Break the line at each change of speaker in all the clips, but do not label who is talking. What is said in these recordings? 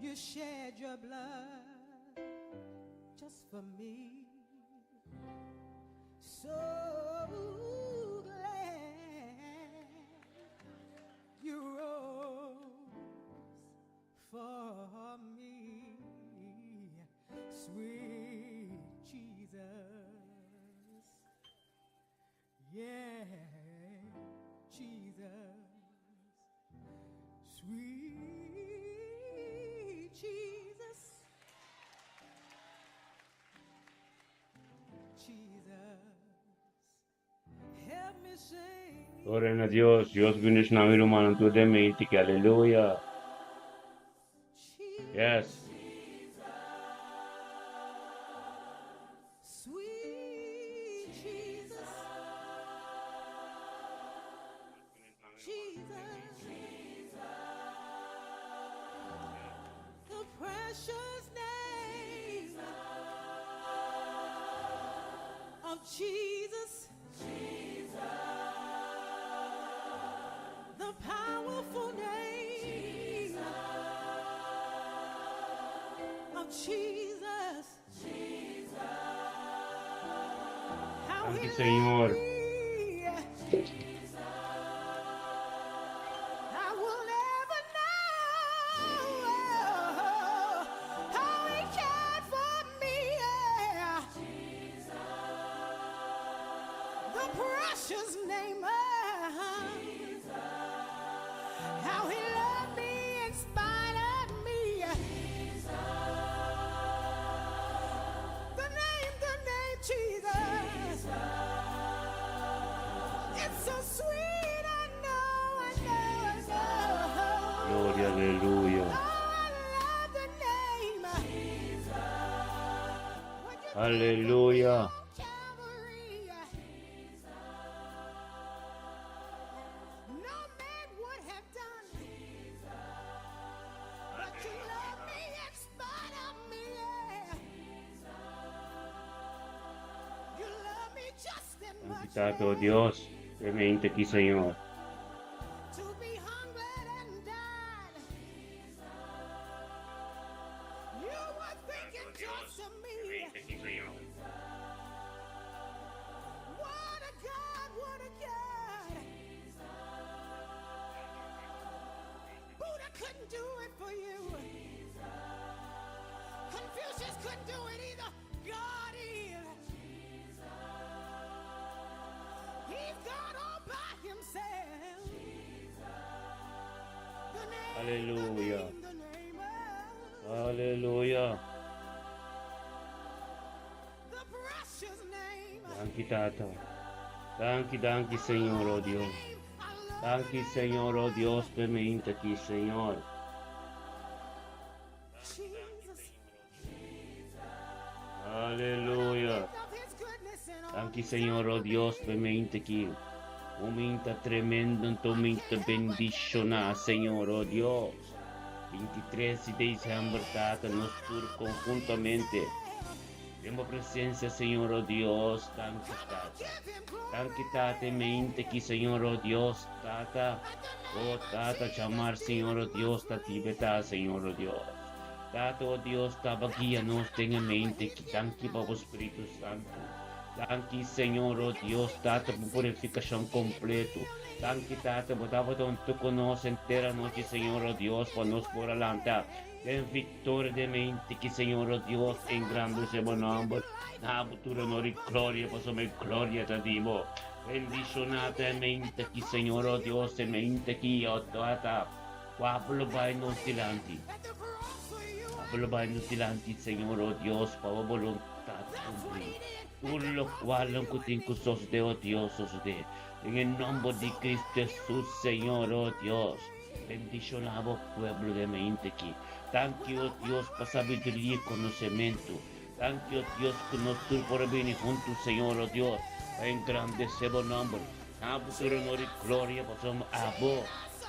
You shed your blood just for me. So glad you rose for me, sweet Jesus. Yeah, Jesus, sweet Jesus, Jesus, help me sing.
Gloria a Dios, Dios güneş namı manantu demeyin ki hallelujah. Yes.
Sweet Jesus, Jesus, the precious name of Jesus, the powerful name of Jesus. How
Thank
he
you, Señor.
loved me. I will never know how he cared for me. The precious name of how he loved me in spite of me. The name Jesus. It's so sweet, I know.
Gloria, hallelujah.
Oh, I love the name. When you
Hallelujah.
on Calvary, no man would have done. But you love me in spite of me. You love me just as much.
Santificado Dios, demeyin ki Señor.
To be hungered and died. You were thinking just of me. What a God, what a God. Buddha couldn't do it for you. Confucius couldn't do it either. God is. He's God all by himself. The name,
Hallelujah.
the name of
Hallelujah.
the precious name.
Thank you, Tata. Thank you, Señor, oh Dios. Thank you, Señor, oh Dios, demeyin ki Señor.
Jesus.
Hallelujah.
Of his goodness and all
Thank you, Señor, oh Dios, demeyin ki. Uminta tremendo, uminta bendiciona, Señor, oh Dios. 23 de diciembre, Tata, nos tur conjuntamente. Tenemos presencia, Señor, oh Dios. Thank you, Tata. Thank you, Tata, mente que Señor, oh Dios, Tata. Oh, Tata, llamar, Señor, oh Dios, Tatibeta, Señor, oh Dios. Tata, oh Dios, tabaguíanos, tenga mente que thank you, Papa Espíritu Santo. Thank you, Señor, oh Dios, Tata, por purificación completo. Thank you, Tata, por dar tu conoce entera noche, Señor, oh Dios, por nos por adelante. Den victoria de mente que Señor, oh Dios, en grande se nombre. Na futura onore e gloria, possome gloria da Dio. Bendizionata mente che Signore, oh Dios, e mente che ho data. Quablo vai non tilanti. Quablo vai non tilanti, Signore, oh Dios, pa volontà cumpri. Tullo quale que tem que sos de, oh Dios, sos de. En el nombre de Cristo Jesús, Señor, oh Dios. Bendicionamos pueblo de mente aquí. Thank you, oh Dios, por sabiduría y conocimiento. Thank you, oh Dios, que nos tú por venir juntos, Señor, oh Dios. Engrandecemos nombre. Abo tu honor y gloria, por somos abo.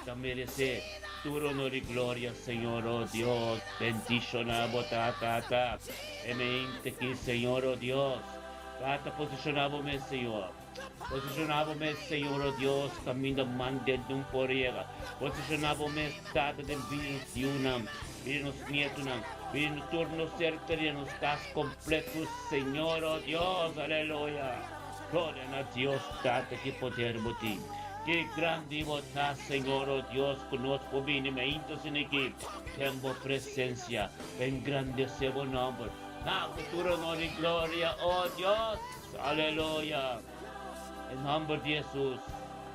Te merece tu honor y gloria, Señor, oh Dios. Bendicionamos, ta. En mente aquí, Señor, oh Dios. Tata, posicionamos, Señor. Posicionava-me, Senhor, oh Dios, caminho de um porega. Posicionava-me, Tata, de vir nos nietos, vir nos turnos cerca de nos casas completos, Senhor, oh Dios, aleluia. Glória a Deus, Tata, que poder botim. Que grande votar, Senhor, oh Dios, conosco, vinimento, sin aqui. Tempo presença, engrandecer o nome. Na futuro, honor e glória, oh Dios, aleluia. Em nome de Jesus,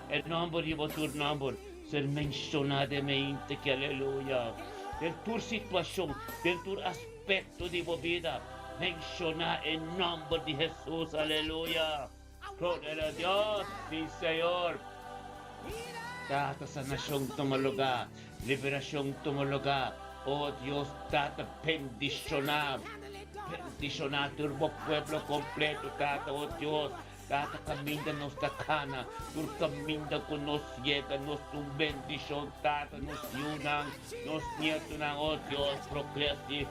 em nome de vosso nome, ser mencionadamente que aleluia. Del tua situação, del tua aspecto de vida, mencionar em nome de Jesus, aleluia. Glória a Deus, sim, Senhor. Tata sa nasyong tumuluga, liberasyon tumuluga. Oh Dios, Tata, bendicionar turbo pueblo completo, Tata, oh Dios. Tata, caminha nos cana, tu caminha con nos llega, nos tu bendición, Tata, nos yunan, nos nietunan, oh Dios, procresti,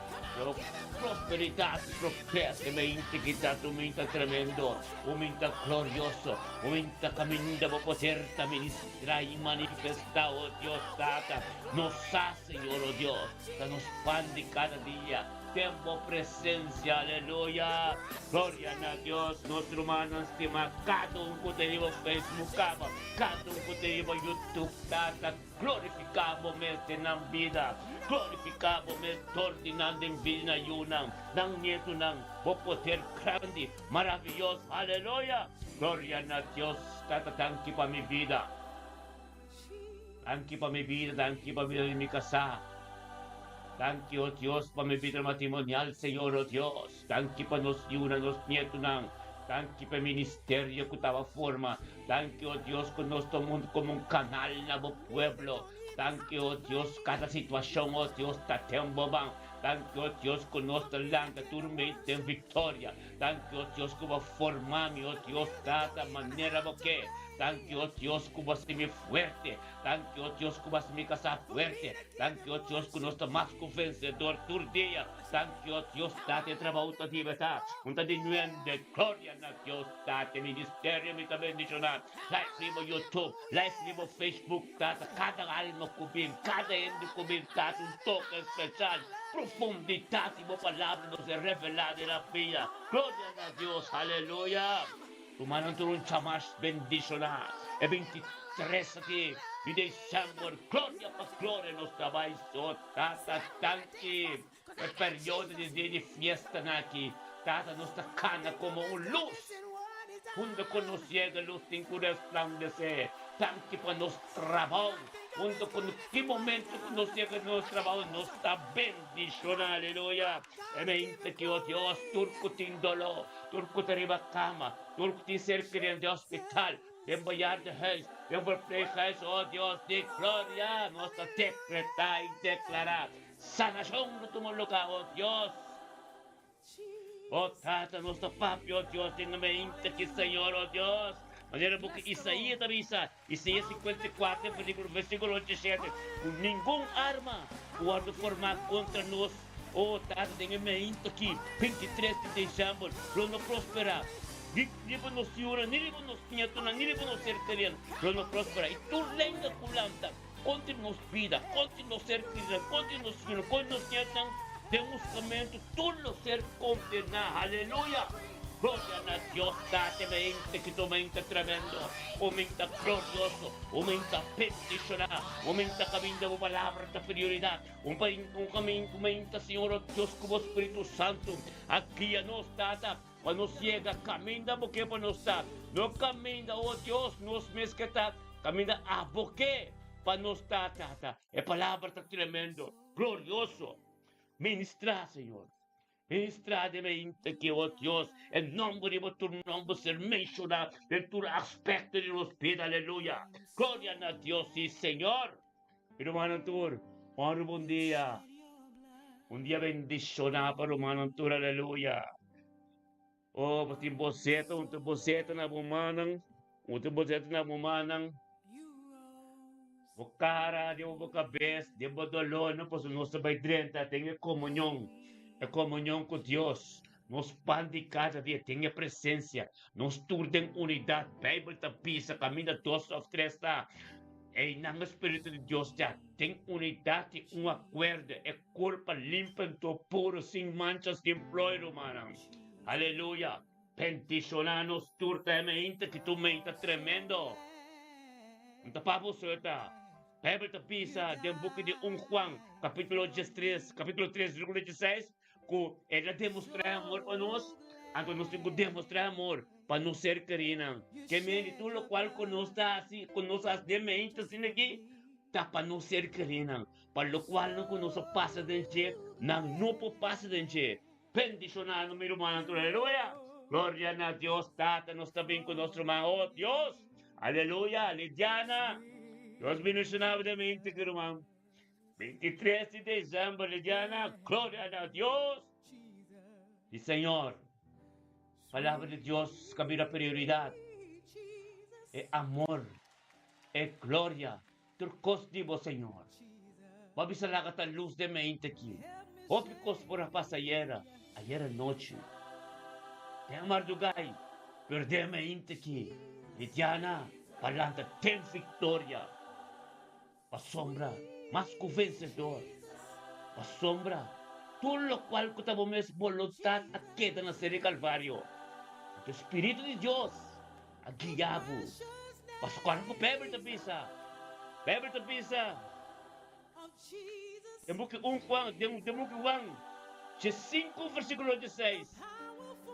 prosperidad, procresti, me integridad, aumenta tremendo, aumenta glorioso, aumenta caminha, vou poder ministrar y manifestar, oh Dios, Tata, nos hace, Señor, oh Dios, nos expande cada día. Tempo presencia, aleluya. Gloria a Dios, nuestro hermano estima, cada que tenemos Facebook, cada que tenemos YouTube, Tata, glorificamos en la vida, glorificamos ordenando en vida yunang, nang nieto nang, poder grande, maravilloso, aleluya. Gloria a Dios, Tata, tanki pa mi vida, tanki pa mi vida, tanki pa vida de mi casa. Thank you, oh Dios, para mi vida matrimonial, Señor, oh Dios. Thank you para nos yuna, nos nieto nang. Thank you para ministerio que estaba forma. Thank you, oh Dios, con nuestro mundo como un canal en el pueblo. Thank you, oh Dios, cada situación, oh Dios, está tempo bang. Thank you, oh Dios, con nuestra landa, turmenta en victoria. Thank you, oh Dios, como formami, oh Dios, cada manera porque. Thank you, oh Dios, que vas a ser fuerte. Thank you, oh Dios, que vas a me casar fuerte. Thank you, oh Dios, que nós estamos mais vencedor todo dia. Thank you, oh Dios, date trabalho de libertar. Unta de nuende, glória a Deus, date ministério, me também bendicionar. Live no YouTube, live no Facebook, date cada alma cobrir, cada ende cobrir, date toque especial. Profundidade, uma palavra nos é revelada na vida. Glória a Deus, aleluia. Tumanan turun chamas bendicionar. E 23 aqui de dezembro, glória para glória nos trabalhos, Tata, tanque. É período de fiesta aqui. Tata, nos cana como luz. Quando conhece a luz, tem que resplandecer. Tanque para nos trabalho. Quando que momento que nos chega no trabalho, nos está bendicionar, aleluia. E mente que, oh Deus, turco tem dolor, turco tem cama, turco tem cerca de hospital, tem banhar de reis, tem verpleeghuis, oh Deus, de glória, nós decretar e declarar sanação no teu lugar, oh Deus. Oh Tata, nosso papi, oh Deus, tem mente que, Senhor, oh Deus. Maneira porque Isaías também está, Isaías 54, versículo 87, nenhuma arma pode formar contra nós. Oh, Tata, tem mente aqui, 23 de dezembro, para não prosperar. Ni para nos senhora, nem para nos nietos, nem para nos cercarianos, para não prosperar. E tu lenga culanta, continua vida, continua cercarianos, continua filhos, continua nietos, temos caminho, tudo ser condenado, aleluia. Gloria a Dios, date mente que tu mente tremendo, aumenta glorioso, aumenta bendicionar, aumenta camino de palabra de prioridad, un camino aumenta, Señor, oh Dios, como Espíritu Santo, aquí a nos tata, cuando llega, camina porque para nos está, no camina, oh Dios, nos mesqueta, camina a boque, para nos tata, es palabra de tremendo, glorioso, ministra, Señor. Ministradamente que, oh Dios, em nome de tu nome ser mencionado em todo aspecto de nos vida, aleluia. Glória a Deus e Senhor. Irmão Antur, um bom dia. Um dia bendicionado para o irmão Antur, aleluia. Oh, pasti boseta, untuk boseta na bumanang, untuk boseta na bumanang. Bukara, de boca cabeça, de bodolona, pois o nosso pai drenta tem comunhão. A comunhão com Deus. nos pandi cada dia, tenha presença, nos turden unidade, Bible ta pisa, caminha 2 of 3 tá, e nang Espírito de Deus já tem unidade, acordo, é corpo limpo, puro, sem manchas de imploiro, mano. Aleluia. Bendicionanos turta mente que tu mente tremendo. Então, Pablo Sota, Bible ta pisa, del book de Juan, capítulo 3, versículo 16, que ela demonstra amor para nós, então nós temos que demonstrar amor para não ser queridos. Que me tu lo qual conosco assim, conosco as dementes assim aqui, tá para não ser queridos, para lo qual não conosco passa de gente, não passa de gente. Bendicionado, meu irmão, aleluia. Glória a Deus, Tata, nós também com nosso irmão, oh Deus, aleluia, Lidiana, Deus bendicionadamente, irmão. 23 de dezembro, Lidiana, glória a Deus. E Senhor, palavra de Deus, cabe a prioridade, é amor, é glória, turcos de vos, Senhor. Babisalagat a luz de mente aqui, ópicos por a passageira, ayer a noite. Tem Mardugay, perde a mente aqui. Lidiana, palanta, tem vitória. A sombra, mas que vencedor. A sombra, tudo lo qual que tamo mes voluntad a queda na série Calvário. O Espírito de Deus, a guiabo. Pasukan ko, Peber tapisa. Peber tapisa. Demuki Juan, 5 versículo 16.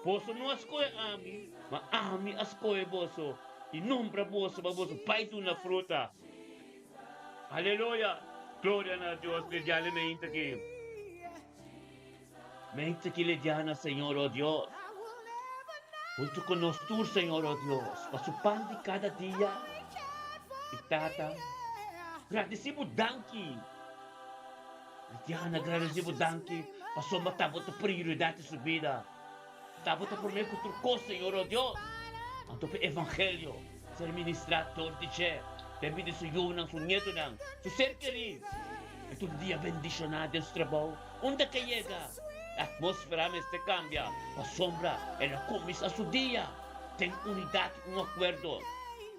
Boso no askoe ami, ma ami askoe boso. Inombra boso, baboso, pai tu na fruta. Aleluia. Glória a Deus, Lidiana, mente aqui. Mente aqui, Lidiana, Senhor, oh Deus. Junto conosco, Senhor, oh Deus. Passo pan de cada dia. E tata, agradecemos danki. Lidiana, agradecemos danki. Passou matava a prioridade de subida. Estava por meio que trocou, Senhor, oh Deus. Anto o Evangelho ser ministrado de Che. Tem de su yunang, su nieto nang, su ser querido. E todo dia bendicionado su trabalho. Onde que chega? A atmosfera se cambia. A sombra, ela começa a su dia. Tem unidade, acordo.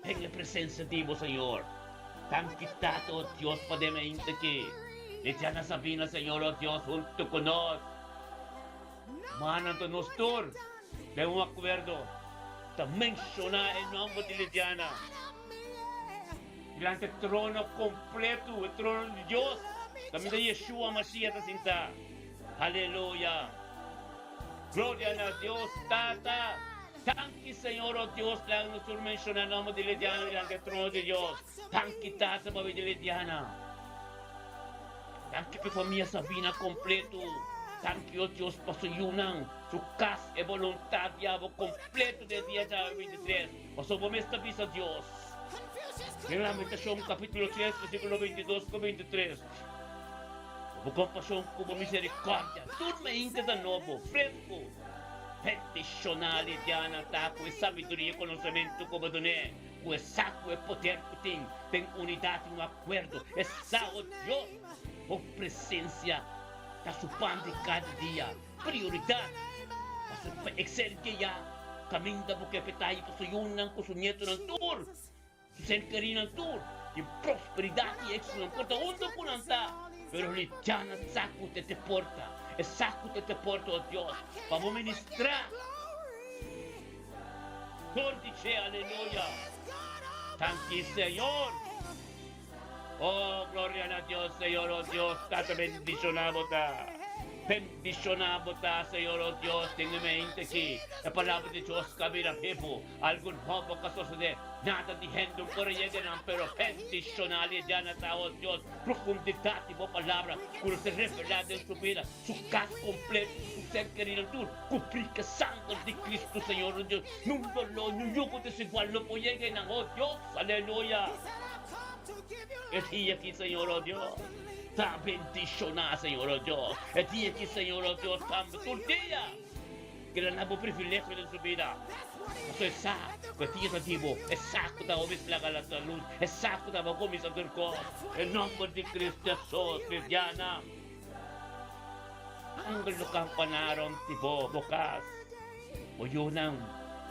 Tem a presença de vos, Senhor. Tan quitado, oh Deus, para mente aqui. Lidiana Sabina, Senhor, oh Deus, junto conosco. Manando nos tur, de acordo, te menciona el nombre de Lidiana. Delante del trono completo, el trono de Dios, también de Yeshua Mashiach te sinta. Aleluya. Gloria a Dios, Tata. Tanki, Señor, oh Dios, lang nos menciona el nombre de Lidiana delante del trono de Dios. Tanki, Tata, babi de Lidiana. Tanki, familia Sabina completo. Tanki, oh Dios, para su yunang, su casa y voluntad, diabo completo de día 23. Paso por esta visa, Dios. En Lamentación, capítulo 3, versículo 22 con 23. Como compasión, como misericordia, turmente de nuevo, fresco, peticional, Lidiana, taco y sabiduría y conocimiento como doné. O saco e poder que tem unidade e acordo. Essa, oh Deus, oh presença. Está su pan de cada dia, prioridade. Para exer que já caminho da boca petai, para su yunang, para su nieto ng tur, su ser querido ng tur, e prosperidade e éxito ng porta, onde po nanta. Pero Lidiana, saco te porta, e saco te porta, oh Deus, para ministrar. Tordice, aleluia. Thank you, Senhor. Oh, gloria a Dios, Señor, oh Dios, Tata, bendicionamos ta. Bendicionamos ta, Señor, oh Dios, tenga mente aqui. A palavra de Deus cabe a vivo. Algum roubo que sucede, nada de gente por llegar, pero bendicionar Lidiana ta, oh Dios, profundidade de palavra, por ser revelada em sua vida, su casa completo, su ser querido, tu cumprir que sangue de Cristo, Señor, oh Dios, num dolor, num yugo desigual, no puede llegar, oh Dios, aleluya. El día aquí, Señor, oh Dios, está bendicionado, Señor, oh Dios. El día aquí, Señor, oh Dios, cambia tu día. Que le damos privilegio de su vida. Eso es saco, el día activo, es saco de obis plaga la salud, es saco de abogomis a turco. En nombre de Cristo Jesús, Cristiana. Anglo campanaron tipo bukas. O yunang,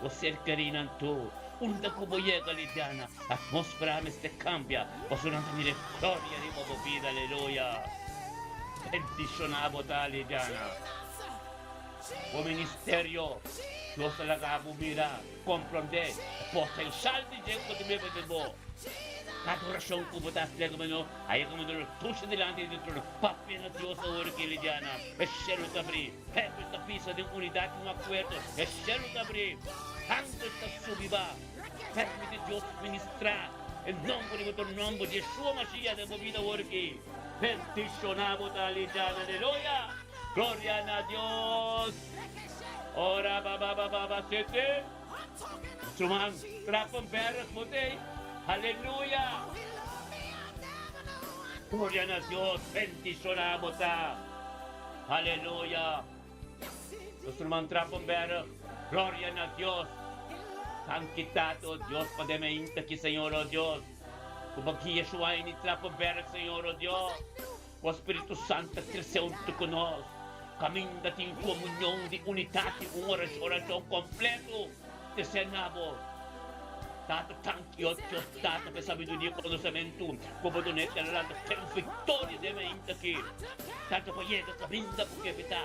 o cercarinan tu. Unda ko boye galidiana. Atmosfera meste cambia. O sunan tamire gloria di bobo vida, aleluya. Bendicionabo talidiana. O ministerio. Dios la kabumira. Comprende. Potencial di Diego di me vedebo. Adoração que botasse de agamenho, aí agamenho tuxa delante de trono, papi na Deus a hora que ele diana, é cheiro de abrir, é esta pista de unidade um acordo, é cheiro de abrir, tanto está subiba, permite Deus ministrar, em nome de outro nome de sua magia de movida hora que, bendicionado da lidiana, aleluia, glória a Deus, ora baba sete, Suman, trapam beras mutei. Aleluya. Gloria a Dios, bendicionamos a. Aleluya. Nuestro mantra pombero, gloria a Dios. Tan quitado Dios pademe inta que Señor oh Dios. Como aqui Yeshua e nitra pombero Señor oh Dios. O Espírito Santo cresceu conosco. Caminho da em comunhão de unidade, uma oração completo. Desenhamos. Tato tanki otto stata per sabiduria e conoscimento come donete alla per vittoria deve intaki tanto poiega caminda porque vita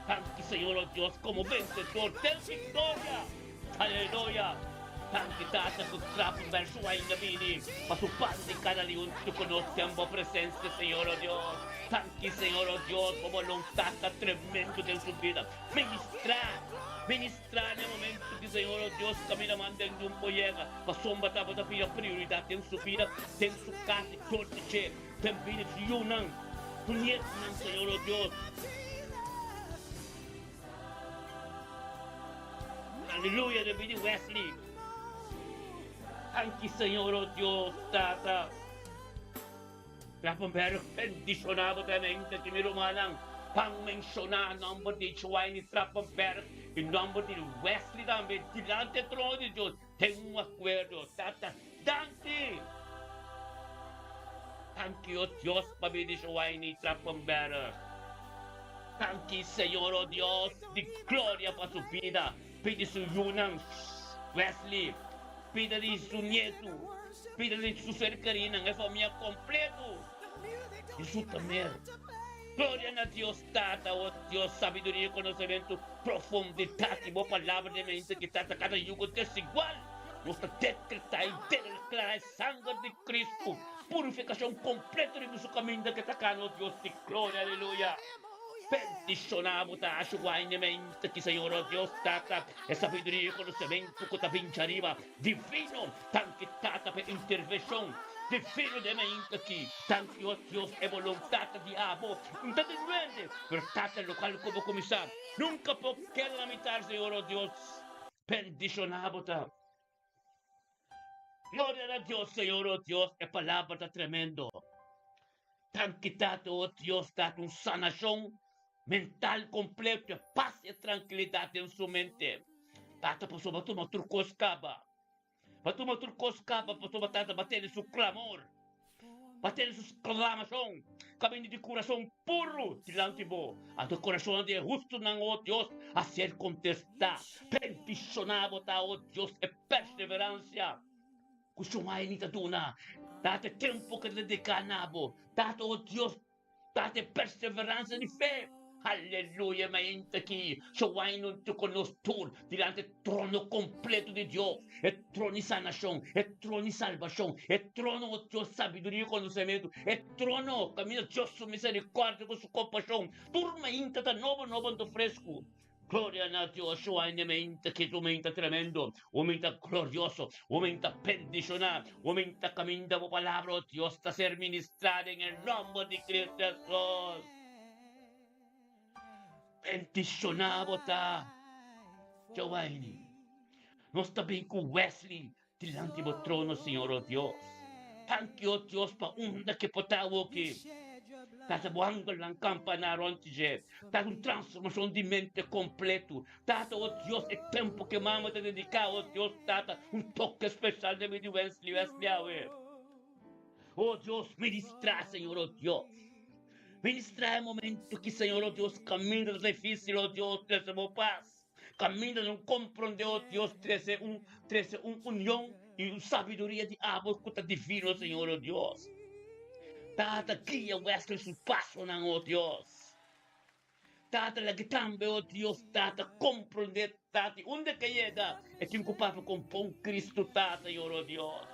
tanki Señor oh Dios como vencedor ten victoria aleluya tanki tata con trapo verso ai navini ma su pandi cada liun tu conosci ambo presenza Señor oh Dios tanki Señor oh Dios como lontata tremendo del su vida ministrar no momento que Senhor, oh Deus, caminha mandando um poema, a sombra estava da prioridade, tem sua vida, tem sua casa, todo cheio, tem vida de Yunan, tu nieto, Senhor, oh Deus. Aleluia, de vida Wesley. Anche Senhor, oh Deus, tata. Trapambero, bendicionado também, que me romanang, pang mencionar, number de Chuaini, Trapambero, em nome de Wesley também, diante do trono de Deus, tem acordo, tata, Dante. Thank you, Deus, para me deixar em Trapambera. Thank you, Senhor, oh Deus, de glória para sua vida. Pede sua Yunan, Wesley, pede de sua nieto, pede de sua cercarina, é família completo. E sua também. Glória a Deus, Tata, oh Deus, sabedoria e conhecimento, profundidade, boa palavra de mente que Tata, cada yugo desigual. Nossa decretar e declarar a sangue de Cristo, purificação completa de nosso caminho que está cá, oh Deus, de glória, aleluia. Bendicionamos a sua mente que Senhor, oh Deus, Tata, a sabedoria e conhecimento que está vindo arriba, divino, tanto Tata, para intervenção. Defino de mente aqui, tanto oh Deus é vontade de amo, não está doente, mas Tata local como começar, nunca pode limitar, Senhor, oh Deus, bendicionamos a. Glória a Deus, Senhor, oh Deus, a palavra está tremendo. Tanto Tata, oh Deus, está com sanação mental completa, paz e tranquilidade em sua mente. Tata, posso bater uma turcoscaba. Bater uma turcoscaba, posso bater seu clamor. Bater sua exclamação. Caminho de coração puro, dilante bo. A do coração de justo não, oh Deus, a ser contestar. Bendicionado, oh Deus, e perseverança. Gusto mai ni taduna. Date tempo que dedicar nabo. Date, oh Deus, date perseverança de fé. Aleluia, mente aqui. Chowai não te conosco diante do trono completo de Deus. É trono de sanação, é trono de salvação, é trono de Deus, sabedoria e conhecimento, é trono, caminho de Deus, sua misericórdia com sua compaixão. Turma ainda tá novo do fresco. Glória a Deus, sua mente que tu mente tremendo, o mente glorioso, o mente bendicionado, o mente caminho da palavra de Deus está ser ministrado em nome de Cristo Jesus. Bendicionado tá, Giovanni. Nós também com Wesley diante do trono, Senhor, oh Deus. Thank you, Deus, para que potau aqui. Tá sabuando lang campanar onde tá transformação de mente completo. Tata, oh Deus, é tempo que mama te dedicar, oh Deus, tata, toque especial de mim de Wesley, oh Deus, ministrar, Senhor, oh Deus. Ministrar el momento que, Señor, oh Dios, camina difícil, oh Dios, trece paz. Camina num comprender, oh Deus, trece união e sabedoria de água que divino, Senhor, oh Deus. Tata guia Wesley su passo, não, oh Deus. Tata lagi tambe, oh Deus, tata compreender, tata onde que llega, é que ocupava com pão Cristo, tata, Senhor, oh Deus.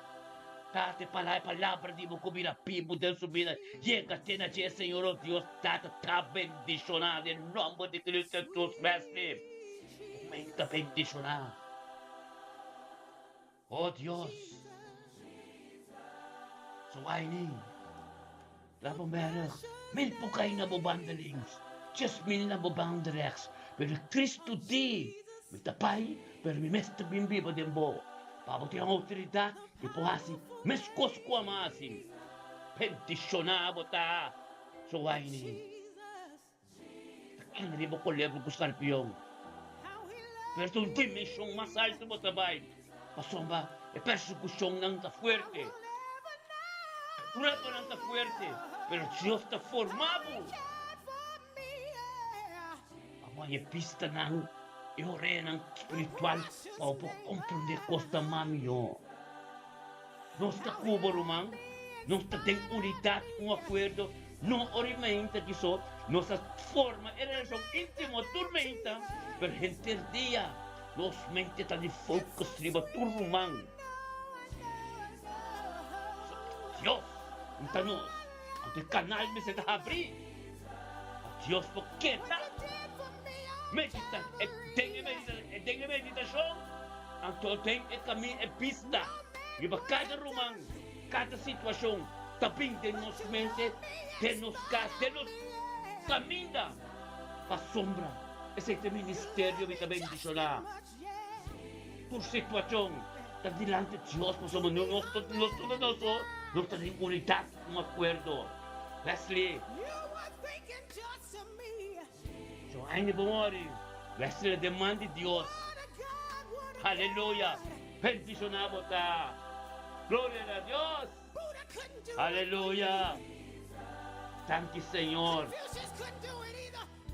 Tata, palavra de comida, pibo, de subida, chega, tena, Senhor, oh Deus, tata, tá bendicionado, em nome de Cristo Jesus, Wesley. Aumenta bendicionar. Oh Deus. So I need. Labo meron. Mil po kayo na bubandalings. Just mil na bubandarex. Pero Cristo di. Mitapay. Pero mi mesta bimbiba din bo. Pabuti ang autoridad. Ipuhasi. Meskos ko amasin. Bendicionabo ta. So I need. Takin ribo ko levo ko skarpiyong. Pero tu dimensão mais alta do trabalho. Pasomba, é persecução não está forte. Prueba não está forte. Pero Deus está formado. A minha pista não. Eu orei não espiritual. Para compreender costa mamio. Não está cubo romano. Não está tem unidade, acordo. Não orimenta que só. Nossa forma é relação íntima, tormenta. Per gente dia, nos mente tá de focus riba turman. Dios, então nós, o canal me se tá abrir. Dios, por que tá? Medita, tem meditação. Então tem caminho, pista. E para cada romano, cada situação, também tem nos mente, tem nos caminha para sombra. Esse ministério me também bendicionar. Por situação, está diante de Deus, nós somos nós temos unidade, acordo. Wesley, so ainda bom, Wesley demanda de Deus. Aleluia, bendicionado tá. Glória a Deus. Aleluia. Thank you, Senhor.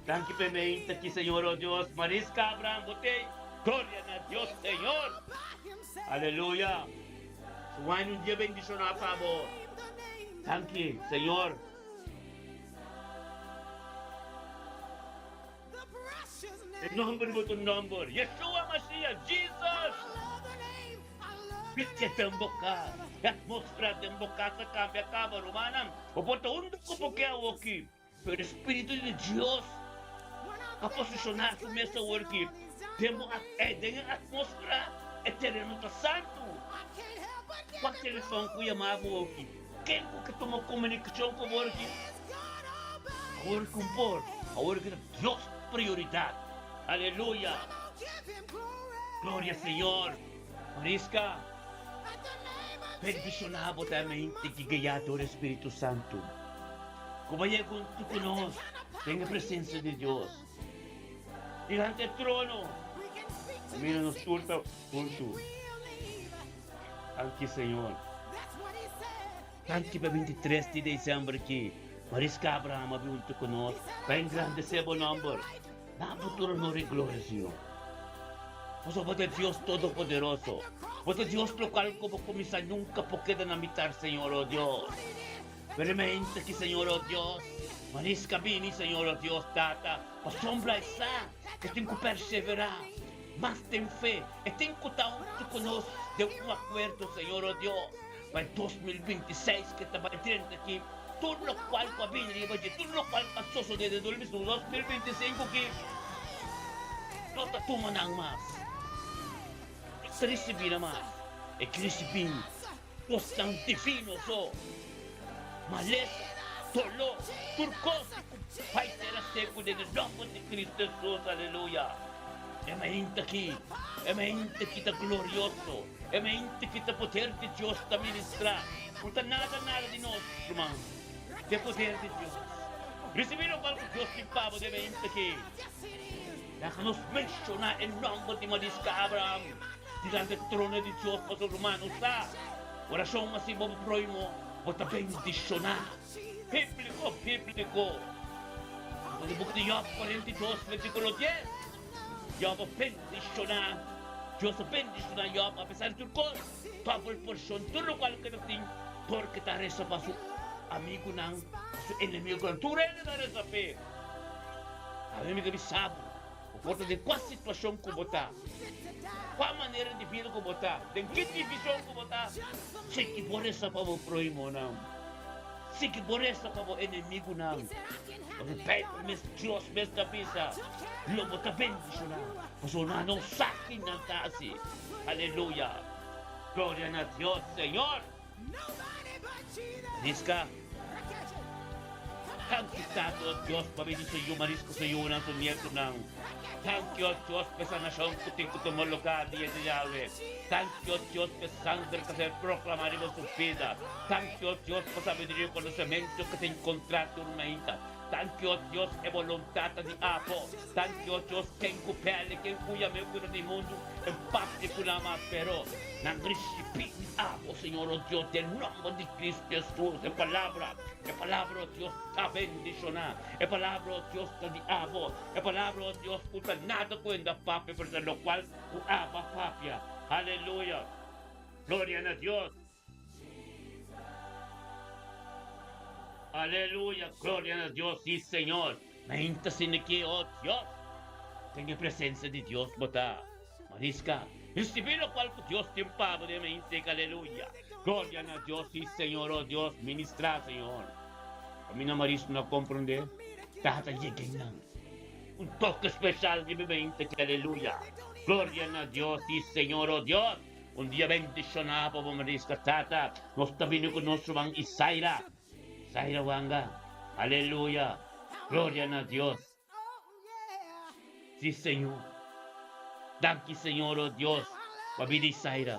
Thank you, Pementa, que Senhor, oh Deus, Marisca Abraham, botei, glória a Deus, Senhor, aleluia. Suai um dia bendicionar, por favor. Thank you, Senhor. O nome do nome, Yeshua Mashiach, Jesus. Porque tem boca, a atmosfera tem boca, se cambia, acaba, romana. O botão onde que porque é aqui, pelo Espírito de Deus. A posicionar com essa work, temos a atmosfera, é terreno tá santo. Qual telefone que chamava o work? Quem que toma comunicação com o work? A work com por, a work de Deus prioridade. Aleluia. Glória, Senhor. Marisca, bendicionado também que guiado o Espírito Santo. Como é junto conosco, tenha a presença de Deus. Diante do trono, mira nos surta junto. Aqui, Senhor. Aqui para 23 de dezembro aqui, Marisca Abraham junto conosco, para engrandecer o nome. Dá futuro honor e glória, Senhor. Você pode Deus Todo-Poderoso. Você Deus do qual como começar nunca porque na mitad, Senhor, oh Deus. Veramente que, Senhor, oh Deus. Marisca bini, Senhor, oh Deus, tata. A sombra está, que tem que perseverar. Mas tem fé, e tem que estar junto conosco de acordo, Senhor, oh Deus. Para 2026, que está batendo aqui, tudo o qual com a Bíblia, tudo o qual passou sobre 2025, que não está tomando mais. Se receber mais, é que receber os santifinos, maleza, tolo, turcósico, vai ser a seco de nome de Cristo Jesus, aleluia. É mente aqui está glorioso, é mente que está poder de Deus está ministrar. Não está nada de nós, irmão, é poder de Deus. Receberam algo que Deus te paga de mente aqui. Deixa-nos mencionar o nome de Marisca Abraham, diante do trono de Deus, para os humanos, está? Oração assim, vamos proimo, vou bendicionar. Bíblico, bíblico. Ang libro de Job 42, versículo 10. Job bendisyonan. Diyos bendisyonan Job a pesar de turkol. Double portion, tulong ka lang kanating. Porque ta resa pa su amigo ng su enemigo ng turel na resa pe. Alam mo gabi sabo. Porto de qual situação que botar, qual maneira de vida que botar, de que divisão que botar, se que por essa para o proimo não, se que por essa para o inimigo não, repete mes Deus mes da pisa, lo botar bendição não, pois o não saque não tá assim, aleluia, glória a Deus Senhor, diz que thank you, Tato, Diyos, pabili sa iyo, maris ko sa iyo ng sumiyento ng. Thank you, Diyos, pesa na siyang kuting kutumuluka diya sa Yahweh. Thank you, Diyos, pesa sangre kasi proklamari mo sa vida. Thank you, Diyos, pasabi din yung konosemento kasi yung kontrato ng mahita. Thank you, Diyos, e volontata di Apo. Thank you, Diyos, que incupele, que cuya me cuida del mundo, en parte culama, pero nang recipi di Apo, Señor, oh Dios, del nombre de Cristo Jesús, en palabra, oh Dios, ta bendicionar, en palabra, oh Dios, ta di Apo, en palabra, oh Dios, puta nada cuenta, papi, por lo cual, Aba, papia, aleluya, gloria a Dios. Aleluya, gloria a Dios, sí Señor. Mainta siniki, oh Dios. Tenga presencia de Dios, bota. Marisca. Recibir cual Dios tiempado de mente, aleluya. Gloria a Dios, sí Señor, oh Dios. Ministra, Señor. A mí no maris no comprende. Tata lleguen lang. Un toque especial de mi mente, aleluya. Gloria a Dios, sí Señor, oh Dios. Un día bendicionado, marisca, tata. Nos tabino con nuestro man Isaira. Isaira Wanga, aleluya, gloria a Dios. Sí, Señor. Danke, Señor, oh Dios, pabili Isaira.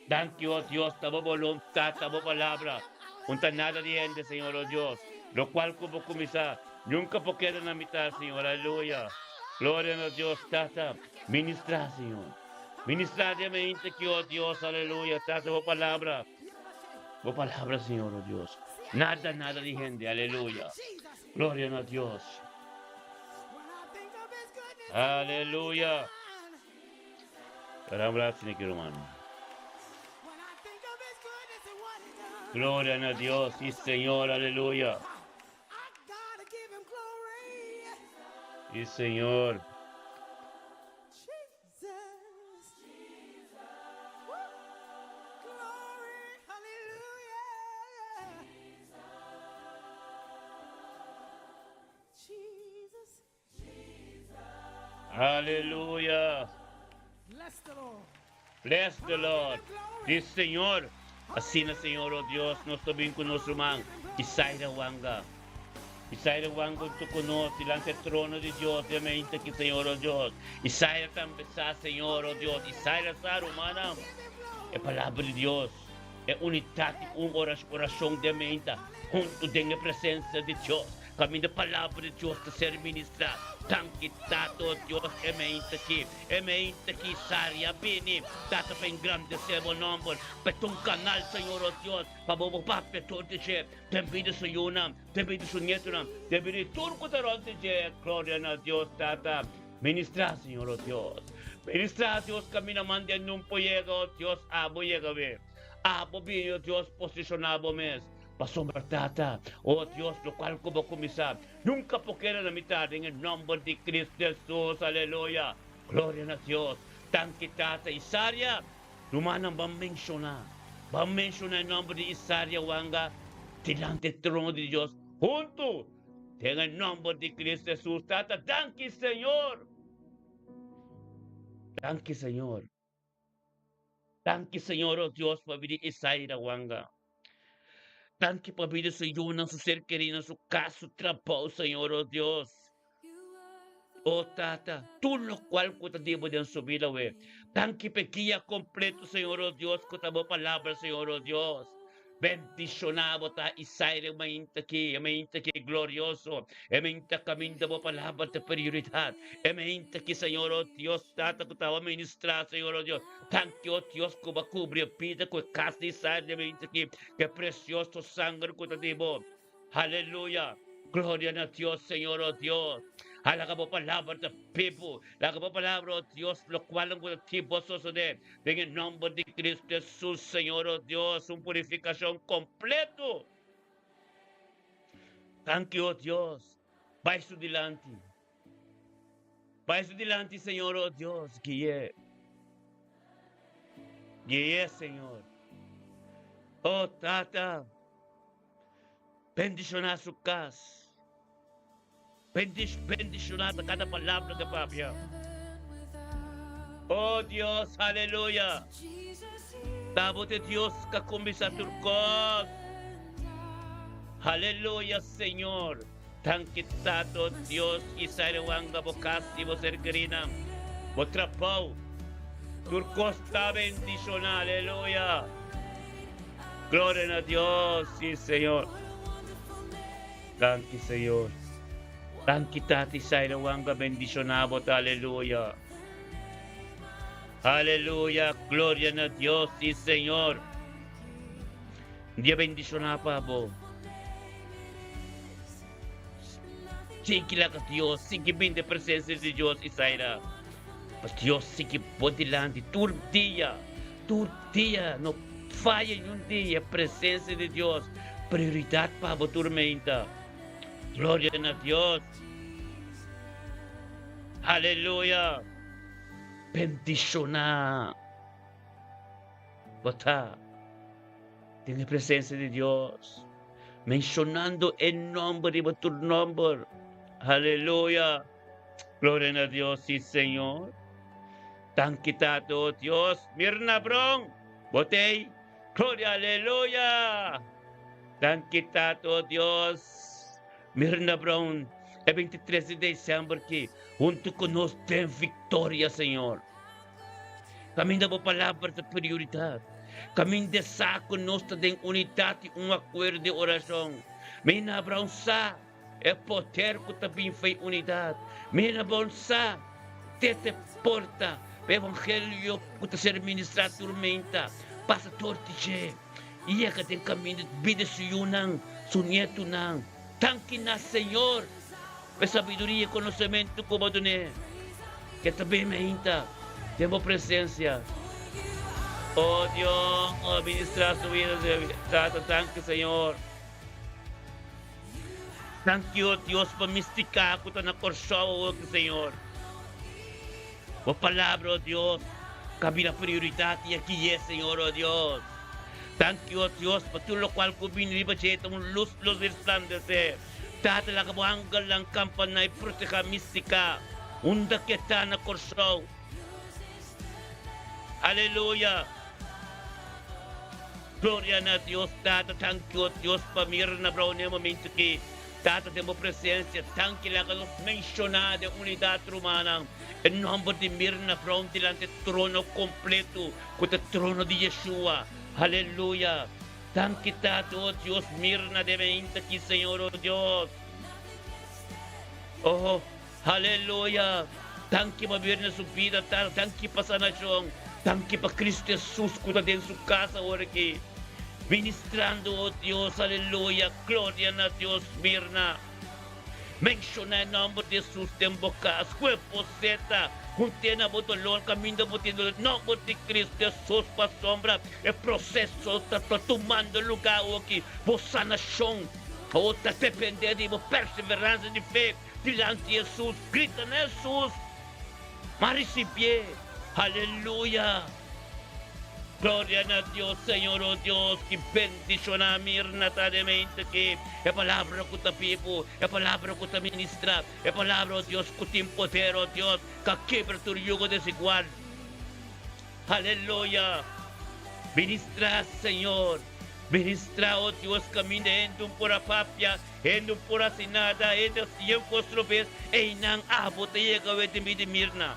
Danke, oh Dios, tabo voluntad, tabo palabra. Unta nada de gente, Señor, oh Dios. Lo cual como comisa, nunca po queda na mitad, Señor, aleluya. Gloria a Dios, tata. Ministra, Señor. Ministra de mente que, oh Dios, aleluya, tata, po palabra. Po palabra, Señor, oh Dios. Nada de gente, aleluya. Gloria a Dios. Aleluya. Palabra sin que hermano. Gloria a Dios, sí Señor, aleluya. Sí Señor. Aleluya. Bless the Lord. Sí, Señor. Así na, Señor, oh Dios, nos tabing con nuestro man, Isaira Wanga. Isaira Wanga, tu conoce delante del trono de Dios, de mente que, Señor, oh Dios. Isaira también está, Señor, oh Dios. Isaira está, humana. Es palabra de Dios. Es unidad, una oración de mente, junto de la presencia de Dios. Camino palabra de Dios de ser ministrado. Tan quitado Dios, mente que saria bini. Tata pen grande sebo nombre. Petun canal, Señor, oh Dios. Pabobo pape torte che. Tempide su yunam. Tempide su nietunam. Tempide turco taronte che. Gloria a Dios, tata. Ministra, Señor, oh Dios. Ministra, Dios, camina mande en un poyega, oh Dios. Abo llega ver. Abo bien, Dios, posicionado mes. Pasombra tata, oh Dios, lo cual como comisar, nunca poquera la mitad en el nombre de Cristo Jesús, aleluya, gloria a Dios, tan tata Isaria, lumanan van a mencionar el nombre de Isaria Wanga, delante del trono de Dios, junto, en el nombre de Cristo Jesús, tata, danke Señor, danke Señor, oh Dios, por venir Isaria Wanga. Tanque para vida su ayuda, su ser querido, su caso, trabajo, Señor, oh Dios. Oh, tata, tú lo cual cuantativo de su vida, güey. Tanque pequeña completo, Señor, oh Dios, con tu palabra, Señor, oh Dios. Bendicionado ta Isaire, mente que glorioso, mente caminda mo palabra de prioridad, mente que Señor, oh Dios, tata que estaba ministrar, Señor, oh Dios. Thank you, oh Dios, que va a cubrir vida con casa de Isaire, mente que precioso sangre cuantativo. Aleluya. Gloria a Dios, Señor, oh Dios. Hala ka po palabra sa people. Hala ka po palabra, oh Dios, lo cual ang tipo susunod. En el nombre de Cristo Jesús, Señor, oh Dios, una purificación completo. Thank you, oh Dios. Vai su delante. Vai su delante, Señor, oh Dios. Guíe. Guíe, Señor. Oh, Tata. Bendicionar su casa. Bendicionar cada palabra de papia. Oh Dios, aleluya. Tabo de Dios que comienza a turcos. Aleluya, Señor. Tan quitado Dios y sairewanga bocasti vos ergrina. Botrapau. Turcos está bendicionar, aleluya. Gloria a Dios, sí, Señor. Gracias, Señor. Tan kitati sairewanga bendicionabot, aleluya. Aleluya, gloria a Dios, sí, Señor. Dia bendicionaba, po. Sige lang Dios, sige bin de presencia de Dios, Isaira. Mas Dios, sige po dilante, tur dia, no falla en un día, presencia de Dios, prioridad para la tormenta. Gloria a Dios. Aleluya. Bendicionar. Bota. Tiene presencia de Dios. Mencionando el nombre de tu nombre. Aleluya. Gloria a Dios, sí, Señor. Tan quitado, Dios. Mirna Bron. Botei. Gloria, aleluya. Tan quitado, Dios. Mirna Brown, el 23 de diciembre que junto con nosotros ten victoria, Señor. Camina por palabra de prioridad. Camina de saco nosotros de unidad y un acuerdo de oración. Mirna Brown sa, el poder que también fue unidad. Mirna Brown sa, te porta, el evangelio que te ser ministrar tormenta. Pasa tortiche. Y ya que ten camino de vida su nieto nang. Tanque na, Senhor, a sabedoria e conhecimento como doné. Que também me inta, temos presença. Oh Deus, administrar sua vida, tanque, Senhor. Tanque, oh Deus, para misticar que está na corção, Senhor. A palavra, oh Deus, cabe a prioridade e aqui é, Senhor, oh Deus. Thank you, Dios, para todo lo cual ko biniliba siya itong luz resplandece. Tata lang kabuhanggal lang kampana y proteja mística. Unda kita na korsaw. Aleluya. Gloria a Dios, Tata, thank you, Dios, para na brown na momento que Tata temos presença. Thank you lang kalos mencionada de unidad romana. En nombre de Mirna Brown delante del trono completo, con el trono de Yeshua. Aleluya. Tan quitado, oh Dios, Mirna de 20 aquí, Señor, oh Dios. Oh, aleluya. Tan que va a vivir en su vida, tan que para sanación, tan que para Cristo Jesús, que está en su casa ahora aquí. Ministrando, oh Dios, aleluya. Gloria a Dios, Mirna. Menciona el nombre de Jesús en boca, cuerpo zeta. Juntena botolón, camino botando, no de Cristo Jesús para sombra. El proceso está tomando lugar aquí. Por sanación, está depender de vos perseverancia de fe. Delante de Jesús, grita en Jesús. Maricipie, aleluya. Gloria a Dios, Señor, oh Dios, que bendiciona Mirna tademente que a palavra que te pipo, a palavra que te ministra, a palavra, oh Dios, que te empodera, oh Dios, que quebra tu yugo desigual. Aleluya. Ministra, Señor. Ministra, oh Dios, camina en un pura papia, en un pura sinada, en el tiempo vez, en un abo te llega a ver de Mirna.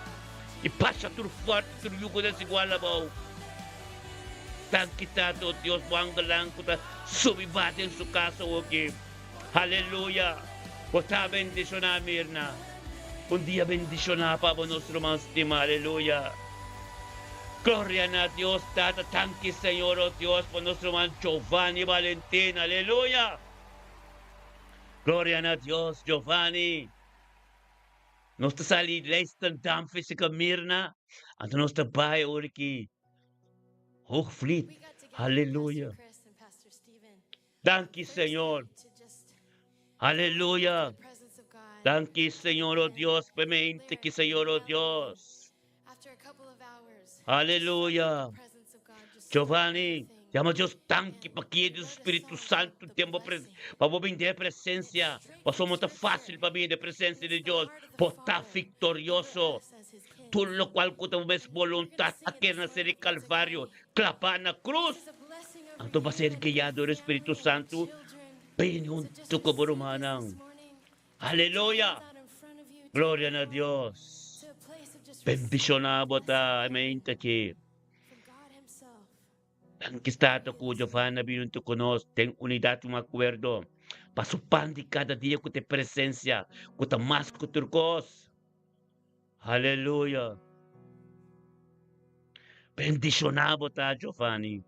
Y pasa tu fuerte, tu yugo desigual, abao. Tan quitado, Dios, buanggalang kuta subibate en su casa, okay. Aleluya. Bota bendicionar, Mirna. Un día bendicionar para nuestro más estima, aleluya. Gloria a Dios, Tata, tanque, Señor, oh Dios, por nuestro man Giovanni Valentín, aleluya. Gloria a Dios, Giovanni. Nós estamos ali, leisten dam física mirna. Ante nós trabalha aqui. Hoogvliet. Halleluja. Dank je, Senhor. Aleluia. Dank je, Senhor, oh Dios. Permite que, Senhor, oh Dios. Aleluia. Giovanni, chama Deus tanque para que o Espírito Santo tenha para vir a presença. Passou muito fácil para vir a presença de Deus. Para estar vitorioso. Tudo o qual que temos vontade aqui na série Calvário. Clapar na cruz. Então para ser guiado do Espírito Santo. Bem junto com o Romanang. Aleluia. Glória a Deus. Bendicionado ta. Amém. Aqui. Ang estado ko, Giovanna, binunto ko nos, tem unidade, acordo. Pasupandi cada dia com te presença, com te mais com turcos. Aleluia. Bendicionado tá, Giovanni.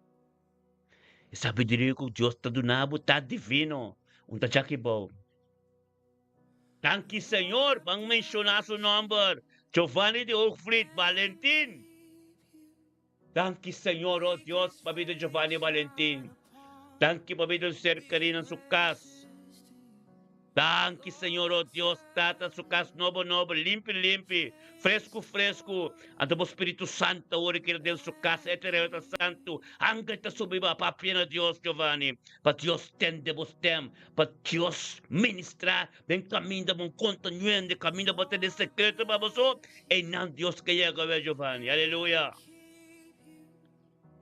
E sabe direito que Deus está donado, tá divino. Unta que bom. Thank you, Senhor. Bang mencionar seu nome. Giovanni de Hoogvliet, Valentin. Thank you, Senhor, oh Deus, pabida Giovanni Valentin. Thank you, pabida Ser Karina Sukas. Thank you, Senhor, oh Deus, Tata Sukas, novo, limpi, fresco. Ando mo Espírito Santo, ori que Deus Sukas, eterno santo. Anga ta subiba, papina Deus, Giovanni. Para Deus tende vos tem, para Deus ministrar, den caminho de continuando, caminho de ter secreto para vos. E não Deus que llega, Giovanni. Aleluia.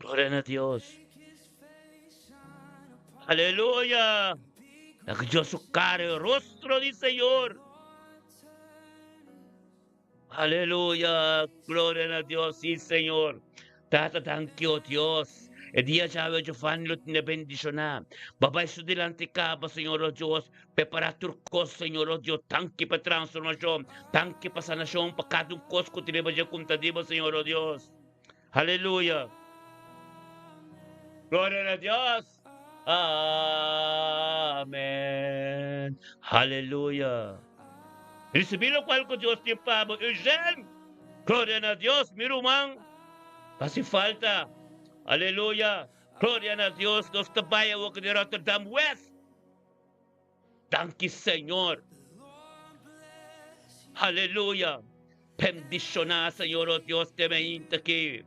Glória a Deus. Aleluia. Que Deus sucare o rostro do Senhor. Aleluia. Glória a Deus, sim, Senhor. Tata, thank you, Deus. E dia já eu Giovanni lo te bendicionar. Babay su dilante ka ba, Senhor, oh Deus. Prepara turcos, Senhor, oh Deus. Thank you para transformação. Thank you para sanação. Para cada coisa que te já contadiba, Senhor, oh Deus. Aleluia. Glória a Deus. Amém. Aleluia. Recebido qual que Deus te paga. Eugênio. Glória a Deus. Mirumang. Pasi falta. Aleluia. Glória a Deus. Nós trabalhamos aqui de Rotterdam West. Thank you, Senhor. Aleluia. Bendicionar, Senhor, oh Deus, te meinta aqui.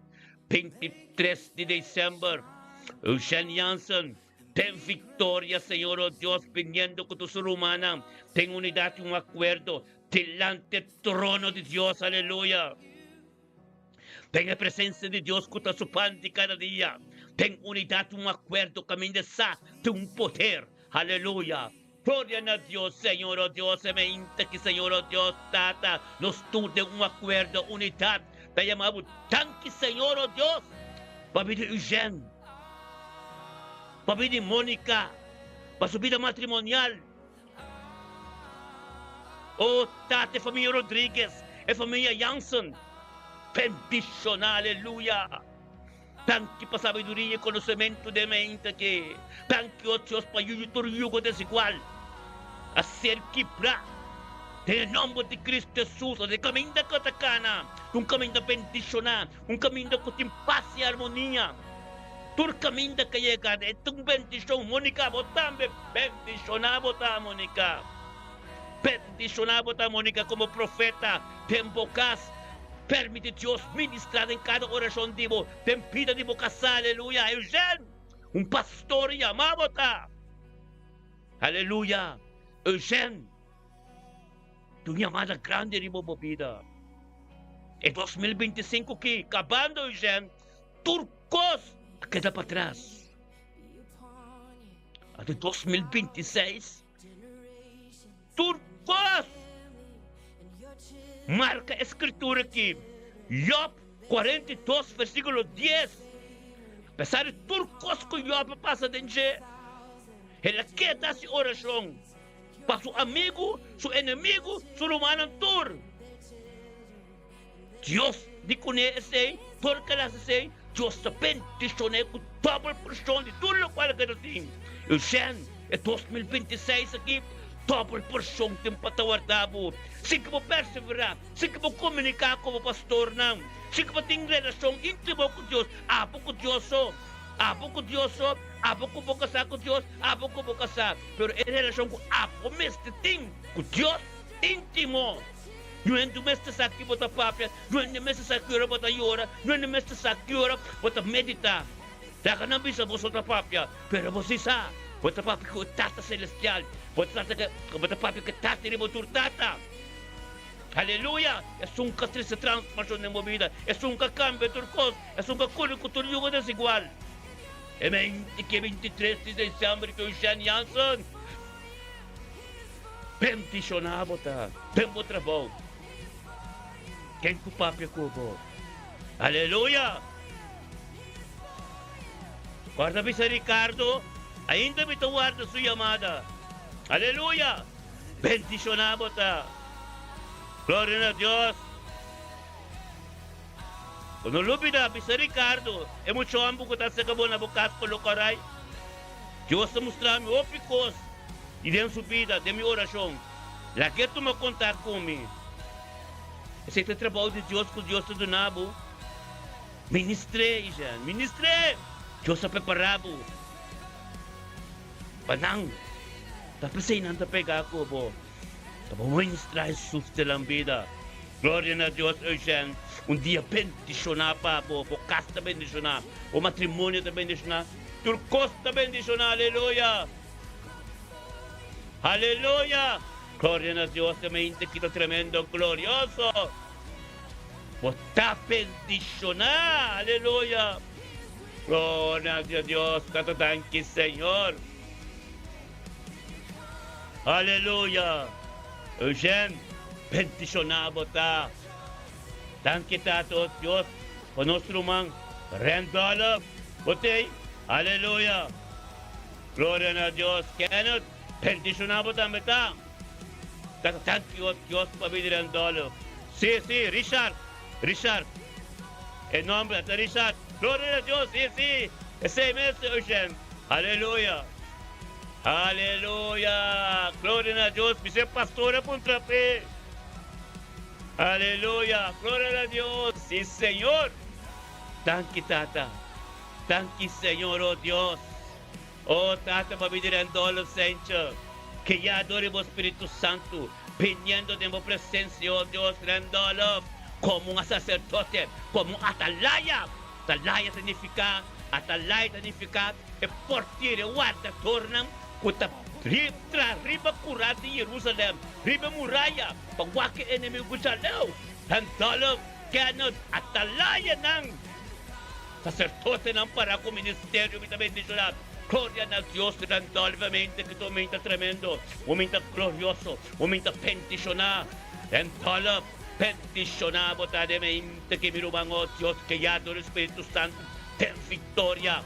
23 de dezembro. Eugênio Jansen, tem vitória, Senhor, oh Deus, viniendo com tu rumana, tem unidade, acordo, delante do trono de Deus, aleluia. Tem a presença de Deus que está supante cada dia, tem unidade, acordo, caminho de sa, tem poder, aleluia. Glória a Deus, Senhor, oh Deus, semente que, Senhor, oh Deus, tata, nos tudo acordo, unidade, te chamamos, tanque, Senhor, oh Deus, para pedir Eugênio. Para pedir Mônica, para sua vida matrimonial. Oh, Tata, família Rodrigues, e família Jansen. Bendicionar, aleluia. Tanque para sabedoria e conhecimento de mente aqui. Tanque, oh Deus, para yugo desigual. A ser quebrar. Em nome de Cristo Jesus, o caminho da catacana. Caminho de bendicionar. Caminho de tem paz e harmonia. Tur caminho da chegada, itong bendição, Mônica, também bendicionado, Mônica. Bendicionado, Mônica, como profeta, tem bocas, permite Deus ministrar em cada oração de você, tem vida de bocas, aleluia, Eugênio, pastor chamado, aleluia, Eugênio, tu chamada grande de boa vida. Em 2025 que, acabando, Eugênio, turcos, queda para trás. Até 2026, turcos. Marca a escritura aqui. Job 42, versículo 10. Apesar de turcos que Job passa dentro, ele queda se oração. Para seu amigo, seu inimigo, seu humano tur. Deus de conhece, porque ela se Deus te bendicionou com double porção de tudo o qual que eu tenho. Eugênio, é 2026 aqui, double porsyong timpatawar dabo. Sige mo perseverar, sige mo komunika ko mo pastor nang. Sige mo ting relasyon intimo ko Diyos, apo ko Diyoso. Apo ko Diyoso, apo ko bukasa ko Diyos, apo ko bukasa. Pero en relasyon ko, apo meste ting ko Diyos, intimo. Não meste sa aqui bota papia, não meste sa aqui bota yora, não meste sa aqui bota medita. Daka não bisa bota papia, pero você sa, bota papia ko tata celestial, bota papia ko tata ni motor tata. Aleluya! É um catriz de transformação na minha vida, é um cambio de turcos, é um cambio que tudo é desigual. É 23 de dezembro que o Jean Janssen bendicionava tá, tempo trabalho. Quem que o papi cubo? Aleluia! Guarda-me sa Ricardo, ainda me guarda sua chamada. Aleluia! Bendicionava tá. Glória a Deus. Quando lubida bisa Ricardo, é muito ambo que está se acabou na boca pelo carai. Deus está mostrando opicos e dentro subida de minha oração. Lá que tu me contar comigo. Esse é o trabalho de Deus que Deus está dando. Ministre, Jean, ministre. Deus está preparado. Panang, está precisando de pegar ko bo. Tá bom ministrar Jesus de la vida. Glória a Deus, Eugênio. Dia bendicionar, papo. O casa bendicionar. O matrimônio bendicionar. Turcos bendicionar. Aleluia. Aleluia. Glória a Deus. Também te quito tremendo, glorioso. Está bendicionar. Aleluia. Glória a Deus. Canto tanque, Senhor. Aleluia. Eugênio. Bendicionado tá. Tanque tato Deus. O nosso irmão Randolph. Botei. Aleluia. Glória a Deus. Kenneth. Bendicionado também tá. Thank you Deus para vir Randolph. Sim, Richard. Richard. Em nome de Richard. Glória a Deus. Sim. Esse mesmo Eugênio. Aleluia. Aleluia. Glória a Deus. Me ser pastora contra pé. Aleluya, gloria a Dios, sí Señor. Thank you, Tata. Thank you, Señor, oh Dios. Oh Tata, para vivir en adolescencia, que ya adoremos Espíritu Santo, viniendo de mi presencia, oh Dios, Randolph, como un sacerdote, como un atalaya. Atalaya significa, e portiere, guarda, tornam, kuta riba curar de Jerusalém, riba muralha, para que inimigo saleu. Randolph, Kenneth, atalaya ng sacerdote ng para com ministério, me também bendicionado. Glória a Deus, Randolph, mente que tu mente tremendo, um mente glorioso, um mente bendicionado. Randolph, bendicionado, tá de mente que me rubango, Deus, que já do Espírito Santo, tem vitória.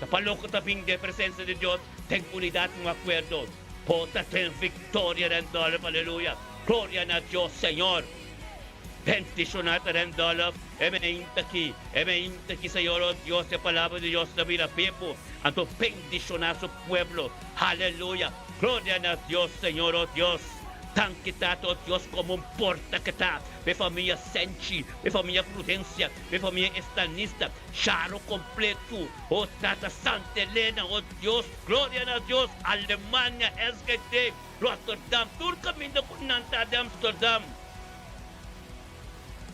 Kapaloko tabing de presença de Deus, tem unidade no acordo. Pota tem vitória, Randolph, aleluia. Glória a Deus, Senhor. Bendicionado, Randolph. Mente aqui, Senhor, oh Deus, a palavra de Deus na vida, people. Anto bendicionar seu pueblo. Aleluia. Glória a Deus, Senhor, oh Deus. Tanque tato Deus como um porta que tá. Minha família Senchi, minha família Prudência, minha família Estanista, Charo completo. Oh Tata Santa Helena, oh Deus, glória a Deus. Alemanha, SGT, Rotterdam, todo caminho com Nanta de Amsterdam.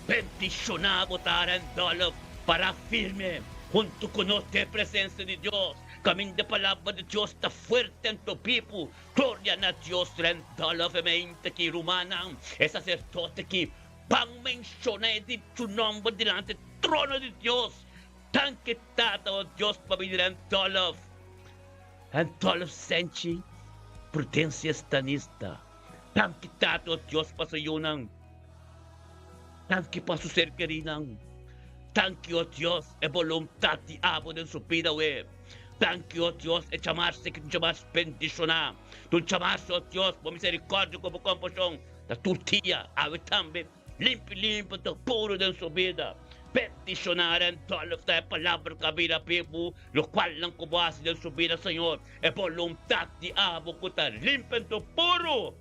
Bendicionado Randolph para firme, junto com nós de presença de Deus. Caminho de palavra de Deus está forte em tu people. Glória a Deus, Randolph, mente que romana, é sacerdote que pang mencionar de tu nome diante do trono de Deus. Tanque tata, oh Deus, para vir Randolph. Randolph Senchi, prudência estanista. Tanque tata, oh Deus, para sa yunang. Tanque para su ser querinang. Tanque, oh Deus, é voluntad de abo de su vida, we. Thank you, oh Dios, e chamarse que chamas bendicionar. Tu chamarse, oh Dios, por misericórdia como compaixão da tua tia, ave também, limpo, tu puro de sua vida. peticionar en toda esta palabra que habita vivo, lo cual lang kubasi de su vida, Señor, es voluntad de abo que te limpio puro.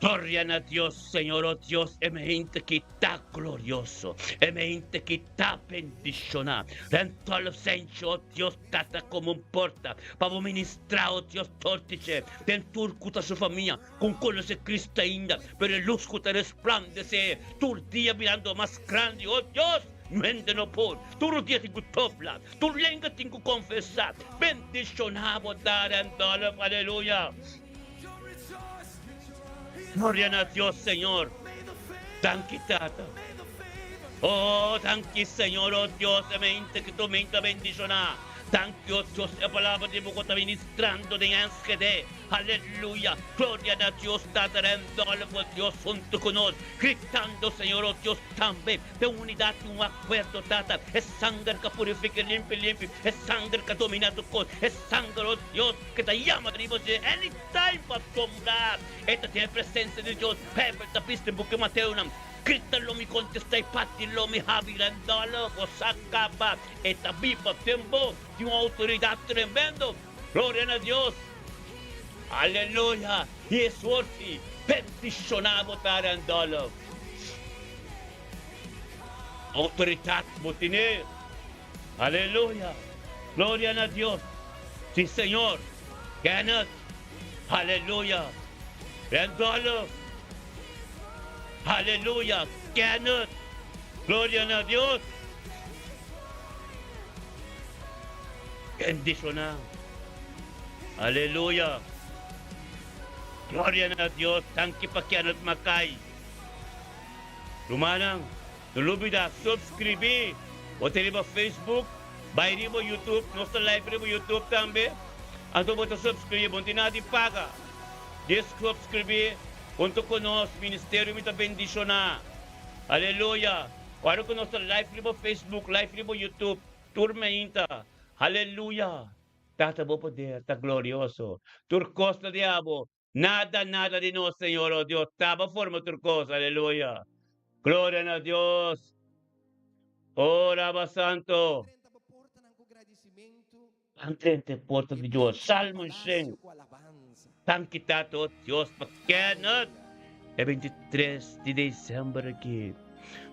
Gloria a Dios, Señor, oh Dios, e mente que está glorioso, e mente que está bendicionado. En todo el senso, oh Dios, tata como importa, para ministrar, oh Dios, tortice, den turcuta su familia, con conoce Cristo ainda, pero el luz que te resplandece, tu día mirando más grande, oh Dios. Mente no por, tu dia tengo topla, tu lengua tengo confesar, bendicionado, dar en todo, aleluya. Gloria a Dios, Señor. Thank you, Tata. Oh, thank you, Señor, oh Dios, mente que tu mente bendiciona. Thank you, Dios, la palabra de Bogotá está ministrando de ángel. Aleluya. Gloria a Dios, Tata, rendole por Dios junto con nosotros. Gritando, Señor, oh Dios, también de unidad y un acuerdo, Tata. Es sangre que purifica, limpia. Es sangre que domina tu cosa. Es sangre, oh Dios, que te llama de anytime para asombrar. Esta tiene presencia de Dios. Pepe, te piste en buque Mateo. Grítalo mi contesta y patilo mi javirandalo, vos acaba. Esta viva tiempo de una autoridad tremendo. Gloria a Dios. Aleluya. Y es fuerte. Bendicionado tarandalo. Autoridad botiné. Aleluya. Gloria a Dios. Sí, Señor. Kenneth. Aleluya. Rendalo. Aleluya, Kenneth. Gloria a Dios. Bendicionado. Aleluya. Gloria a Dios. Thank you pa Kenneth Macay. Lumanang, tulubida, subscribe. O teniba Facebook, bayri mo YouTube, nossa live mo YouTube también. Anto mo subscribe, bunti natin paga. Subscribe. Junto con nos, Ministerio Mita Bendiciona. Aleluya. Para con nos live libo Facebook, live libo YouTube. Turma inta. Aleluya. Tata bo poder, ta glorioso. Turcos na diabo. Nada de nos, Señor, oh Dios. Taba forma turcos. Aleluya. Gloria a Dios. Oraba Santo. Antente porta de Dios. Salmo 100. Thank you, Tato, Dios, Kenneth. É 23 de dezembro aqui.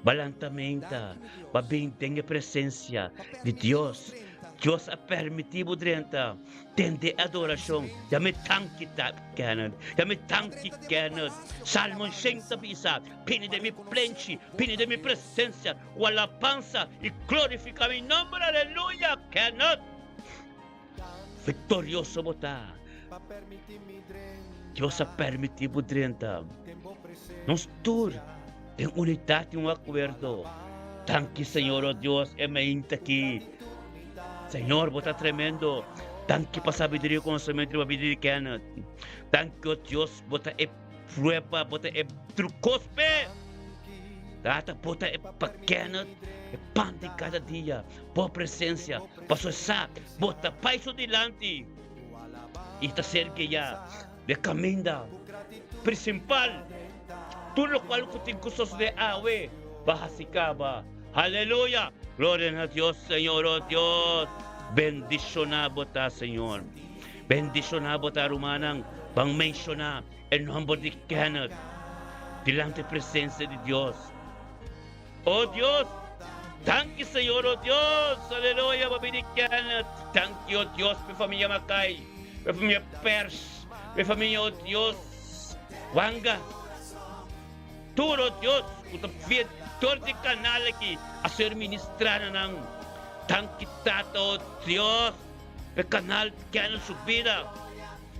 Balantamenta, babinteng a presença de Deus. Deus a permitido drenta. Tende adoração. Já me tanque, Kenneth. Já me tanque, Kenneth. Salmo 100 bisa. Pini de mi plenchi, pini de mi presença. O alabança e glorifica mi nome. Aleluia, Kenneth. Vitorioso botar. Deus a permitido drenta. Nós todos tem unidade e um acordo. Thank you, Senhor, oh Deus, é mente aqui. Senhor, bota tremendo. Thank you para sabedoria e conhecimento da vida de Kenneth. Thank you, Deus, bota é prueba, bota é trucospe. Data, bota é para Kenneth, é pão de cada dia. Boa presença, passou sabe, bota paixão delante. E está cerca já de caminho principal. Tudo lo cual que tem cosas de awe, bahasicaba. Aleluya. Gloria a Dios, Señor, oh Dios. Bendicionado ta, Señor. Bendicionado ta, Rumanang. Bang menciona el nombre de Kenneth. Delante da presença de Dios. Oh Dios. Thank you, Señor, oh Dios. Aleluya, babi de Kenneth. Thank you, oh Dios, mi familia Macay. Mi familia Pers. Mi familia, oh Dios. Wanga. Turo Dios, kung todo de canal aqui a ser ministrado ng tangkitato Dios, o canal que na subida,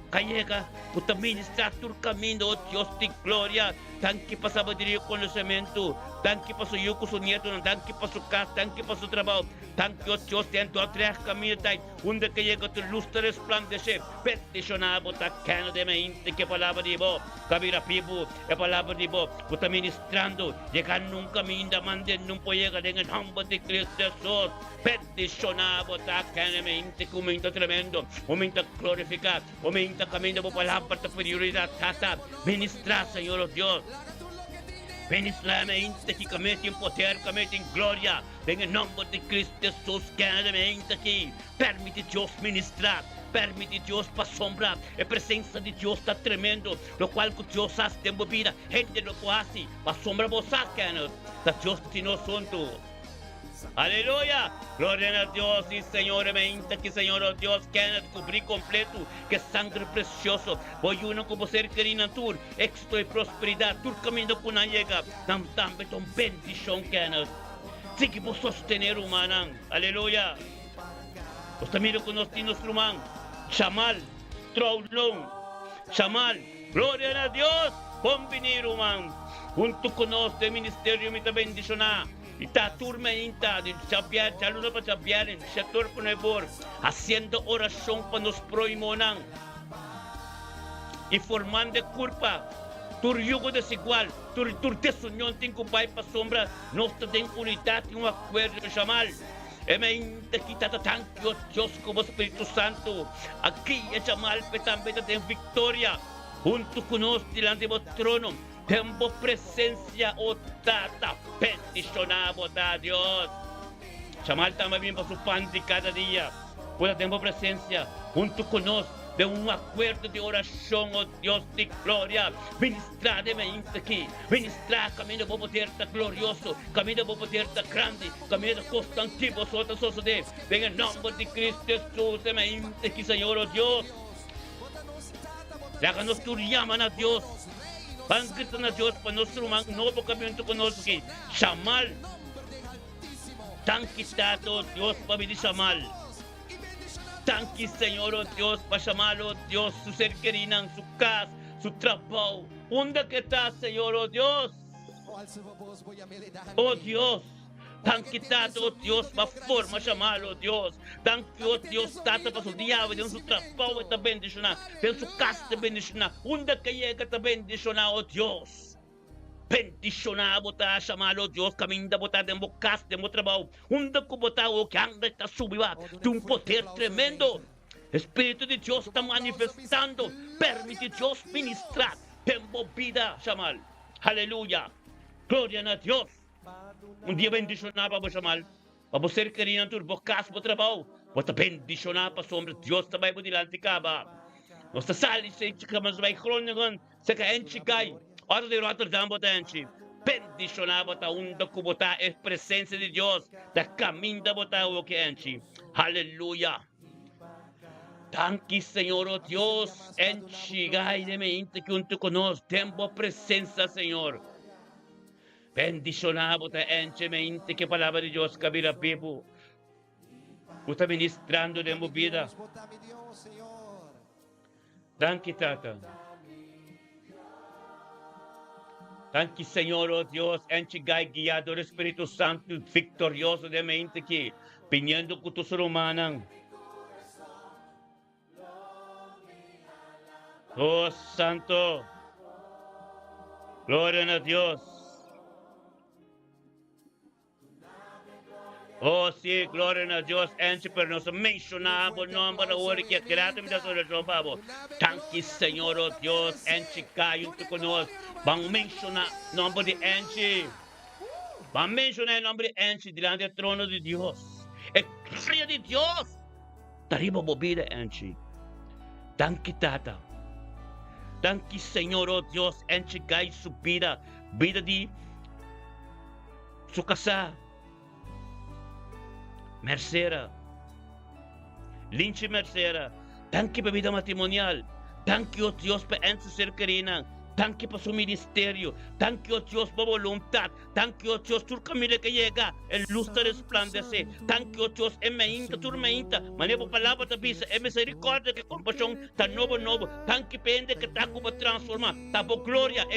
kaya ka, kung ministrar tur caminho, oh Dios de glória, tanque para sabedoria e conhecimento, tanque para seu yuko, seu nieto, tanque para sua casa, tanque para seu trabalho, tanque, oh Dios, dentro de três caminhos, onde que chega tu luz te resplandecer, peticionado, tá cano de mente, que palavra de bo, cabira pibo, é palavra de bo, tu tá ministrando, chegando num caminho da mande, não pode chegar em nome de Cristo Jesus, peticionado, tá cano de mente, que momento tremendo, momento glorificado, momento caminho da palavra, da prioridade, tata, ministrar, Senhor, oh Deus. Ministramente que kami tem poder, kami tem glória. Em nome de Cristo Jesus, claramente aqui. Permite Deus ministrar. Permite Deus para sombrar. A presença de Deus está tremendo. Lo qual que Deus faz tem vida. Gente lo que hace. Para sombrar vocês, canos. Da Deus te nos junto. Aleluya, gloria a Dios y Señor, que Señor oh Dios que cubrir completo, que sangre precioso, voy uno como ser querido tur, éxito y prosperidad, tur camino con una llega, también ton bendición que nos, sí que vos sostener humana, aleluya, vos también con los tinos rumán, chamal, troulón, chamal, gloria a Dios, convenir humano, junto con nosotros de ministerio me te bendicionar. Ita turma inta de champiar, chalo para champiar en sector ponebor, haciendo oración para nos proimonan y formando culpa. Tur yugo desigual, tur desunión tem com pai para sombra, nós tem unidade e um acordo chamal. Emente kita tanto Dios como Espírito Santo. Aqui é chamal pe também tem vitória. Junto conosco diante do trono. Tempo presencia o tata peticionamos a Dios. Chamar también para su pan de cada día. Pueda tempo presencia junto con nosotros de un acuerdo de oración, oh Dios de gloria. Ministrar de mente aquí. Ministrar camino para poder estar glorioso. Camino para poder estar grande. Camino constante vosotros os de. En el nombre de Cristo Jesús de mente aquí, Señor, oh Dios. Háganos tu llaman a Dios. Bangkitan na Diyos pa nos rumang novo kamiyonto ko nos ki Shamal Tanki tato Diyos pa bidi Shamal Tanki Señor o Diyos pa Shamal o Diyos su ser querinang su casa su trabajo unda que está Señor o Diyos oh Diyos Tanki tato Diyos pa forma Shamal o Diyos Tanki o Diyos tato pa su diabo de su trabajo esta bendicionar de su casa te bendicionar unda que llega te bendicionar oh Dios bendicionar botar Shamal o Dios caminda botar de mo casa de mo trabajo unda que botar o que anda está subindo de un poder tremendo Espíritu de Dios está manifestando permite Dios ministrar tempo vida Shamal aleluya gloria a Dios. Dia bendicionar para Shamal. Para ser querido tur bocas para trabalho. Para bendicionar para sombra Deus também por diante caba. Nossa sali se chica mas vai crônica se que enche cai. Ora de Rotterdam bota enche. Bendicionar para que botar a presença de Deus da caminho botar o que enche. Aleluia. Tanque Senhor oh Deus enche gai de mente junto conosco tempo presença Senhor. Bendicionado te enchemente que palavra de Deus cabira vivo. Está ministrando de minha vida. Tanque tata. Tanque Senhor, oh Deus, enche gai guiado do Espírito Santo victorioso de mente que pinhando com tus romanas. Oh Santo. Glória a Deus. Oh sí, gloria a Dios, enche per nos mencionamos el nombre de hoy que grato me da sobre el pavo. Tanque Señor, oh Dios, enche cai junto con nos. Vamos a mencionar el nombre de enche. Vamos a mencionar el nombre de enche delante del trono de Dios. El gloria de Dios. Arriba bobida enche. Tanque tata. Tanque Señor, oh Dios, enche cai su vida. Vida de su casa. Mercera, Linche Mercera, tanque para vida matrimonial, tanque oh Dios para en su ser querida, tanque para su ministerio, tanque oh Dios para voluntad, tanque oh Dios tu camino que llega, el luz te resplandece, tanque oh Dios en meinta, tu meinta, manejo palabra te pisa, en misericordia que compasión tan novo, tanque pende que taco para transformar, tabo gloria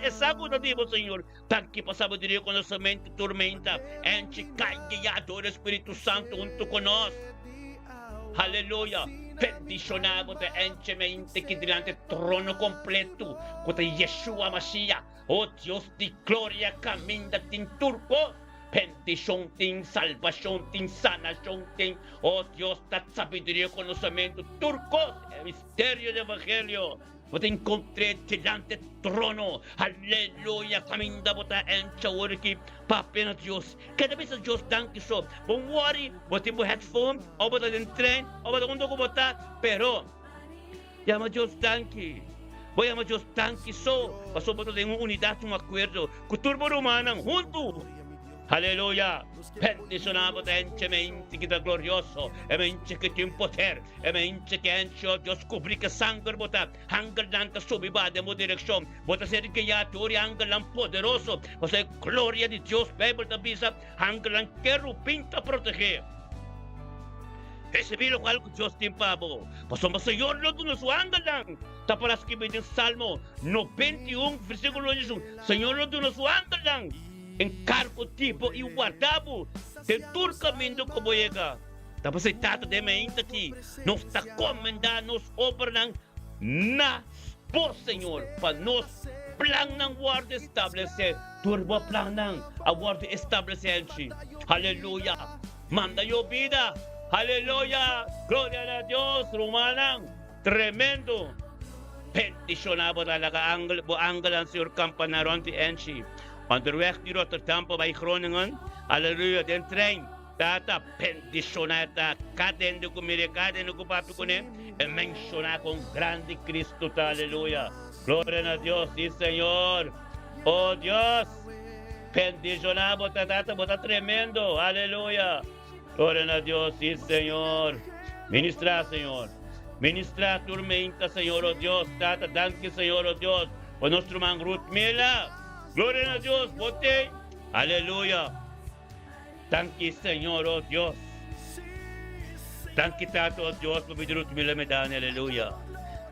es algo de Dios Señor, tanque para sabiduría conocimiento, tormenta, enche guiado el Espíritu Santo junto con nosotros. Aleluya. Bendicionado te enchemente que delante del trono completo, con Yeshua Mashiach, oh Dios de gloria, camina tin turco, bendición tin salvación tin sanación tin, oh Dios da sabiduría conocimiento turco, el misterio del evangelio. Bota encontré delante trono. Aleluya. Caminda bota encha oriki. Papi na Diyos. Kada bisa Diyos danki so. Don't worry. Bota mo headphone. O bota din train. O bota kundo ko bota. Pero. Llama Diyos danki. Voy a Diyos danki so. Paso bota din unidad un acuerdo. Kuturbo rumanang hundu. Aleluya. Bendicionamos enche mente que da glorioso. E mente que tem poder. E mente que enche Deus cobrir que sangue botar. Hangar nanta subiba de mo direção. Bota ser que ya tori hangar lan poderoso. Você glória de Deus. Bible da bisa. Hangar lan quero pinta proteger. Recebi lo cual que Deus tem para vos. Pasó mas Senhor lo do nosso hangar lan. Taparas que vem Salmo 91 versículo 1. Senhor lo do nosso hangar lan. Encargo tipo e guardavo de todo caminho como chega. Tapos ay tato de meinta aqui. Nos está comendando, nos obran na po Senhor. Para nos plan ng guarda establecer. Turbo plan ng a guarda establecer. Aleluya. Manda yo vida. Aleluya. Gloria a Dios. Romanang. Tremendo. Bendicionado talaga angel ang Sir Campanaron ti Enchi. Onderweg die Rotterdam bij Groningen. Halleluja, den trein. Tata, bendicionata. Cadendo comigo, cadendo com papi com ele. E mencionar com grande Cristo, aleluya. Gloria a Dios, sí, Señor. Oh Dios. Bendicionar, bota tata, bota tremendo. Aleluya. Gloria a Dios, sí, Señor. Ministra, Señor. Ministra, tormenta, Señor, oh Dios. Tata, danke, Señor, oh Dios. Por nuestro man Ruth Mila. Gloria a Dios, bote. Aleluya. Tanki Señor, oh Dios. Tanki Tato, oh Dios, por mi Ruth Mila Medani, aleluya.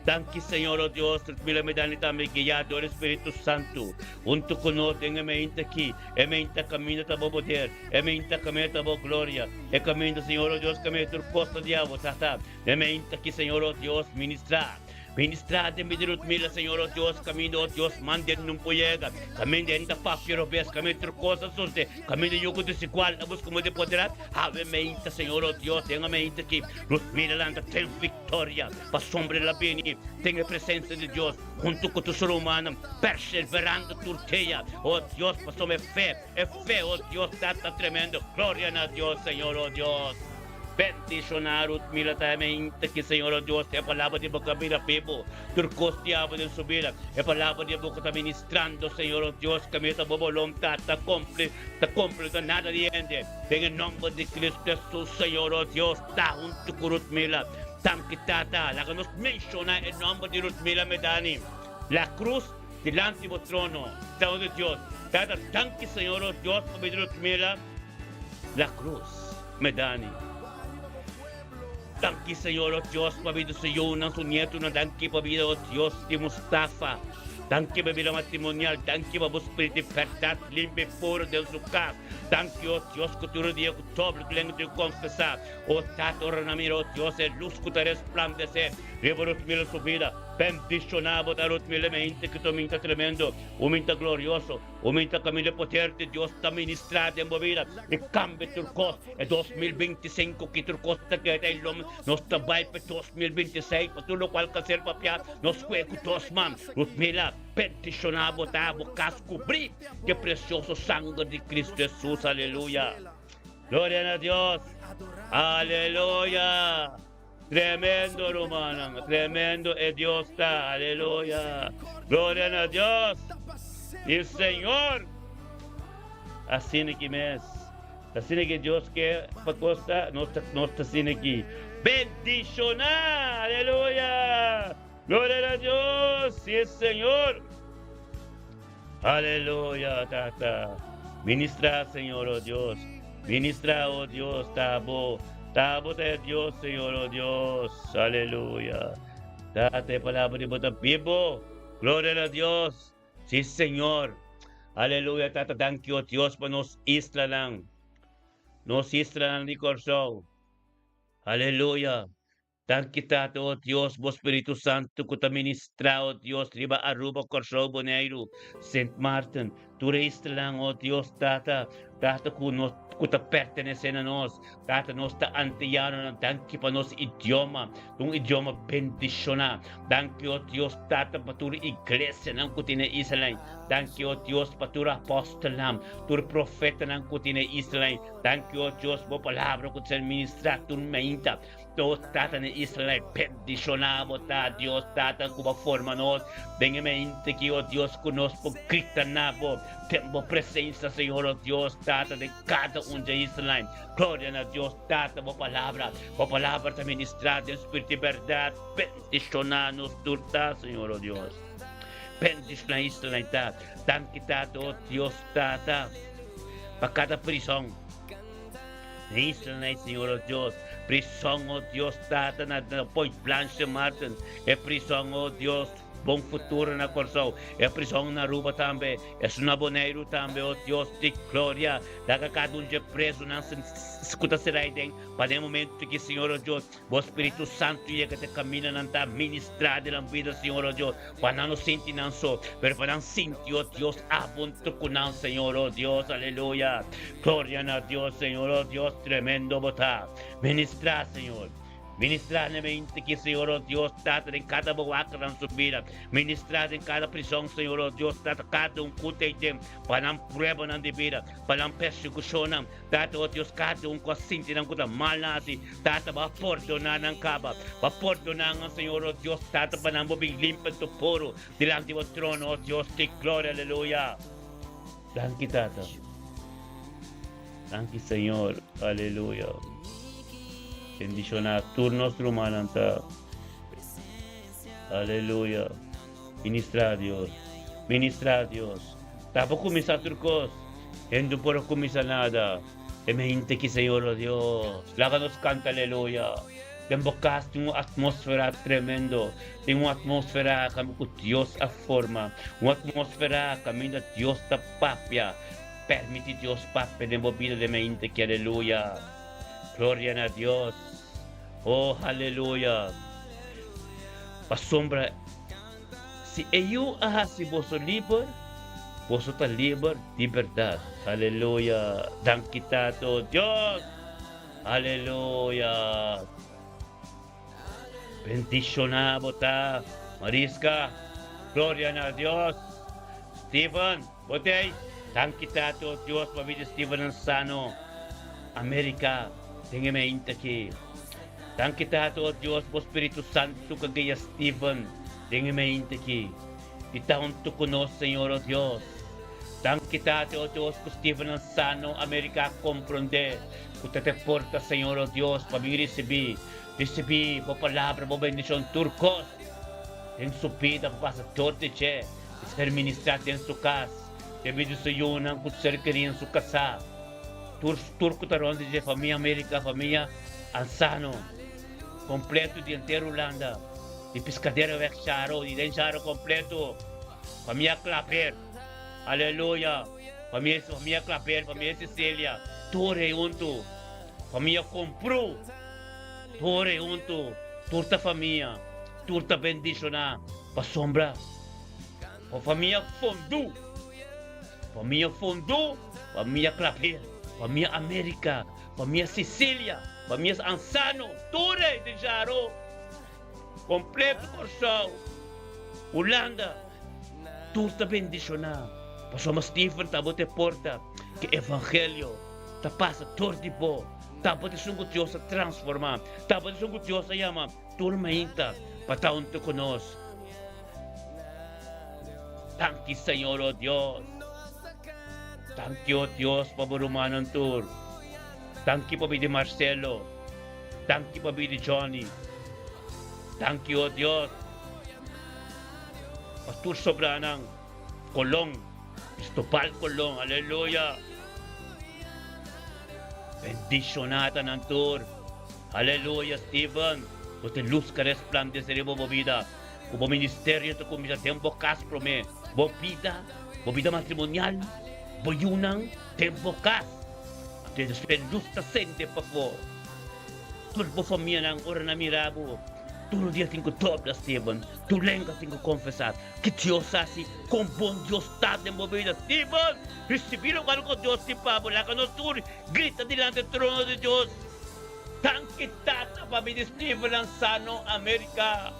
Tanki Señor, oh Dios, Ruth Mila Medani también guiado el Espíritu Santo. Junto con nosotros, en mente aquí, en mente camino tabo poder, en mente camino tabo gloria, en camino Señor, oh Dios, camino tu costa diabo, tata. En mente aquí, Señor, oh Dios, ministrar. Ministrar de Ruth Mila, Señor, oh Dios, camino, oh Dios, manden num poiega, camino de papiro ves, camino de cosas suste, camino de yugo desigual, abus como de poder, ave mente, Señor, oh Dios, tenga mente que Ruth Mila landa tem victoria, pa sombra la beni, tenga presencia de Dios, junto con tus romanos, perseverando turteia, oh Dios, pasó fe, oh Dios, tata tremendo, gloria a Dios, Señor, oh Dios. Bendicionar milatamente que Senhor oh Deus é a palavra de boca mira people turcos diabo de subir é a palavra de boca está ministrando Senhor oh Deus que me está bobolom tá cumple nada de ende em nome de Cristo Jesus Senhor oh Deus tá junto com Ruth Mila tam kita la que nos menciona el nombre de Ruth Mila Medani la cruz delante do trono Senhor de Deus cada tanque Senhor oh Deus por Ruth Mila la cruz Medani. Tanki Senhor, oh Deus, para vida sa iyo ng sunyeto na tanki para vida, oh Deus, di Mustafa. Tanki para vida matrimonial, tanki para prosperity, verdad, limpe, puro del sucar. Tanki, oh Dios, que tu rodilla, que todo lo que le confesar. Oh Tato, Ranamiro, oh Dios, el luz que te resplandece. Revolut mila su vida. Bendicionado, darut mila mente que tu minta tremendo, un minta glorioso, un minta camino poder de Dios está ministrado en vida. E cambio turcos, e 2025 que turcos está que el hombre nos trabaja para 2026, para todo lo cual que hacer papia, nos juega todos man. Ruth Mila, bendicionado, está a cubrir que precioso sangue de Cristo Jesús, aleluya. Gloria a Dios, aleluya. Tremendo, hermano, tremendo es Dios está, aleluya. Gloria a Dios. Y el Señor, así que mes, así que Dios que para costa, no está así aquí. Bendicionar, aleluya. Gloria a Dios, y el Señor. Aleluya, tata. Ministra, Señor, oh Dios. Ministra, oh Dios, tabo. Tabo de Dios, Señor, oh Dios. Aleluya. Date palabra de bota vivo. Gloria a Dios. Sí, Señor. Aleluya. Tata, thank you, Dios, para nos isla lang. Nos isla lang ni Corso. Aleluya. Thank you, Tata, oh Dios, vos Espíritu Santo, que te ministra, oh Dios, riba Aruba, Corso, Boneiro, Saint Martin. Tu isla lang, oh Dios, Tata. Tata kuta pertenece na nós, tata nós ta anteyano na danke pa nos idioma, tung idioma bendiciona, danke o Dios tata patura iglesia ng kutina Israel, danke o Dios patura apostol nam, tur profeta ng kutina Israel, danke o Dios mo palabra kut sa ministra tun mainta, Dios tata ni Israel, bendicionamos ta Dios tata kuba forma nos, bengemente que o Dios conosco grita nabo, tempo presença Senhor o Dios tata de cada de Israel, glória a Deus tata mo palavra ta ministrada em espírito de verdade, bendicionar-nos turta Senhor o Dios, bendicionar Israel tata, danke tata o Dios tata, para cada prisão, Israel Senhor o Dios, prisão, oh Deus, tata na Point Blanche Martin, é prisão, oh Deus, bom futuro na Corsão, é prisão na Aruba também, é Sunaboneiro também, oh Deus, de glória, daga cada dia preso, não se escuta será aí, para o momento que, Senhor, oh Deus, o Espírito Santo chega te caminha, não está ministrado na vida, Senhor, oh Deus, para não sentir não só, mas para não sentir, oh Deus, abunto com não, Senhor, oh Deus, aleluia, glória a Deus, Senhor, oh Deus, tremendo botar, ministrar, Senhor. Ministrar na mente que, Senhor, oh Deus, tata em cada boaca na subida. Ministrar em cada prisão, Senhor, oh Deus, tata cada culto tem para não prueba na vida, para não persecução, tata, oh Deus, cada com a sinti ng kuta mal nasi, tata ba perdonar ng kaba, ba perdonar ng Senhor, oh Deus, tata pa nang bubing limpan to puro, dilante mo trono, oh Deus, te gloria, aleluya. Danke, tata. Danke, Senhor, aleluya. Bendicionar turnos rumananta. Aleluya. Ministra a Dios. Ministra a Dios. Tapo kumisa turcos. Endo por kumisa nada. E me hinte ki Señor, oh Dios. Láganos canta, aleluya. Tembokas, tem uma atmosfera tremendo. Tem uma atmosfera que Deus a forma. Uma atmosfera que Deus ta papia. Permite Deus papia de vida de me hinte ki, aleluya. Gloria a Dios. Oh, aleluya. Pasombra. Si eu si vosso liber, vosso ta liber de verdade. Aleluya. Danke tato Dios. Aleluya. Bendicionamos ta. Mariska. Gloria a Dios. Stephen. Botei. Danke tato Dios. Pamilya Stephen Sano. Amerika. Tingin me inta ki. Danke tato Dios po Espiritu Santo kagaya Stephen. Tingin me inta ki. Itaon to kuno Señor o Dios. Danke tato Dios po Stephen ang sano Amerika comprende. Kuta te porta Señor o Dios. Pamili recebi po palabra po bendisyon turcos. En su vida po pasa torte che. Ser ministrate en su casa. Debido sa yun ang kutserkeri en su casa. Turco taron de família América, família Ansano, completo de inteiro Holanda, de pescadeira Vexaro, de Dencharo completo, família Claper, aleluia, família Claper, família Cecília, Torre junto, família Compru, Torre junto, turta família, turta bendicionar, pa sombra, família Fondu, família Claper. Família América, família Sicília, família Ansano, Torre de Jaro, completo Corsão, Holanda, tudo bendicionar. Pastor Stephen, tabo te porta, que evangelho, ta passa todo de bom, tabo te sungo Deus a transformar, tabo te sungo Deus a chama, turma inta, para unto conosco. Tanque Senhor, oh Deus. Thank you, Dios, paburumanan tour. Thank you, Pabi de Marcelo. Thank you, Pabi de Johnny. Thank you, Dios. Pastor Sobranang, Colong, Cristobal Colong, aleluya. Bendicionata ng tour. Aleluya, Stephen. Usted luz que resplandece de bobo vida. Como ministerio, tu comisa tempo caspro me. Bo vida matrimonial. Boyunang tempo kas. Desde luz ta sente pa po. Turbo família ng ora na mirabo. todo dia tenho que dobrar, Steven. Tu lembra, tenho que confessar que Deus assim, com bom Deus está de movida. Steven, receberam algo que Deus te paga, lá que nós tudo grita diante do trono de Deus. Thank you, Tata, para me Steven Lanzano, América.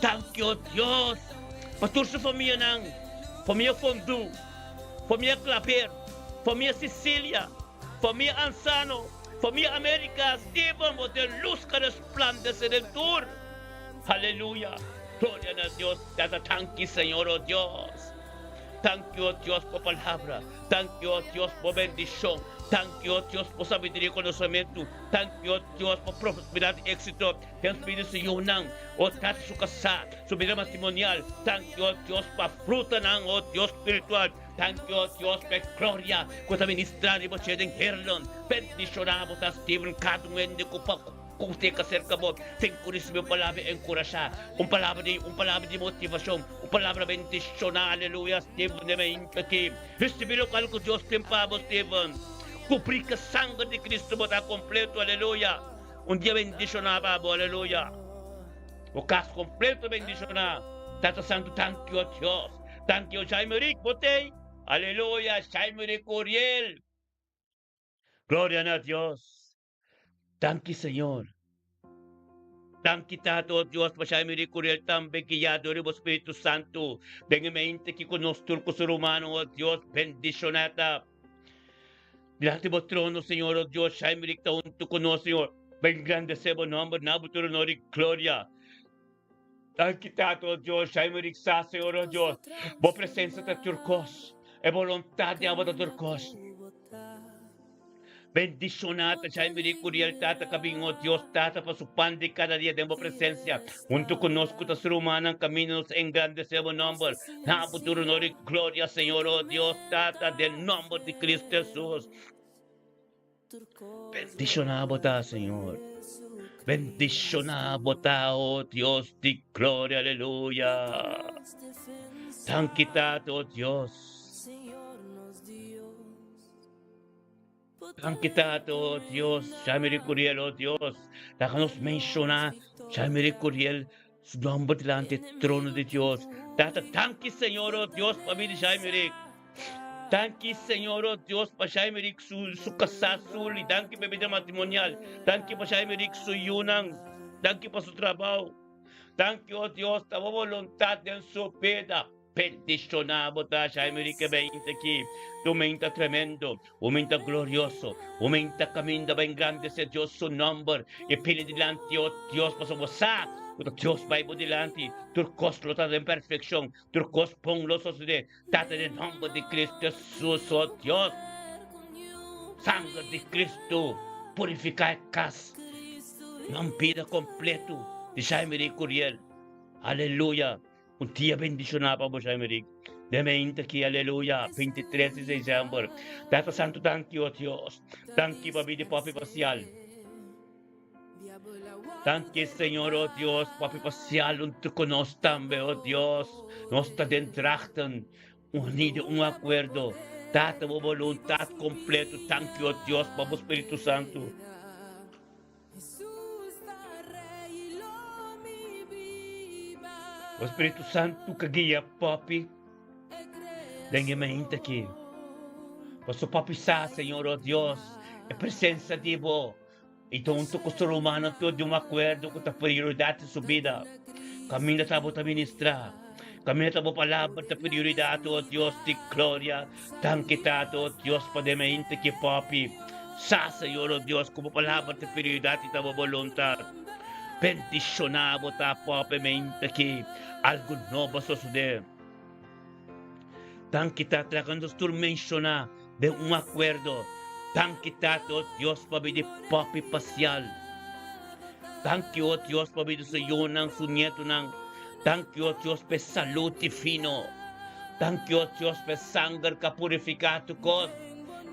Thank you, Deus. Pastor sa família nang, família Fondu, família Claver, família Sicília, família Ansano, família América, Steven, o de luz que resplandece Redentor. Aleluya. Gloria a Dios. Tata, thank you, Señor, oh Dios. Thank you, oh Dios, por palabra. Thank you, oh Dios, por bendición. Thank you, oh Dios, por sabiduría y conocimiento. Thank you, oh Dios, por prosperidad y éxito. Thank you, Señor, oh Tata, su casa, su vida matrimonial. Thank you, oh Dios, por fruta, oh Dios espiritual. Thank you, oh Dios, por gloria. Cuando ministrar y você en Herlon. Bendicionamos a Steven, cada um de kung teka cerca mo, tem conhecimento palavra encorajar, palavra de motivação, palavra bendição, aleluia, Steven, name aqui. Receber o que Deus tem para você, Steven. Cobrir que sangue de Cristo está completo, aleluia. Dia bendição para você, aleluia. O caso completo bendição. Tata Santo, thank you, Deus. Thank you, Jaime Rick, botei. Aleluia, Jaime Rick Uriel. Glória a Deus. Thank you, Señor. Thank you, Tato, Dios, para me recurrir también que ya adore o Espíritu Santo. Benamente que conosco turco ser humano, oh Dios, bendicionata. Delante do trono, Señor, oh Dios, ya me recta junto conosco, Señor. Ben grande sea o nombre, nabuturo honor y gloria. Thank you, Tato, Dios, ya me recta, Señor, oh Dios. Boa presença da turcos. É vontade de da turcos. Bendicionata, Jaime Curiel, Tata, Cabinho, Dios, Tata, para su pan de cada día de presencia. Junto conosco, ta ser humana, caminos en grande sea o nombre. Na futuro, honor y gloria, Señor, oh Dios, Tata, del nombre de Cristo Jesús. Bendicionamos, Señor. Bendicionamos, oh Dios de gloria, aleluya. Thank you, Tata, oh Dios. Thank you, Tato, oh Dios, Jaime Curiel, oh Dios, déjanos mencionar, Jaime Curiel, su nombre delante del trono de Dios. Tata, thank you, Señor, oh Dios, para mí, Jaime. Thank you, Señor, oh Dios, para Jaime su casa azul, y thank you para vida matrimonial. Thank you para Jaime su yunang. Thank you para su trabajo. Thank you, oh Dios, para voluntad en su vida. Bendicionamos, Jaime, que venga aquí. Tu aumenta tremendo, aumenta glorioso, aumenta camino, bem grande sea Dios su nombre. Y pide delante, oh Dios, para gozar. Dios vai por delante, turcos lo está en perfección, turcos pon los ojos de Tata en nombre de Cristo Jesús, oh Dios. Sangre de Cristo, purifica casa. Não pida completo de Jaime Curiel. Aleluia. Dia bendicionado para você, Jaime. Demente aqui, aleluia. 23 de dezembro. Tata Santo, thank you, oh Deus. Thank you para vida papi parcial. Thank you, Senhor, oh Deus, papi parcial, junto conosco também, oh Deus. Nós está dentrachten, unido, acordo. Tata, a vontade completa. Thank you, oh Deus, para o Espírito Santo. O Espírito Santo que guia papi. Dengue mente aqui. Posso papi sa, Senhor, oh Deus, a presença de Deus. Então, junto com o ser humano, todo de acordo com a prioridade de sua vida. Caminha para a ministrar. Caminha para a palavra da prioridade, oh Deus de glória. Thank you, oh Deus, para mente aqui, papi. Sa, Senhor, oh Deus, como palavra da prioridade da vontade. Bendicionamos a papi mente aqui. Algo novo a suceder. Thank you, tratando de mencionar de acordo. Thank you, oh Dios, para vida papi parcial. Thank you, oh Dios, para vida sa yunang, su nieto nang. Thank you, oh Dios, para salute fino. Thank you, oh Dios, para sangre que purificado con.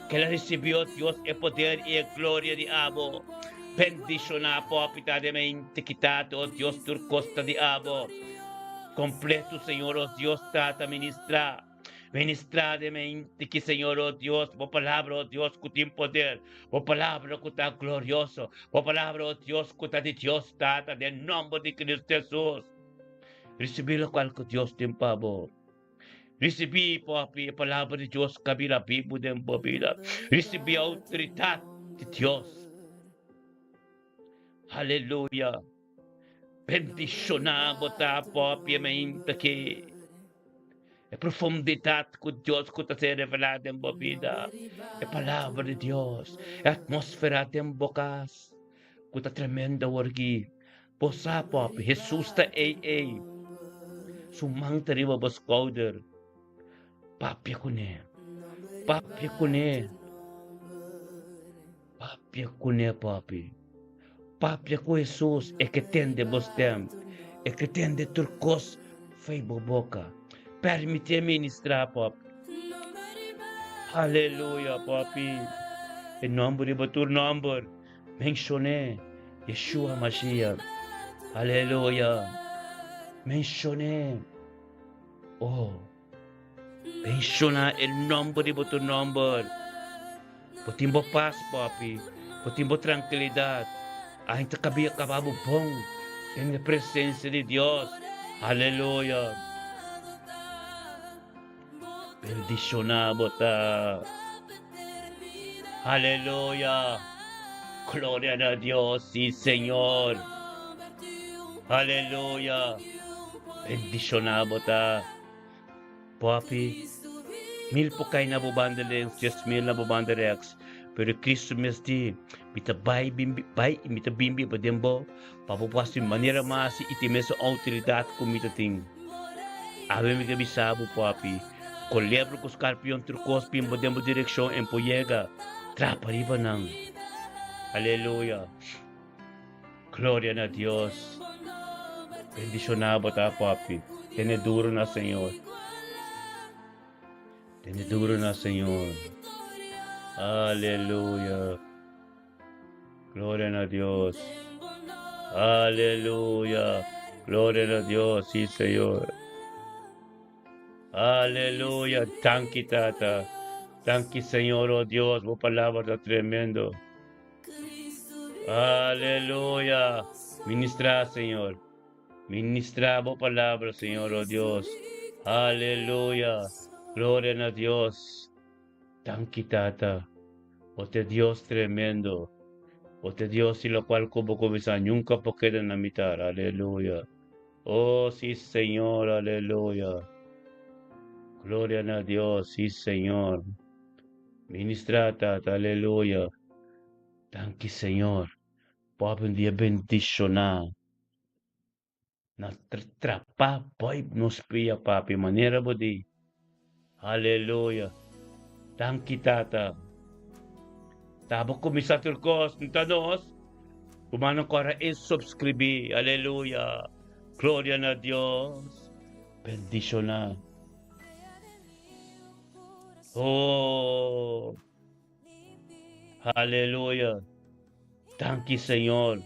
Que la recibió, Dios, el poder y la gloria de Abo. Bendicionar, papi, de mente quitado, oh Dios, tu costa de Abo. Completo, Señor, oh Dios, tata ministrar. Ministradamente que, Señor, oh Dios, por palabra, oh Dios, que tem poder, por palabra que está glorioso, por palabra, oh Dios, que está de Dios, Tata, en nombre de Cristo Jesús. Recibir lo cual que Dios tem favor. Recebi, papi, a palavra de Deus que vira vivo de minha vida. Recebi a autoridade de Deus. Aleluia. Bendicionado, tá, papi, mente que a profundidade que Deus que está sendo revelada em minha vida. A palavra de Deus. A atmosfera de bocas. Que está tremenda aqui. Posa, papi, Jesus está ei. Sumang tariwa bas powder. Papi ko ne. Papi ko ne. Papi ko ne, papi. Papi ko Jesus é que tende bostem. É que tende turcos fei boboca. Permite ministrar, papi. Aleluia, papi. Em nome de batur number. Mencione Yeshua Mashiach. Aleluia. Mencione. Oh. Menciona el nombre de tu nombre. Potimbo paz, papi. Potimbo tranquilidad. Ainda cabia acabado bom. En la presencia de Dios. Aleluya. Bendicionado ta. Aleluya. Gloria a Dios, sí, Señor. Aleluya. Bendicionado ta. Papi, 1000 po kayo na bubandale, 10,000 na bubandale, pero Cristo mesti, mita bimbi pa dembo, papupas yung manera masi itimeso autoridad ko mita ting. Ave mi kabisabo, papi, kolebro ko scarpion turcos pimbo dembo direksyon en poyega, trapa riba nang. Aleluya. Gloria a Dios. Bendicionado ta, papi. Tiene duro na, Señor. Tiene duro na, Señor. Aleluya. Gloria a Dios. Aleluya. Gloria a Dios. Sí, Señor. Aleluya. Thank you, Tata. Thank you, Señor, oh Dios. Tu palabra está tremendo. Aleluya. Ministra, Señor. Ministra tu palabra, Señor, oh Dios. Aleluya. Gloria a Dios. Thank you, Tata. Ote Dios tremendo. Ote Dios y lo cual como comienza nunca queda en la mitad. Aleluya. Oh, sí, Señor. Aleluya. Gloria a Dios. Sí, Señor. Ministra, Tata. Aleluya. Thank you, Señor. Papi, un día bendicionado. Na trapa, boy, nos pia, papi. Manera bodi. Aleluya. Thank you, Tata. Tabo kumisa turcos, ntanos. Kumano kara subscribe. Aleluya. Gloria a Dios. Bendicionar. Oh. Aleluya. Thank you, Señor.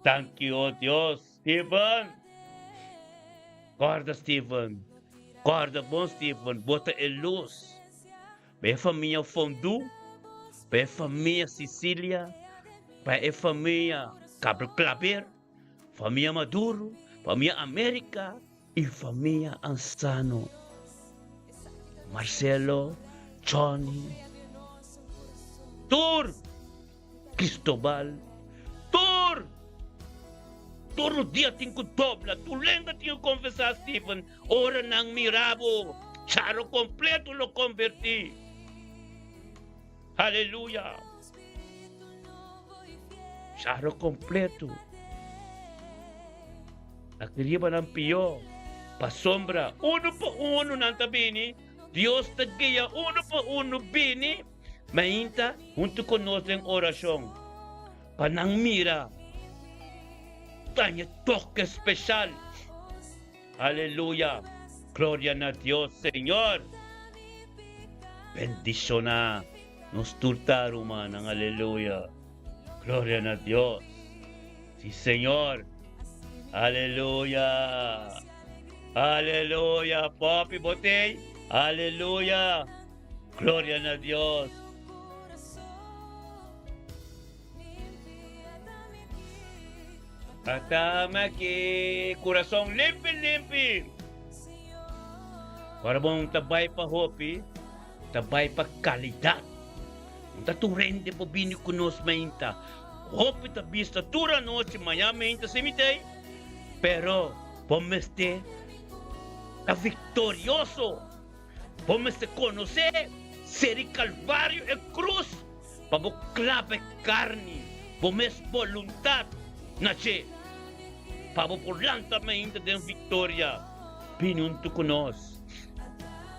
Thank you, oh Dios. Stephen. Guarda, Stephen. Guarda bom, Stephen. Bota em luz. Para a família Fondu. Para a família Sicília. Para a família Cabral Claver. Família Maduro. Família América. E família Ansano. Marcelo. Johnny. Tur. Cristobal. Tur. Todo dia tem que dobrar. Tu lembra que eu confessar, Stephen? Ora nang mirabo. Charo completo lo converti. Aleluia. Charo completo. Nakiriba ng piyo. Pasombra. Uno pa uno nang tabini. Dios tagiya. Uno pa uno bini. Mainta. Junto con nosotros en oración. Panang mira. Tanya toque especial. Aleluya. Gloria a Dios, Señor. Bendiciona. Nos turtaron, manang. Aleluya. Gloria a Dios. Sí, Señor. Aleluya. Aleluya. Papi, botei. Aleluya. Gloria a Dios. Atama que coração limpi. Para bom tabay pa hopi, tabay pa kalidad. Unta tu rende po bini kunos mainta. Hopi ta vista tura noche maya mainta semitay. Pero pomeste ta victorioso. Pomeste conocer ser calvario e cruz. Pabo clave carne. Pomes voluntad. Nache. Pabo por lanta mainta den victoria. Pinunto conos.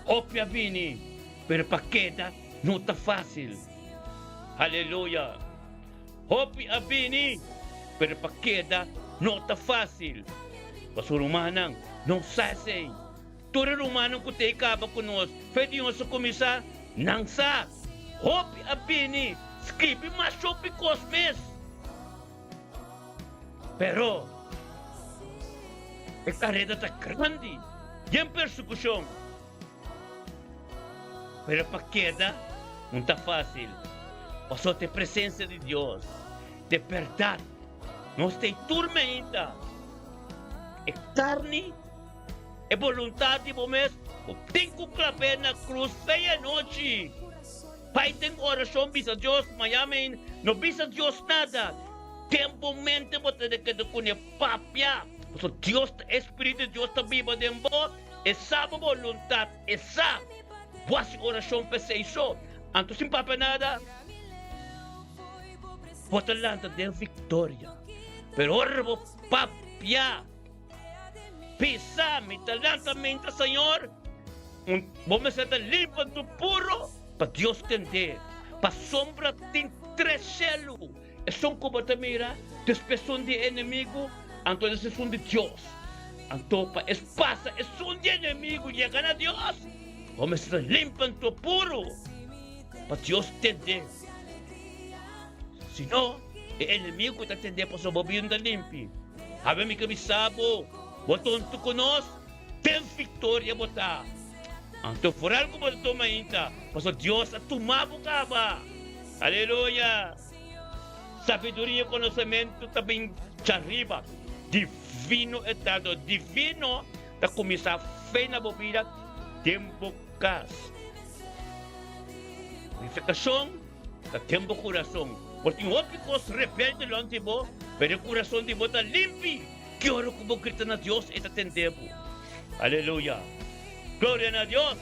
Opia bini, pero pa queda não tá fácil. Aleluia. Opia bini, pero pa queda não tá fácil. Paso rumanang, não sasay. Tura rumanang ko te ikaba kunos, pwede yung sa kumisa, nang sa. Opia bini, skribi masopi kosmes. Pero, e carrera tá grande, e persecução. Pero pa queda, não está fácil. Passou a presença de Deus, de verdade. Não tem tormenta. É carne, é vontade, momento. Tem que clapar na cruz, feia noite. Pai tem oração, bisa Deus, Miami, não bisa Deus nada. Tempo, mente, você tem que conhecer papia. Porque Deus, Espírito de Deus, está vivo dentro. Essa vontade, essa. Boas oração para isso. Anto sem papa nada. Bota lanta de vitória. Pero ora vou papia. Pisa, me talanta mente, Senhor. Vamos ser limpo do puro. Para Deus entender. Para sombra tem três selos. É só como mira. Despessão de inimigo. Anto é sessão de Deus. Anto para espaço. É som de inimigo. Chega a Deus. Vamos estar limpando o puro para Deus entender. Se não, o inimigo está entendendo para o bobinho da limpe. Habemos que bisabo, botam tu conosco, tem vitória botar. Então, por algo botou ainda, para Deus a tomar o caba. Aleluia. Sabedoria e conhecimento também te arriba. Divino estado, divino, está começar a fé na bobina. Tempo cas. Purificação da tempo coração. Porque o ópicos rebelde lo antibo, pero o coração de bota limpi. Que oro como grita na Deus e tá tempo. Aleluia. Glória a Deus.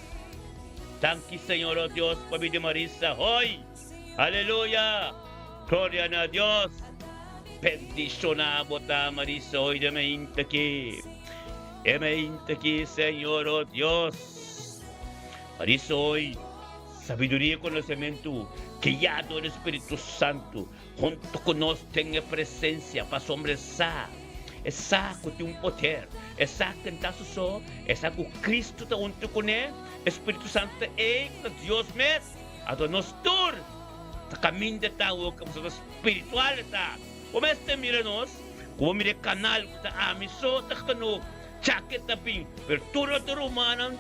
Thank you, Senhor, oh Deus, para de Marisa hoy. Aleluia. Glória a Deus. Bendicionar bota Marisa hoy de meinta aqui. E meinta aqui, Senhor, oh Deus. Por isso hoje, sabedoria e conhecimento, guiado do Espírito Santo, junto conosco tem a presença para sobressar. Essa que tem um poder, essa que está só, essa que Cristo está junto com ele, Espírito Santo é Deus mesmo, a nós todos, a caminho de tal, como se espiritual está. Como este mira nós, como mira canal que está a missão, está cano, chaque também, abertura do romano.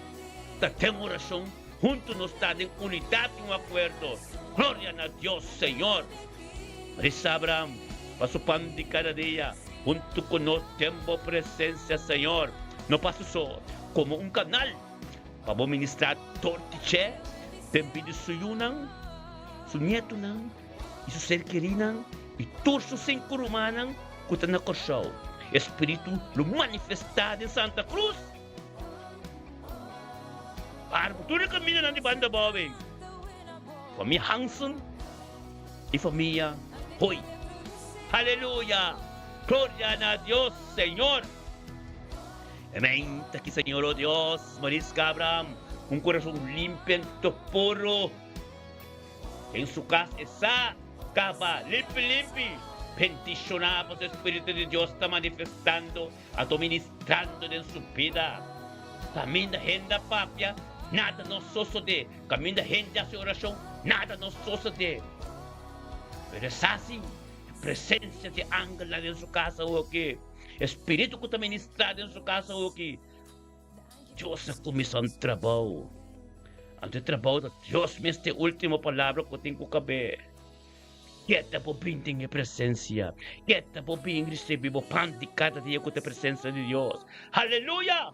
Tem oração, juntos nos está em unidade e um acordo. Glória a Deus, Senhor. Marisa Abraham, passo pão de cada dia, junto conosco, tempo presença, Senhor. Não passo só, como um canal, para ministrar tortiche, tempo de suyunang, su nieto nang, e su ser querido, e torso sem curumanang, kuta na korshaw. Espírito lo manifestado em Santa Cruz. Para tudo caminho na banda Bobby. Família Hansen e família Hoy. Aleluia. Glória a Deus, Senhor. Amém. Aqui, Senhor, oh Deus. Marisa Abraham, coração limpo, puro. Em sua casa, essa cava limpe. Bendicionamos o Espírito de Deus está manifestando, administrando em sua vida. Caminho da renda papia. Nada nos sucede. Caminho da gente a sua oração, nada nos sucede. Pero é assim, a presença de ángel lá em sua casa hoje, Espírito que está ministrado em sua casa hoje, Deus começou um trabalho Ang trabaho de Dios, este último palabra que tengo que ver. Quieta por pinting en presencia. Quieta por bien recibido pan de cada día con la presencia de Dios. Aleluya.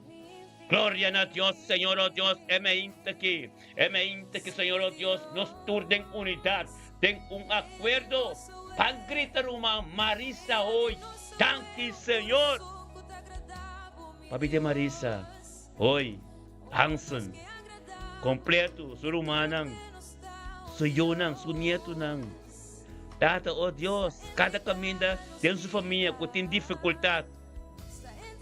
Gloria a Dios, Señor, oh Dios, emente que, Señor, oh Dios, nos turden unidad, den un acuerdo, pan gritar uma Marisa hoy, tanque, Señor. Papi de Marisa, hoy, Hanson, completo, surumanang, suyunang, sunietunang. Tata, oh Dios, cada caminda tem sua família que tem dificuldade,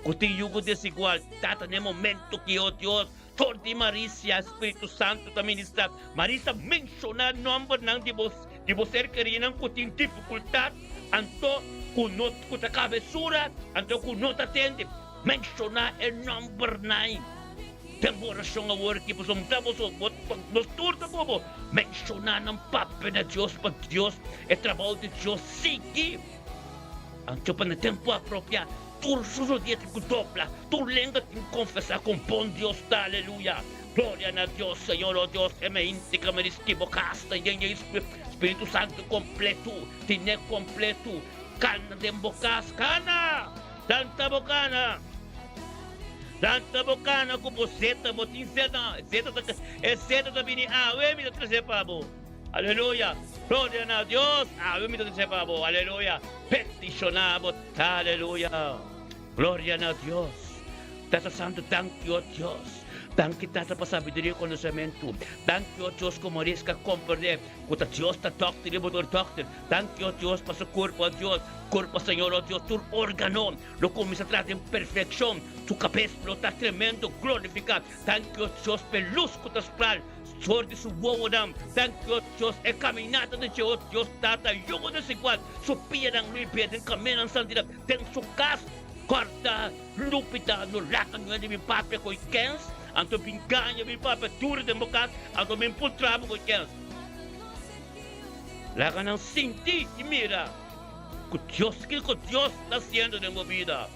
que tem yugo desigual. Tata, no momento que, oh Deus, Sor de Marisa, Espírito Santo também está. Marisa menciona o nome de você querendo que tem dificuldade, então, com a cabeçura, então, com nota atende, mencionar o nome nai. Tempo oração a work, que você nos turta como mencionar ng papel de Deus para Deus, o trabalho de Deus seguir. Ang tiopa na tempo apropriado, tu susudia te kudopla, tu lenga te confessar com bom Deus, aleluia. Glória a Deus, Senhor, oh Deus, emente que me esquivo casta, e Espírito Santo completo, tine completo, cana de bocas, cana, tanta bocana. Tanta bocana com você, botin seta da bini awe mi trazer pabo. Aleluia. Glória a Deus. Awe mi trazer pabo. Aleluia. Peticionamos. Aleluia. Glória a Deus. Tata Santo, thank you, Deus. Thank you, Tata, para sabedoria e conhecimento. Thank you, Deus, como risca compreender. Kuta Deus está doctor e motor doctor. Thank you, Deus, para seu corpo, Deus. Corpo, Senhor, oh Deus, tu órgano. Lo começa a trazer em perfeição. Tu cabeça está tremendo, glorificado. Thank you, Deus, pelus que estás para. Sor de su wowo nam. Thank you, Deus, é caminhada de Deus, Deus, Tata, yugo desigual. Supia ng lipid, ng caminhang santidad. Tem su casa. Corta, lupita, no lacan de mi papel com quens, anto pinganha mi papel duro de bocat, anto me emputramo com quens. Lacan ang sinti e mira, que Deus está haciendo de mi vida.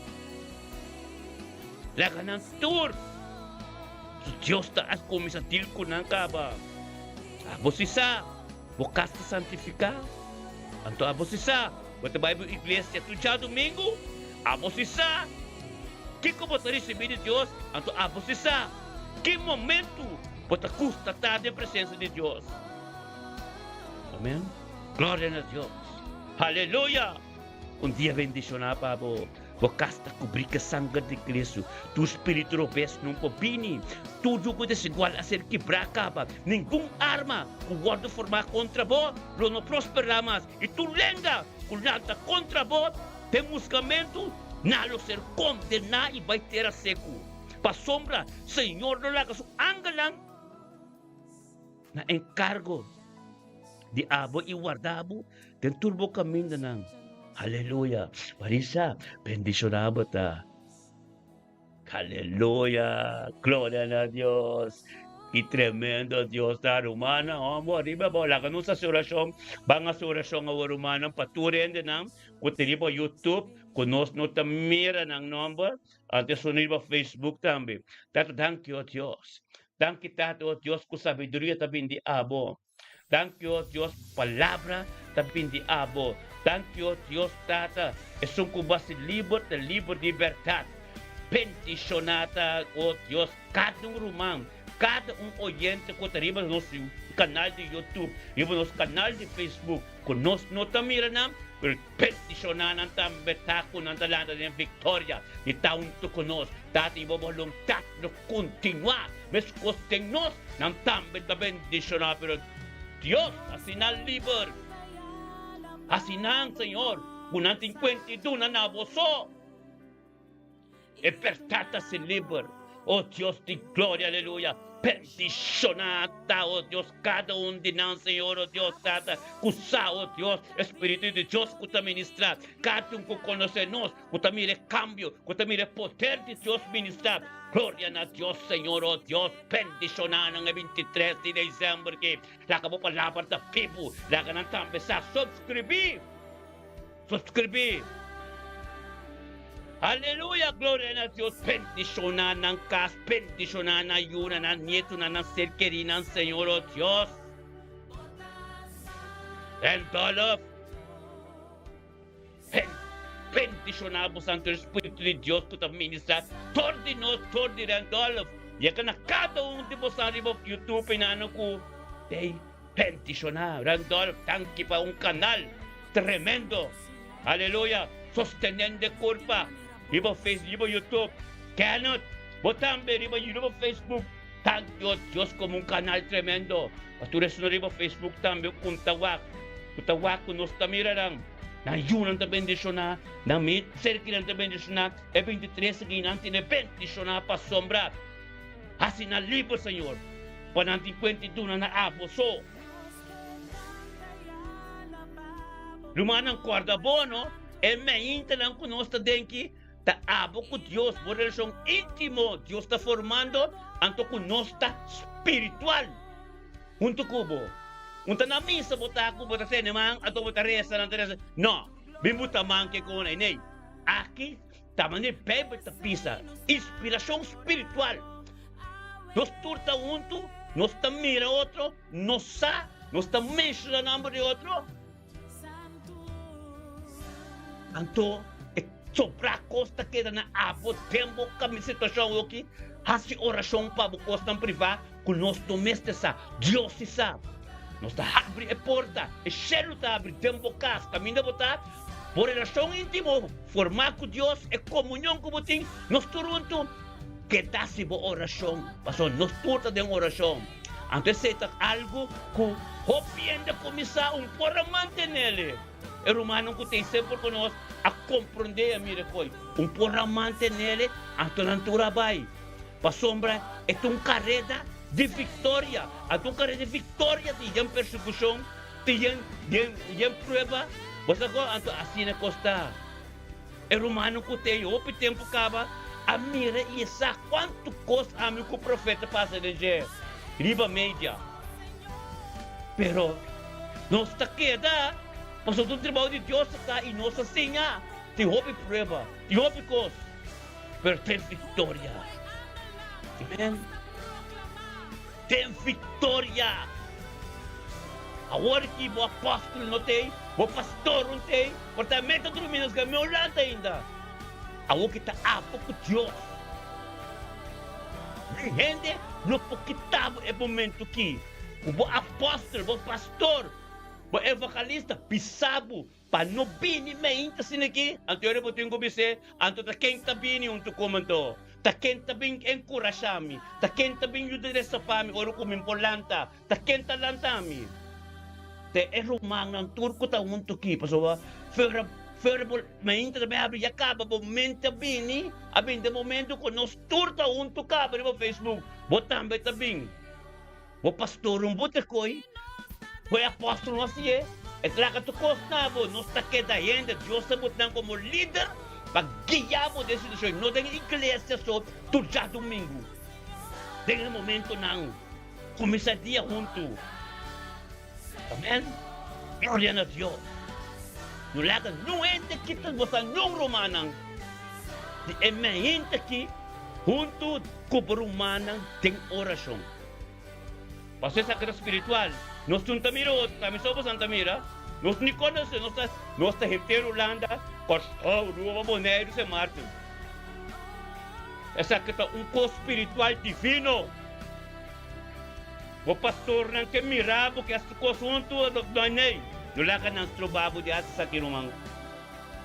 Lacan ang tur, Deus está a começar com não acaba. A você sabe, bocat está santificar, anto a você sabe, quando vai para a igreja, tu já domingo. A você sabe que como você receber de Deus, então a você sabe que momento você custa estar na presença de Deus. Amém? Glória a Deus. Aleluia. Dia bendicionado para você. Você está cobrindo a sangue de Cristo. Tu espírito robusto não pode. Tudo que desigual a ser quebrado. Nenhuma arma que pode formar contra você não prosperará mais. E tu lenga que nada contra você. Tem buscamento, nalo ser condenado e vai ter a seco. Para sombra, Senhor, não laga su angalang na encargo de abo e guardabo, tem turbo caminho ng Haleluya. Marisa, bendicionado ta. Haleluya. Gloria a Dios. Que tremendo Deus da humana. Amor, riba ba wala kanun sa orasyon, banga sa orasyon ng rumana paturin din ng kutiri ba YouTube, kunos no tamira ng number, ante sunod ba Facebook tambi. Tato thank you Dios. Thank you Tato Dios ku sabiduria tabindi abo. Thank you Dios palabra tabindi abo. Thank you Dios Tata. Esung kubasi libot de libertad. Bendicionata, oh Deus, cada rumang. Cada oyente que está no nosso canal de YouTube, no nosso canal de Facebook, conosco não tamira nam, pero peticionar ng tambetako ng talanta ng Victoria, itaunto conosco, dati mo voluntad no continuar, mes costennos ng tambet na bendicionar, pero Dios, asinal liber, asinang Señor, kunang 52 na naboso, e per tata si liber, oh Dios de glória, aleluia. Bendicionada, oh Deus, cada de nós, Senhor, oh Deus, Tata, cusa, oh Deus, Espírito de Deus, que está ministrar, cada que conhece nós, que está mire cambio, que está mire poder de Deus ministrar. Glória a Deus, Senhor, oh Deus, bendicionada ng 23 de dezembro, que lá acabou palavra da Bíblia, lá que não também sa subscrever. Aleluya, gloria a Dios. Bendicionar ng kas, bendicionar na yuna, na nieto na ng serkeri ng Señor, oh Dios. And all of bendicionamos Santo Espírito de Deus que está ministrando todo de nós, todo de Randolph. E é que na cada de vocês no YouTube na ano ko, they bendicionar Randolph, tanque para canal tremendo. Aleluia, sostenendo curva. Riba Facebook, riba YouTube, cannot. Botambe, riba Facebook. Thank Dios como canal tremendo. Pastores no riba Facebook também kung tawak. Kutawak ko nos tamirarang. Na yun ang tabendisyon na, na may serki ng tabendisyon na, 23 sige nanti na bendisyon na pa sombra. Hasi na libo, Senyor. Pananti 22 na naaboso. Lumanang kwarda bono, mainta lang kunosta denki, taabo ko Diyos, mo relasyong intimo, Diyos ta formando, anto kunosta spiritual. Unto kubo. Unta na misa bota ako bota sa namang ato bota resa ng Teresa. No, bimuta man ke ko na inay. Aki tama ni bebe ta pisa. Inspiración espiritual. Nos turta unto, nos ta mira otro, nos ta measure na nombre de otro. Anto sobra costa queda na apo tempo kami situação aqui. Hasi oração pa bukos ng priva kun nos domestica Dios isa. Nos está abre a porta, e cielo está abre tempo casa, caminho botar, por relação íntimo, formar com Deus e comunhão com você, nos turunto, que dá se boa oração, passou nos turta de oração. Antes de ser algo que hopienda começar por manter o romano que tem sempre conosco a compreender a minha coisa, por manter nele, antes não trabalha, para sombra é carreta de vitória, a tua carreira de vitória de persecução, de prova, você agora assim na costa, é romano que tem, o tempo acaba, a mira e sabe quanto custa a mim que o profeta passa de dizer, riba média, pero não está queda, mas o trabalho de Deus está e nós ensinar, tem houve prova, tem houve coisa, pero tem vitória, amém? Tem vitória. Agora que o apóstolo não tem, o pastor não tem, o portamento dos meninos que me olham ainda. Agora que está a pouco Deus. Gente, no pouquitavo é momento que o apóstolo, o pastor, o evangelista, pisabo, para não vir nem assim aqui. Anterior eu tenho que dizer, antes quem está vindo um tu comentou. Ta kenta bing encourage-me, ta kenta bing yudiresa pami, oro kumin polanta, ta kenta lantami. Te erumang ng turko ta unto ki, pasawa, ferable, mainta na may abri yakaba, momento bini, abin de momento ko, nos turta unto ka, pero Facebook, botam beta bing. Bo pastorum bote koy, bo apostol no siye, etlaka to kosnabo, nos ta keda yende, Dios sabot nang como líder, pag-guiamo dessa situação, não tem igreja só, todo já domingo. Tem um momento não, começar dia junto. Amém? Glória a Deus. Não laga, não entra aqui, você não romanang. É entra aqui, junto com o romanang, tem oração. Pastor Sacra Espiritual, nós não estamos kami somos Santa Mira, nós não conhecemos, nós estamos em Holanda, pastor, Rua Boneiro, São Martin. Essa que está curso espiritual divino. O pastor não quer mirar, porque essa coisa não é nem. Não laga não trabalho de asa aqui no mango.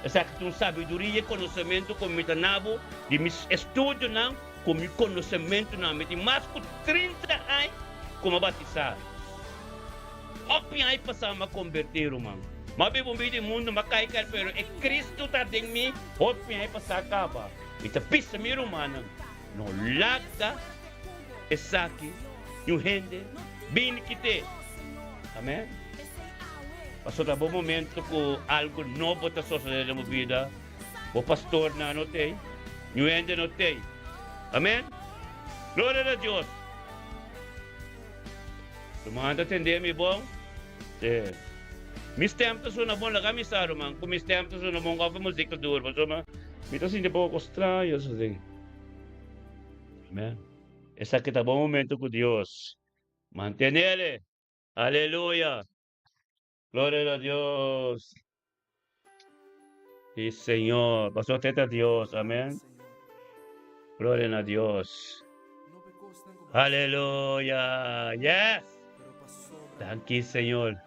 Essa que tem sabedoria e conhecimento como me tanabo, de estudo não, como conhecimento não, me tem mais de 30 anos como batizar. Opin aí passar a converter o mango. Mabi bumbi di mundo makaikal pero Cristo ta ding mi opin ay pasakaba. Ita pisa mi romana no lagda esaki yung gente bini kite. Amen. Pasó na bom momento ko algo novo ta sa mo vida. O pastor na no tay, yung gente no tay. Amen. Gloria a Dios. Tumanda tende mi bom. Mis tempos na bon la kami sa romang, kung mis tempos na bon ka musik to dur, pasoma. Mientras hindi po Australia, so amen. Esa kita bom momento con Dios. Mantenere. Aleluya. Gloria a Dios. Sí, Señor. Pasó a Dios. Amén. Gloria a Dios. Aleluya. Yes. Thank you, Señor.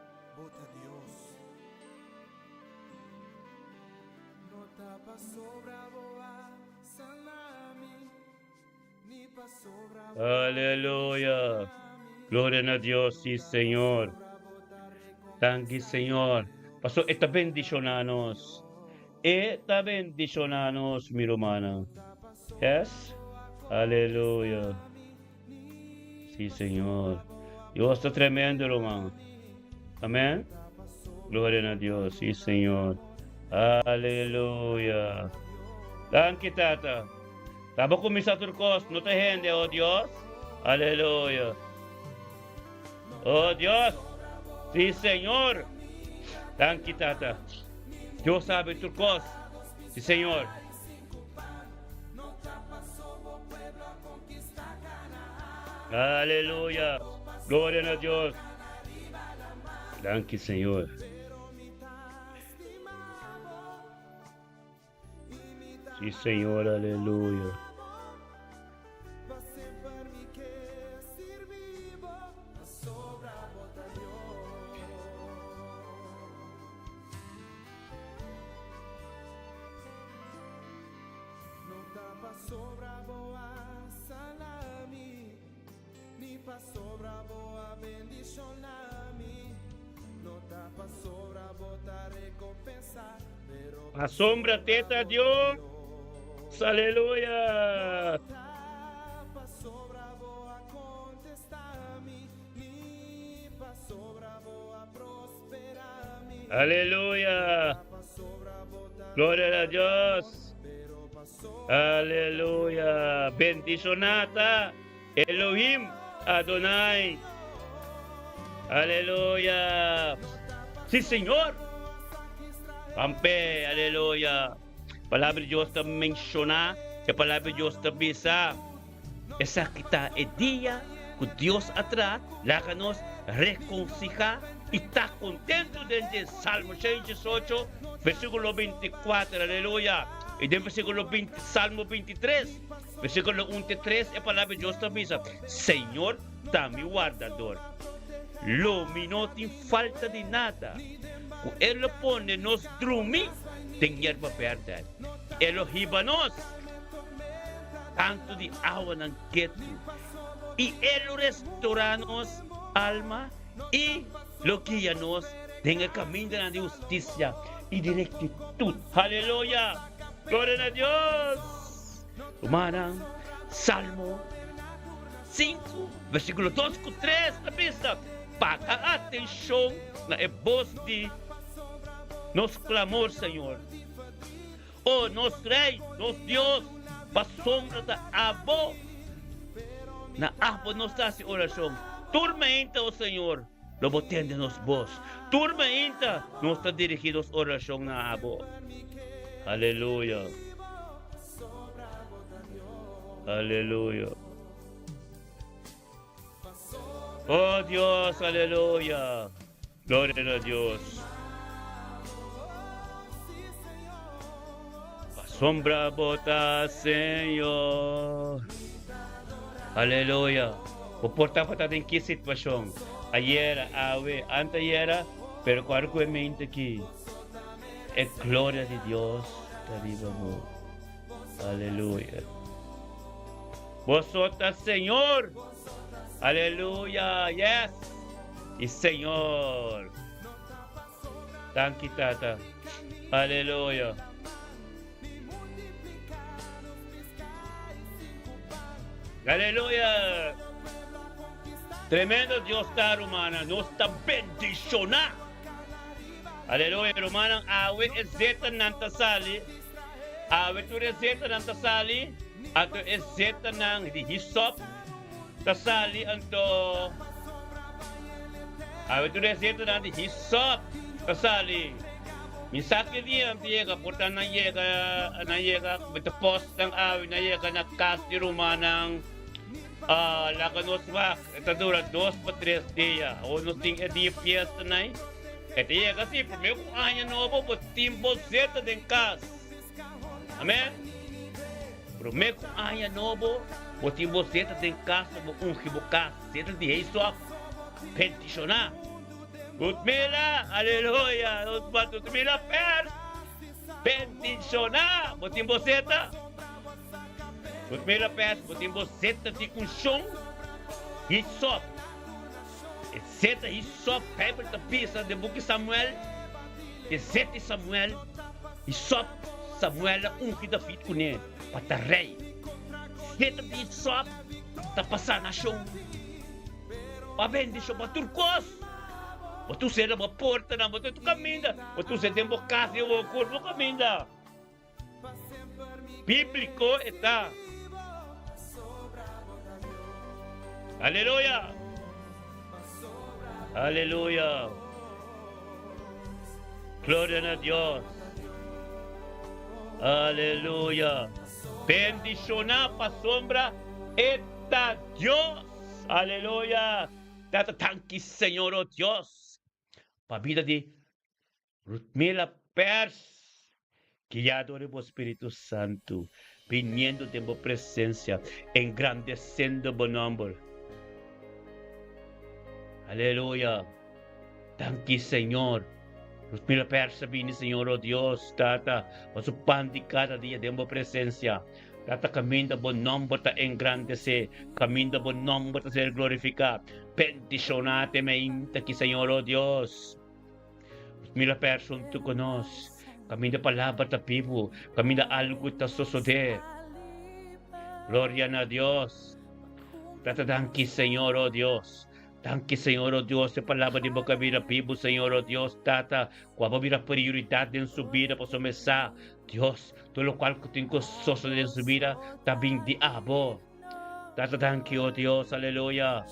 Aleluya. Gloria a Dios, sí, Señor. Thank you, Señor. Pasó esta bendicionanos. Esta bendicionanos, mi hermana. Yes. Aleluya. Sí, Señor. Dios está tremendo, hermano. Amén. Gloria a Dios. Sí, Señor. Aleluya. Thank you, Tata. Tabo kumisa turcos, no te gente, oh Dios. Aleluya. Oh Dios. Sí, Señor. Thank you, Tata. Dios sabe turcos. Sí, Señor. Aleluya. Gloria a Dios. Thank you, Señor. Sí, Señor, aleluya. Asómbrate a Dios. Aleluya. Aleluya. Gloria a Dios. Aleluya. Bendicionata Elohim Adonai. Aleluya. Sí, Señor. Ampe, aleluya. Palavra de Deus está mencionar, que a palavra de Deus está bisa. Essa que está é dia que Deus atrás, lá que nós reconciliar e está contente dentro de Salmo 118, versículo 24, aleluya. E dentro do versículo 20, Salmo 23, versículo 1 e 3, a palavra de Deus está bisa. Senhor, dá-me guardador. Lo-me não tem falta de nada. Ele pone nos dormir, tem erva verde. Ele riba nós, tanto de água não queto. E ele restaura nos alma e lo guia nos tem o caminho da justiça e de rectitude. Aleluia! Glória a Deus! Humanang Salmo 5, versículo 2 com 3, na pista. Paga atenção na voz de nos clamor, Senhor. Oh, nos Rei, nos Deus, para sombra da abo, na abo nos dá oração. Turmenta, oh Senhor, lo botende nos vos. Turmenta, nos está dirigidos oração na abo. Aleluia. Aleluia. Oh Dios, aleluya. Gloria a Dios. Sombra bota, Señor. Aleluya. Porta pa tayo que sitwasyon. Ayer, awe, antayera, pero cuarcuamente aquí. Es gloria de Dios. Arriba mo. Aleluya. Vosotras, Señor. Aleluya, yes. Y Señor. Thank you, Tata. Aleluya. Aleluya. Tremendo Dios está, hermana. Nos está bendicionando. Aleluya, hermana. Awe es zeta nantasali. Awe tu es zeta nantasali. Ato es zeta nang di hisop. Tasali anto awe tu resito nanti hisop tasali Minsan dia llega, porta na llega, betapos ng awi na llega na kasi rumanang laganos wak, ito dura 2 pa 3 dia, o no ting edi fiesta na ito llega si, por meio kung anya novo, po timbo zeta den kas, amen? Por meio kung anya novo, po timbo zeta den kas, po ungi bukas, zeta di heiswak, pentisyonar. Gutmila, aleluya, Gutmila pers, bendicionar, botim boceta, Gutmila pers, botim boceta de kunshong, hisop, seta hisop, pebble da pisa de buki Samuel, seta Samuel, hisop, Samuel unki da fit kune, patarei, seta de hisop, ta passar na shong, pa bendição pa turcos. Você será uma porta na moto, tu caminha. Você tem uma casa e um corpo caminha. Bíblico está. Aleluia. Aleluia. Glória a Deus. Aleluia. Bendicionar para sombra está Deus. Aleluia. Data tanque, Senhor, oh Deus. Para a vida de Rutmila Pers, guiado por Espírito Santo, viniendo de tu presencia, engrandecendo tu nombre. Aleluya. Tanque, Señor. Rutmila Pers, vini, Señor, oh Dios, Tata, o su pan de cada día de tu presencia. Tata, caminda bom nombre ta engrandecer, caminda bom nombre ta ser glorificar. Bendicionate me inta que Senhor, oh Deus. Mila person tu conos, caminda palavra ta vivo, caminda algo ta suceder. Gloria a Deus. Tata, danke Senhor, oh Deus. Danke Senhor, oh Deus, a palavra de boca vira vivo, Senhor, oh Deus, Tata, qual vira prioridade em sua vida para começar. Deus, todo o qual que tem coisas em sua vida, tá bem de abo. Tata, danke, oh Deus, aleluia.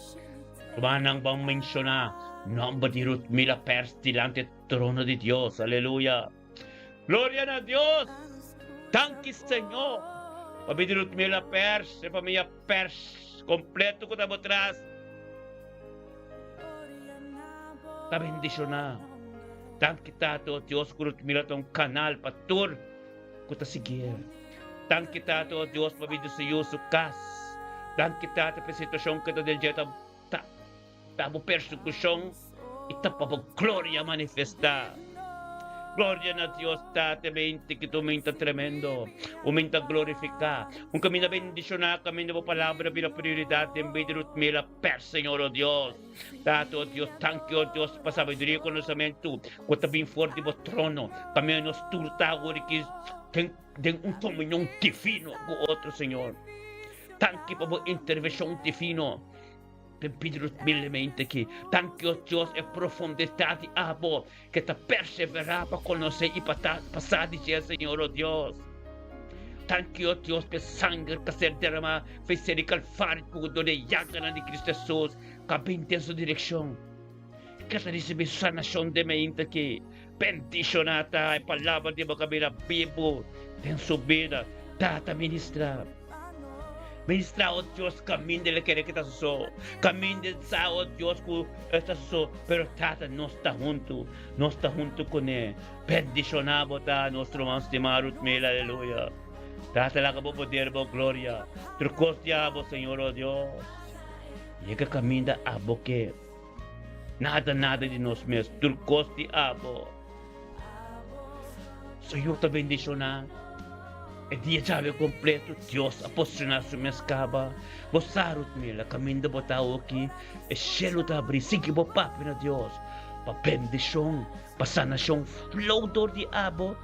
Manang bang mencionar nombre de Rutmila Pers delante del trono de Dios, aleluya. Gloria a Dios. Danke Señor. Papi de Rutmila Pers, de familia Pers, completo que estamos atrás. Ta bendicionar. Danke tato Dios que Rutmila ton canal patur que ta seguir. Danke tato Dios papi de Senhor su cas. Danke tato per situação que ta del jeta tamo persecução e tapa glória manifestar. Glória a Deus, tate mente que tu mente tremendo, o mente glorificar, caminho bendicionar, caminho da palavra vira prioridade em vez de Rutmila Pers, Senhor, oh Deus. Tato, oh Deus, thank you, oh Deus, para sabedoria e conhecimento, que está bem forte do trono, caminho nos turta agora que tem comunhão divino com outro, Senhor. Thank you para a intervenção divina. Pedro humildemente que tanto o Deus é profundidade abo que te perseverar para conhecer e para passar de ser Senhor oh Deus. Tanto o Deus que sangue que ser derramado fez ser calvário por do de yaga de Cristo Jesus que bem tem sua direção. Que te receber sanação de mente que bendicionata a palavra de boca vira vivo tem subida data ministrar. Ministrar o Deus caminho dele querer que está só, caminho de o Deus que está só, pero tata não está junto com ele. Bendicionar botar nosso irmão estimado Rutmila, aleluia. Tata lá que vou poder, vou glória. Trucos diabo, Senhor, oh Deus. E que caminho da abo que nada de nós mesmos, trucos diabo. Senhor te bendicionar. E dia chave completo, Deus aposicionar sua mescaba. Você Rutmila, caminho botar aqui, e cielo te abrir, siga o papo na Deus. Pa bendição, pa sanação, flodor de abo,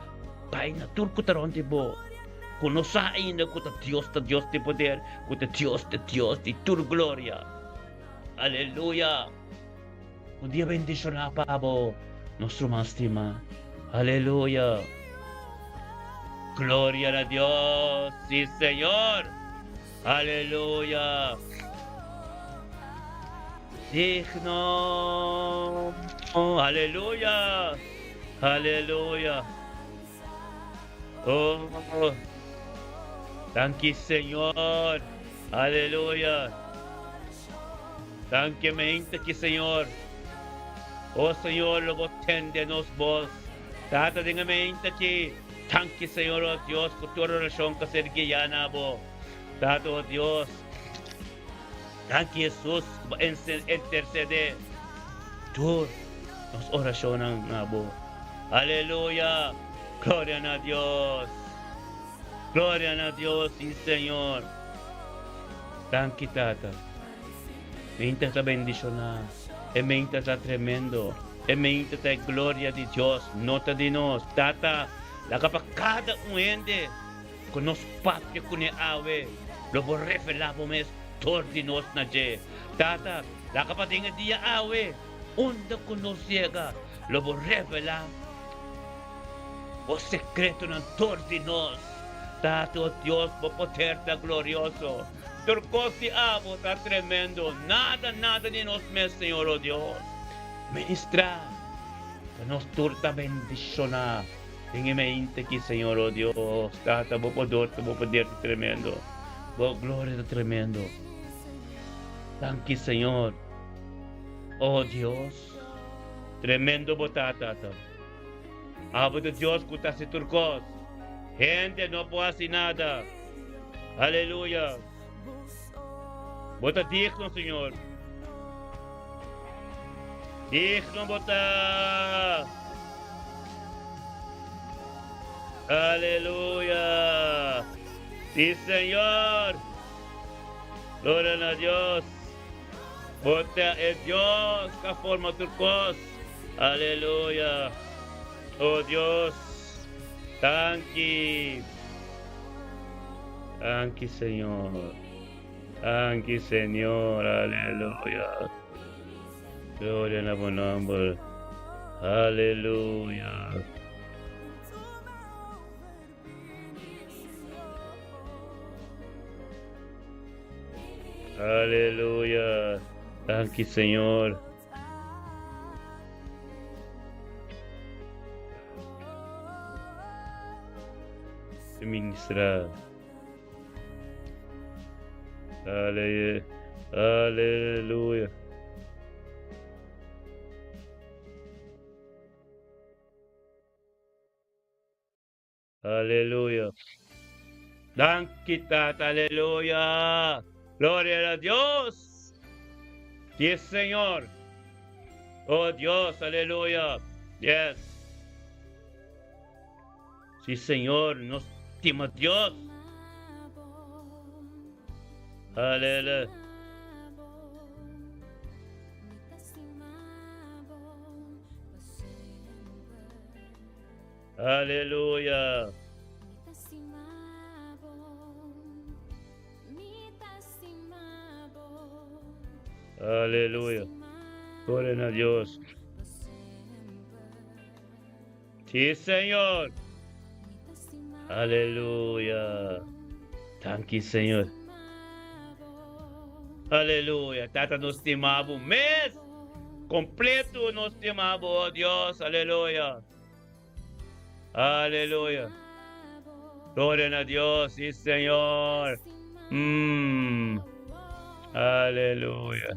pai na turco taron de bo. Conoce ainda que Deus de poder, que Deus de tur glória. Aleluia. Um dia bendicionar pa abo, nosso irmão estima. Aleluia. Gloria a Dios, sí Señor, aleluya. Digno, aleluya. Aleluya. Oh, thank you, Señor. Aleluya. Thank you, Señor. Oh, Señor, lo tende-nos vos. Tata din que thank you, Señor, oh Dios, con tu oración que se guiana bo. Tata, oh Dios. Thank you, Jesús, intercede. Tú nos oracionan na bo. Aleluya. Gloria a Dios. Gloria a Dios, sí, Señor. Thank you, Tata. Mente está bendicionada. Mente está tremendo. Mente está gloria de Dios. Nota de nós. Tata, la capa cada ende con nos patria con el ave. Lo vou revelar por mes tor de nós na je. Tata, la capa tenga dia ave. Onde con nos llega. Lo vou revelar. O secreto na tor de nós. Tata, oh Dios, por poder está glorioso. Turcosi avo está tremendo. Nada de nos mes, Señor, oh Dios. Ministra, que nos turta bendicionar. En mente que, Señor, oh Dios. Tata, vos poder tremendo. Vos gloria tremendo. Thank you, Señor. Oh Dios. Tremendo botata. Avo de Dios, que está se turcos. Gente, no puede hacer nada. Aleluya. Bota digno, Señor. Digno, bota. Aleluya. Sí, Señor. Gloria a Dios. Bota es Dios que forma turcos. Aleluya. Oh Dios. Thank you. Thank you, Señor. Thank you, Señor. Aleluya. Gloria a tu nombre. Aleluya. Aleluya. Thank you, Señor. Ministrar. Aleluya. Aleluya. Thank you, Tata. Aleluya. Gloria a Dios. Yes, Señor. Oh Dios, aleluya. Yes. Sí, Señor, nos estima Dios. Aleluya. Aleluya. Aleluya. Gloria a Dios. Sí, Señor. Aleluya. Thank you, Señor. Aleluya. Tata nos estimamos un mes completo, nos estimamos, oh Dios. Aleluya. Aleluya. Gloria a Dios, sí, Señor. Aleluya.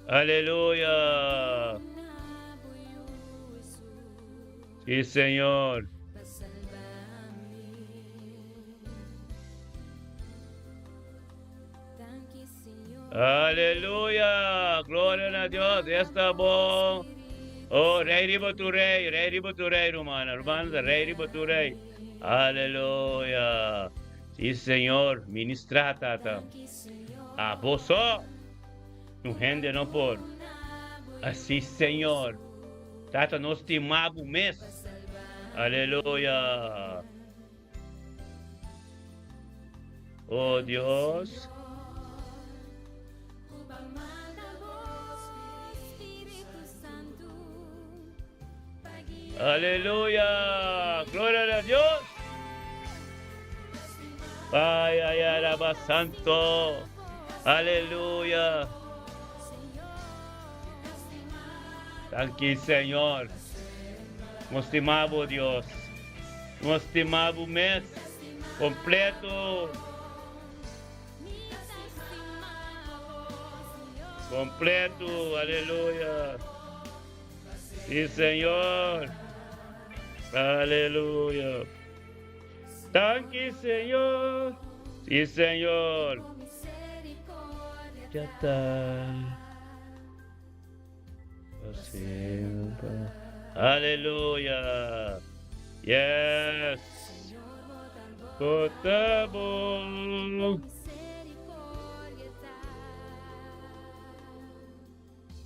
Aleluya. Sí, Señor. Aleluya. Gloria a Dios. Está bom. Oh, rei tu rei, romana. Romana, rei tu rei. Aleluya. Sí, Señor. Ministra, Tata. A vos, no rende não por. Assim, Senhor. Tata, nos estimamos mês. Aleluya. Oh, Dios. Aleluya. Gloria a Dios. Ay, Araba Santo. Aleluya. Thank you, Señor. Um estimado Deus. Um estimado mês completo. Completo, aleluia. Sim, Senhor. Aleluia. Thank you, Senhor. Sim, Senhor. Já está. Aleluia. Yes. Tá bom.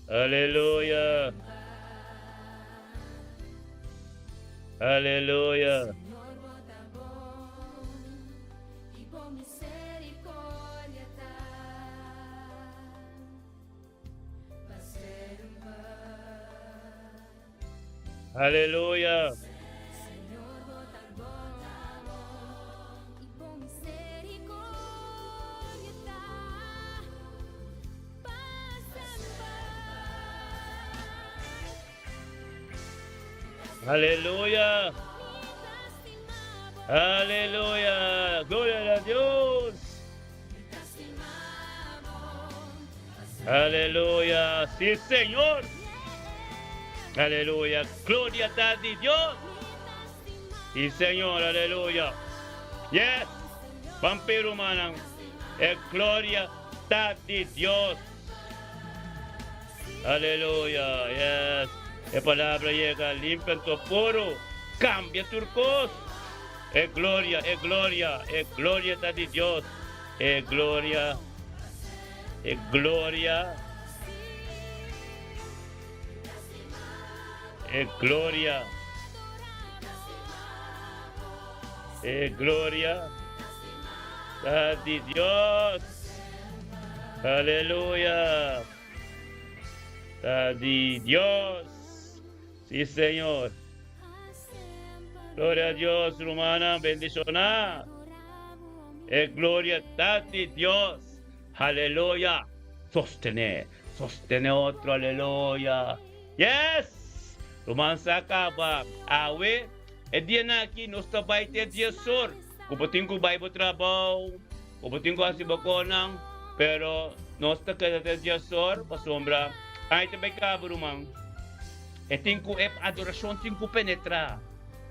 Aleluia. Aleluia. Aleluia. Aleluia. Aleluia. Glória a Deus. Aleluia. Sim, Senhor. Aleluia. Glória a Deus. Sim, Senhor. Aleluia. Yes. Vampiro manang. Glória a Deus. Aleluia. Yes. A palavra llega, limpia tu puro, cambia turcos. Gloria da de Dios. Gloria. Gloria da de Dios. Aleluya. Da de Dios. Sí, Señor. Gloria a Dios, hermana, bendición. Gloria a ti, Dios. Aleluya. Sostener otro, aleluya. Yes. Romansa acaba. Awe. Dia na aqui, nós trabalhamos até dia sur. Kupating ko Bible trabaho. Kupating ko asi bakonang. Pero, nós trabalhamos até dia sur. Pasombra. Ay, tabay ka, rumang. Tingko adorasyon, tingko penetra.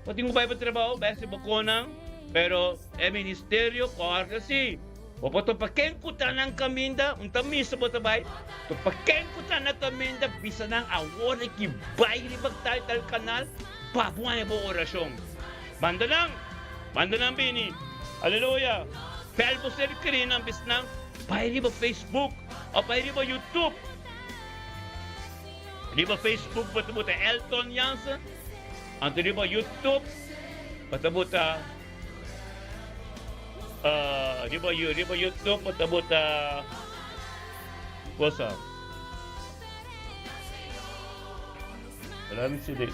O tingko ba trabaho, base bakonang, pero ministeryo, kasi. O po to pakengkutan ng kaminda, unta misa po tabay, to pakengkutan ng kaminda, bisa ng awon, ikibay, libag tayo kanal, pabuhay po orasyon. Banda lang bini. Aleluya. Pero po sir kirin ang bisnang, pahiri ba Facebook, o pahiri ba YouTube, di ba Facebook patabuta Elton Jansen? Anto di ba YouTube patabuta di ba YouTube patabuta what's up? Maraming sila.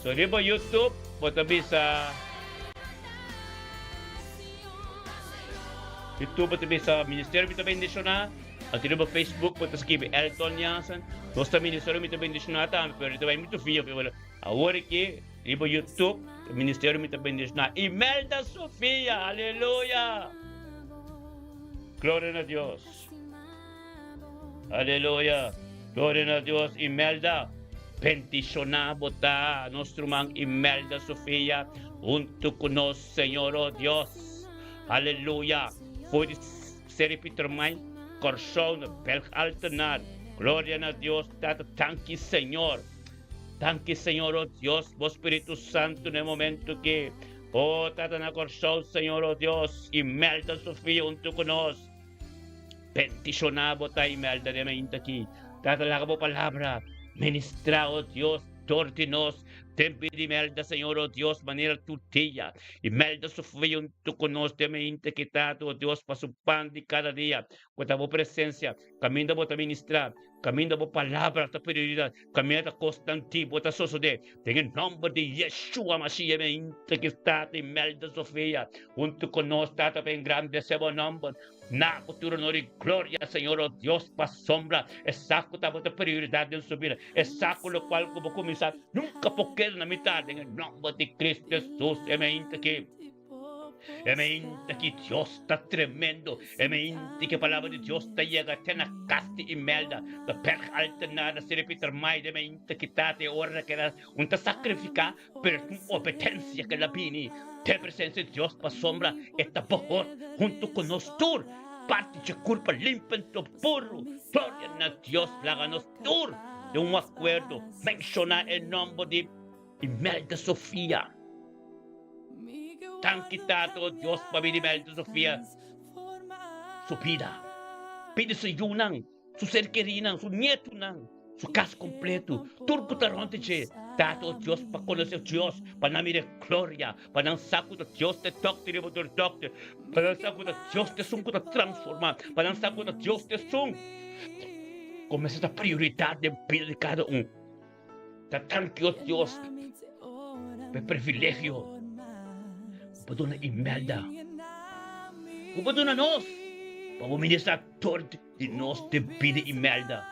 So di ba YouTube patabisa YouTube pati sa Ministerio Mita Bendisyon at ito ba Facebook pati sa kibi Elton Jansen dosta Ministerio Mita Bendisyon pero ito ba mito fiya awari ki ito YouTube Ministerio Mita Bendisyon Imelda Sofia aleluya gloria a Dios aleluya gloria a Dios Imelda bendicionado ta nuestro mang Imelda Sofia junto con nos Señor oh Dios aleluya Voor de serie Peter May, Corsón, Belg Alternar. Gloria a Dios, Tata, thank you, Señor. Thank you, Señor, oh Dios, vos Espíritu Santo, en el momento que, oh Tata, na Corsón, Señor, oh Dios, Imelda Sofía, junto con nos. Bendicionado, ta Imelda, de mente aquí. Tata, la palabra, ministra, oh Dios, tortinos, Ten piedad, Imelda, Señor, oh Dios, manera tutilla. Imelda, Sofía, tú conoces, me integridad, oh Dios, para su pan de cada día. Con tu presencia, camina por ministrar, camina por palabra, tu prioridad, camina constante, ta sosode. En el nombre de Yeshua, Mashiach, me integridad, Imelda, Sofía, junto con nosotros, en grande ese buen nombre. Na futuro honor y gloria, Señor, oh Dios, para sombra. Exacto, estamos de prioridad en su vida. Exacto, lo cual, como comenzar, nunca porque en la mitad, en el nombre de Cristo Jesús, que Dios está tremendo. Que palabra de Dios está llega a na casti imelda. La perja alternada se repite mai de que tate ora que era un sacrificar per obediencia que la pini. Te presencia de Dios para sombra esta por junto con nosotros. Parte de culpa limpia en tu puro. Gloria a Dios, láganos tur de un acuerdo. Menciona el nombre de Imelda Sofía. Tan quitado Dios para Imelda Sofía. Su vida. Pide su yunang, su ser querido, su nieto, su caso completo. Turco taronte che. Tato Dios para conocer Dios, para mirar gloria, para saco de Dios te toque de doctor, para saco de Dios te sunco de transformar, para saco de Dios te sun. Como esa prioridad de vida de cada uno. Tanto Dios, el privilegio, para una Imelda, para una nos, para ministrar todo de nos de vida Imelda.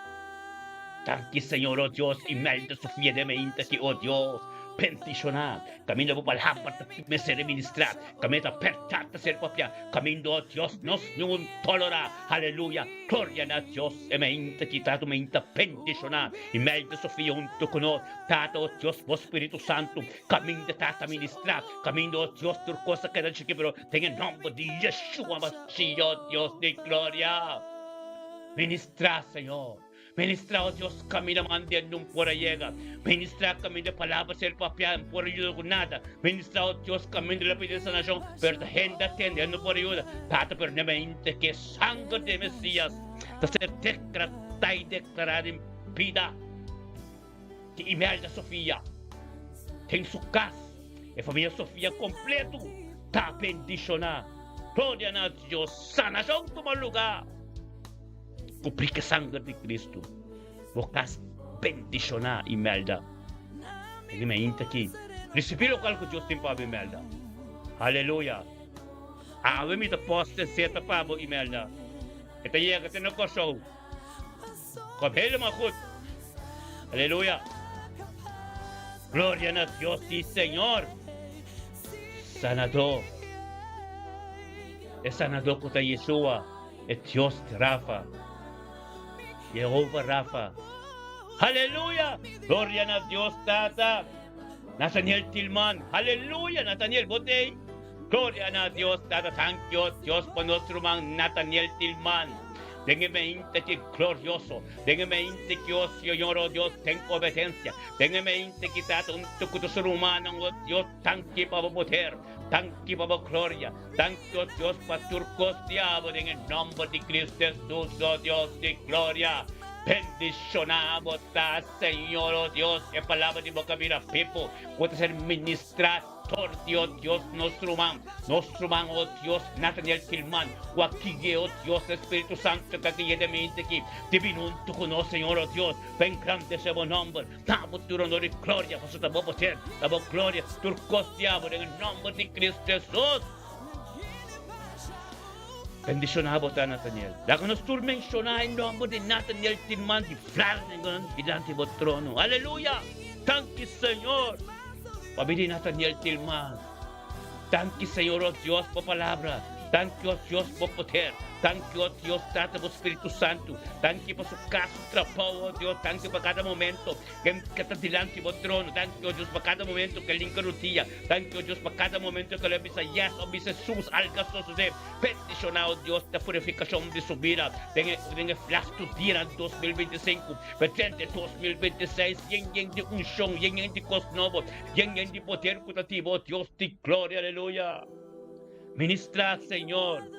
Tanto Señor, oh Dios, Imelda Sofía de mente que, oh Dios, bendicionar, camino por palabra, me seré ministrar, camino apertar, ser propia, camino, oh Dios, nos no tolera, aleluya, gloria a Dios, mente que tato mente bendicionar, Imelda Sofía junto con nosotros, tato, oh Dios, vos Espíritu Santo, camino de tata ministrar, camino, oh Dios, tu cosa que da chique, pero en el nombre de Yeshua, Mashiach, Dios de gloria, ministrar, Señor. Ministra, oh Dios, camina mandian nung pura llega. Ministra, camina palabra ser papian por ayuda con nada. Ministra, oh Dios, camina la pide sa nación, pero ta henda tende no por ayuda. Tata per ne mente que sangre de Mesías. Ta ser declarada y declarada en vida. Que Imelda Sofía. Ten su casa. E familia Sofía completo. Ta bendicionar. Gloria a Dios. Sanación como lugar. Cumplir que sangre de Cristo. Vocas bendicionar Imelda. E mente aqui. Recebir o que Deus tem para Imelda. Aleluia. A me da posta certa para Imelda. Esta chega que não coçou. Com ele macut. Aleluia. Glória a Deus e Senhor. Sanador. É sanador com Yeshua. É Deus de Rafa. Jehová Rafa. Aleluya. Gloria a Dios, Tata. Nathaniel Tillman. Aleluya. Nathaniel Botey. Gloria a Dios, Tata. Thank you, Dios, por nuestro man Nathaniel Tillman. Déjeme inte que glorioso. Déjeme inte que, oh Señor, oh Dios, tengo obediencia. Déjeme inte que Tata, un tucuto ser humano, oh Dios, thank you para poder. Thank you para gloria. Thank you, Dios, para turcos diablo. En el nombre de Cristo Jesús, oh Dios de gloria. Bendicionamos, Señor, oh Dios, en palabra de boca mira, Pepo, puede ser ministrar. Dios, nuestro man, oh Dios, Nathaniel Tillman, Joaquín, oh Dios, Espíritu Santo, que aquí de mente aquí, divino tu conoce, Señor, oh Dios, ven grande ese buen nombre, damos tu honor y gloria, por su damos poder, damos gloria, tu diablo, en el nombre de Cristo Jesús. Bendicionamos a Nathaniel. Láganos tú mencionar el nombre de Nathaniel Tillman, y flarden delante del trono. Aleluya. Thank you, Señor. Pabili Nathaniel Tillman. Thank you, Señor, oh Dios, por palabra. Thank you, oh Dios, por poder. Thank you, oh Dios, Tata, por Espíritu Santo. Thank you por su caso, trabajo, oh Dios. Thank you por cada momento que está delante del trono. Thank you, oh Dios, por cada momento que le encarutía. Thank you, oh Dios, por cada momento que le avisa, yes, oh Jesús, algo sucede. Peticionado, Dios, la purificación de su vida. Venga, flash tu día en 2025. Presente 2026. Yen de unción, yen de cos nuevo, yen de poder curativo, Dios de gloria, aleluya. Ministra, Señor.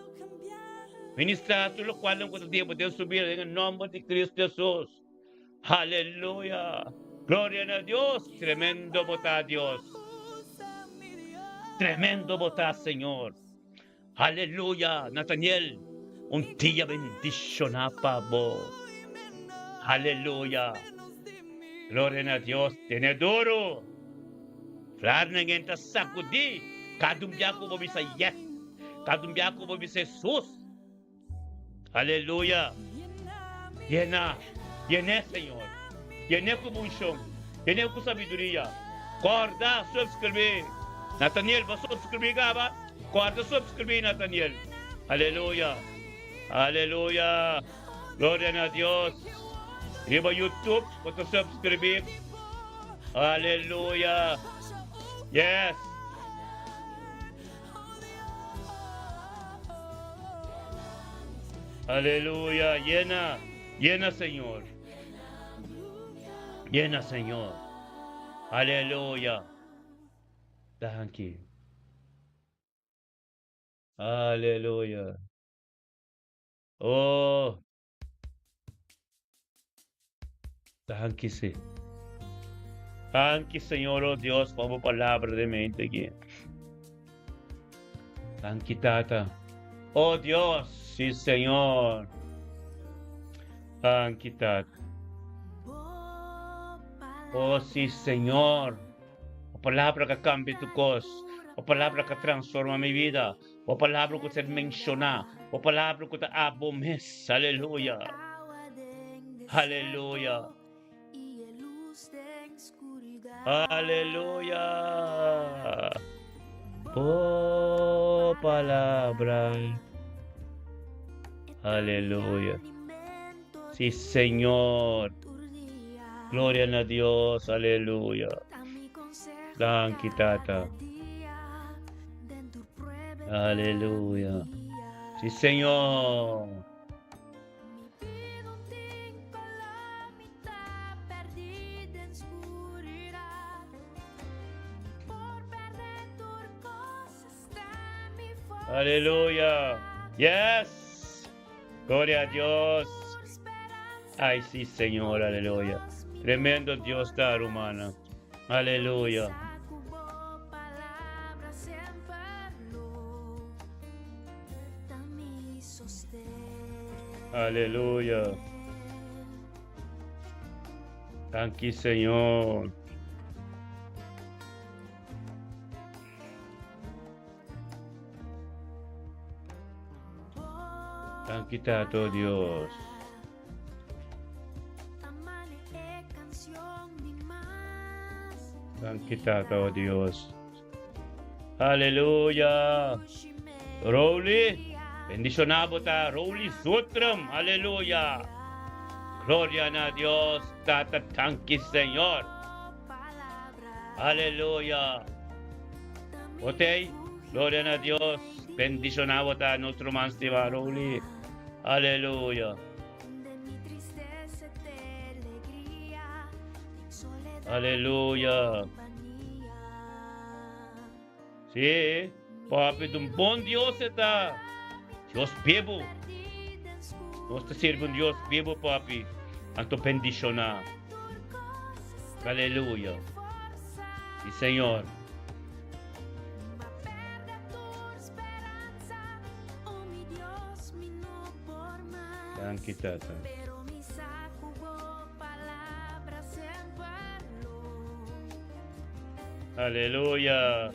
Ministra tú lo cual no tiempo de subir en el nombre de Cristo Jesús. Aleluya. Gloria a Dios. Tremendo bota, Dios. Tremendo bota, Señor. Aleluya. Nathaniel, un día bendicionapa vos. Aleluya. Gloria a Dios. Tiene duro. Flarnang enta sakudi. Kadumbya ko bisa yes. Kadumbya ko bisa Jesus. Aleluya. Llena. Llena, Señor. Llena ko busyong. Llena ko sabiduria. Corda, subscribe. Nathaniel, va subscribe ka ba? Corda, subscribe, Nathaniel. Aleluya. Aleluya. Gloria a Dios. Iba YouTube, kung subscribe. Aleluya. Yes. Aleluya. Llena. Llena, Señor. Llena, Señor. Aleluya. Thank you. Aleluya. Oh. Thank you, sí. Thank you, Señor, oh Dios, por tu palabra de mente aquí. Thank you, Tata. Oh Dios, sí, Señor. Thank you, Tata. Oh sí, Señor. O palabra que cambia tu cosa. O palabra que transforma mi vida. O palabra que te menciona. O palabra que te abomes. Aleluya. Aleluya. Aleluya. Oh palabra. Aleluya. Sí, Señor. Gloria a Dios. Aleluya. Thank you, Tata. Aleluya. Sí, Señor. Aleluya. Yes. Gloria a Dios. Ay, sí, Señor. Aleluya. Tremendo Dios está, humana. Aleluya. Aleluya. Thank you, Señor. Thank you, Tato Dios. Thank you, Tato Dios. Aleluya. Rowley. Bendicionado ta Rowley Sutram. Aleluya. Gloria a Dios. Tata, thank you, Señor. Aleluya. Ok. Gloria a Dios. Bendicionado ta nuestro manstiva Rowley. Aleluya. Aleluya. Sí, papi, de un buen Dios está. Dios vivo. Nos te sirve un Dios vivo, papi. Anto bendiciona. Aleluya. Sí, Señor. Thank you, Tata. Aleluya.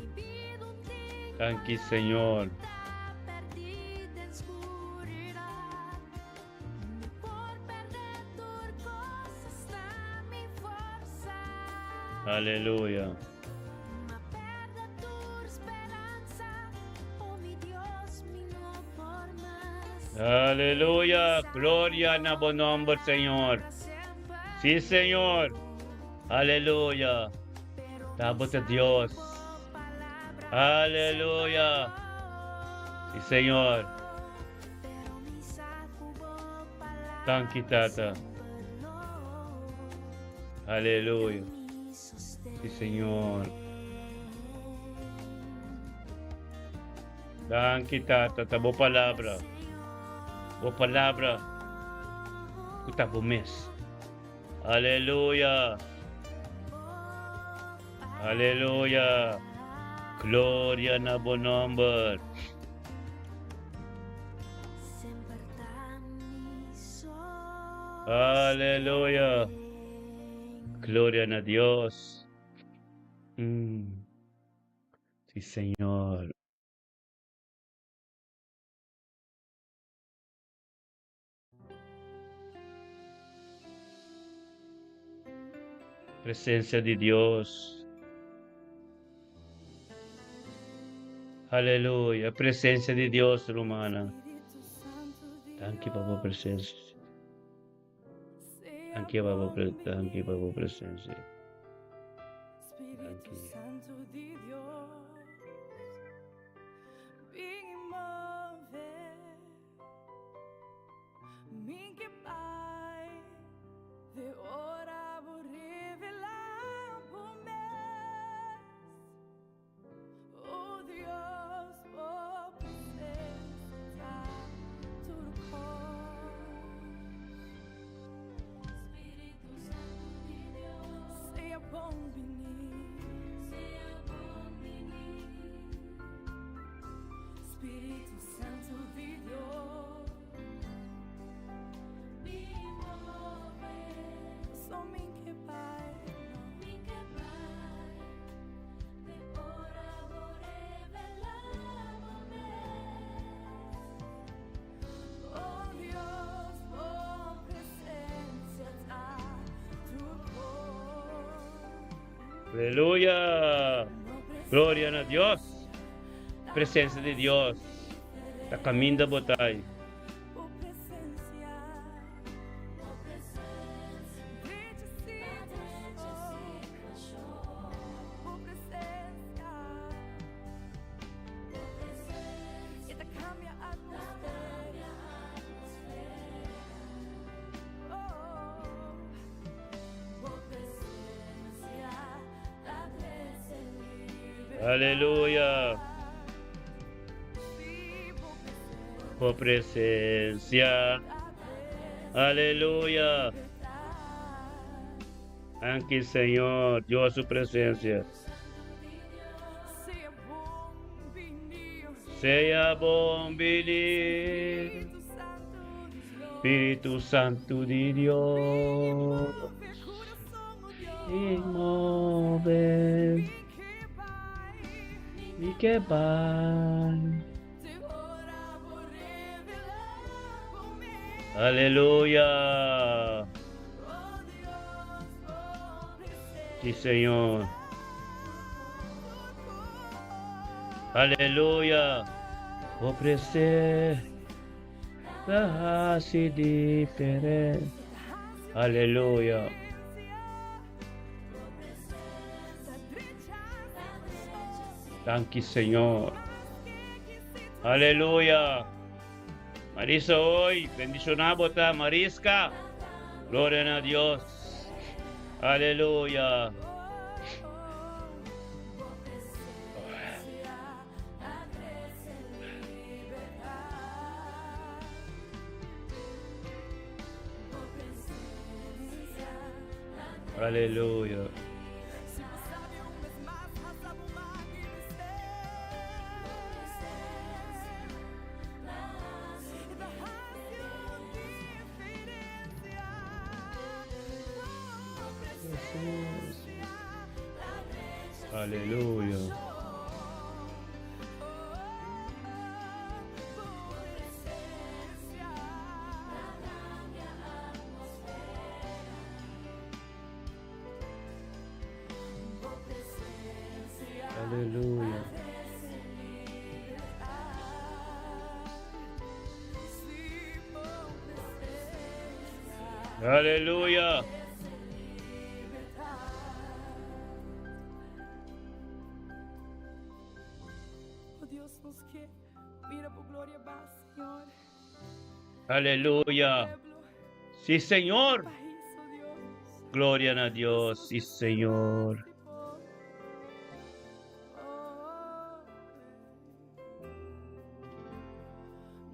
Thank you, Señor. Aleluya. Aleluya. Gloria a tu nombre, Señor. Sí, Señor. Aleluya. Tabot a Dios. Aleluya. Sí, Señor. Thank you, Tata. Aleluya. Sí, Señor. Thank you, Tata. Tabo palabra. O palabra. Kutabo mes. Aleluya. Aleluya. Gloria na bonomber. Aleluya. Gloria a Dios. Sí, Señor. Presencia de Dios. Aleluya. Presencia de Dios, hermana. Thank you, Papa, presencia. Thank you, Papa, presencia. Thank you.
Santo di Dios, vem mover, mim que Pai, de ora vou revelar por mês, oh Deus, por presença, tudo com Espírito Santo de Deus, seja bom Espírito Santo de Deus, me move, só me que Pai, de ora vou revelar oh Deus, por presença tá tu
Aleluya. Gloria a Dios. Presencia de Dios. La caminda botai.
por presença, por presença, e da cambia a atmosfera, por presença, da graça livre.
Aleluya. Por presencia. Aleluya. Aquí, Señor, yo a su presencia. Sea bom venir. Espíritu Santo de Dios. Y mover. Y que Pai. Aleluya. Sí, Señor. Aleluya. Oh, presencia así diferente. Aleluya. Thank you, Señor. Aleluya. Marisa hoy, bendicionado ta Marisca. Gloria a Dios. Aleluya. Aleluya. Aleluya. Aleluya. Aleluya.
Oh Deus nos quer, mira por glória base, Senhor.
Aleluya.
Pueblo,
Sí, Señor.
país, oh Deus.
Gloria a Dios. Sí, Señor.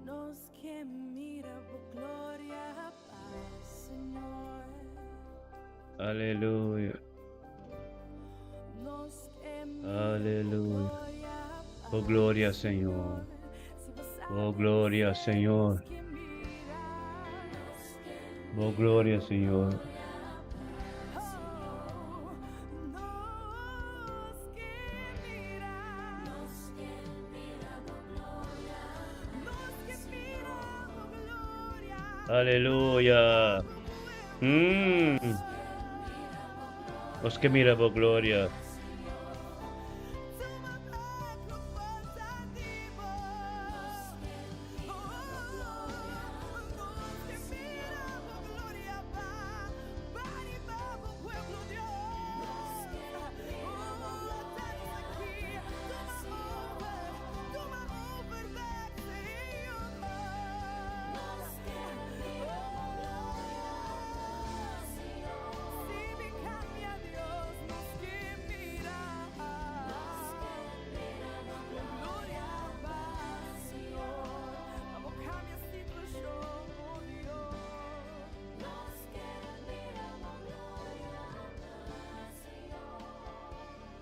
Nos que mira por glória paz, Senhor.
Aleluya.
Nos
Aleluya. Oh, gloria, Señor. Oh, gloria, Señor. Oh, gloria, Señor. Aleluya. Os que mira, oh, gloria.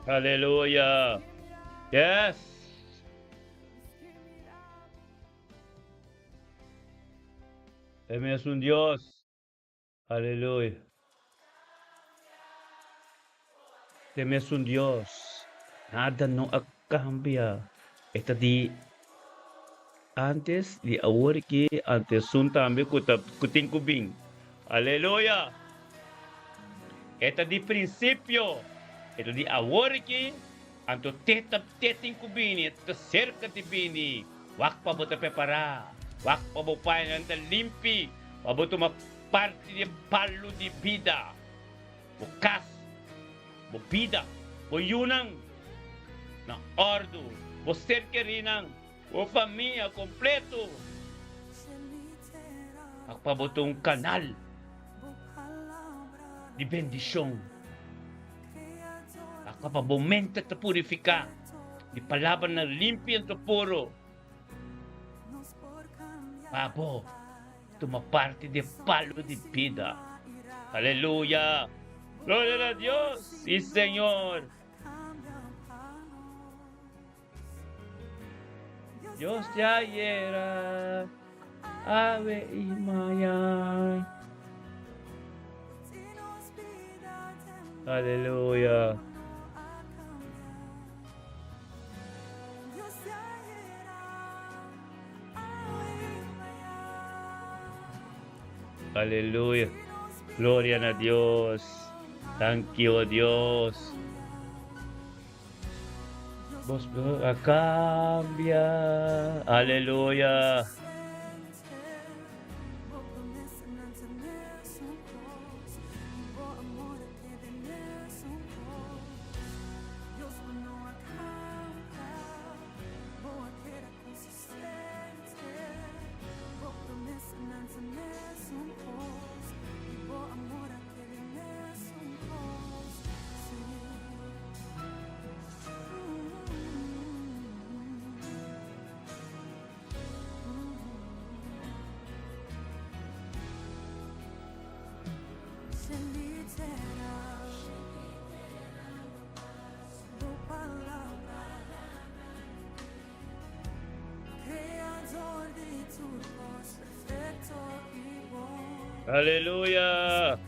Aleluya. Yes. Él es un Dios. Aleluya. Él es un Dios. Nada no cambia. Esta di antes di awar ki antes sun también kuting kubing. Aleluya. Esta di principio. Esta di awar ki anto tetap teting kubini. Esta cerca ti bini. Wak pa bota prepara. Wak pa bupayan anta limpi. Pabuto parte di palo di vida. Bukas. Bubida. Buyunang. Na ordo. Bocerca rinang. O família completo. Agpabotong kanal de bendição. Agpabomento te purificar. De palavra na limpia e puro. Pabo, toma parte de palo de vida. Aleluya. Gloria a Dios. Sí, Señor. Dios te ayera, ave y mañana. Aleluya. Aleluya. Gloria a Dios. Thank you, Dios. Vos cambia. Aleluya. Aleluya.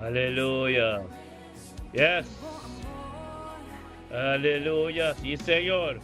Aleluya. Yes. Aleluya. Sí, Señor.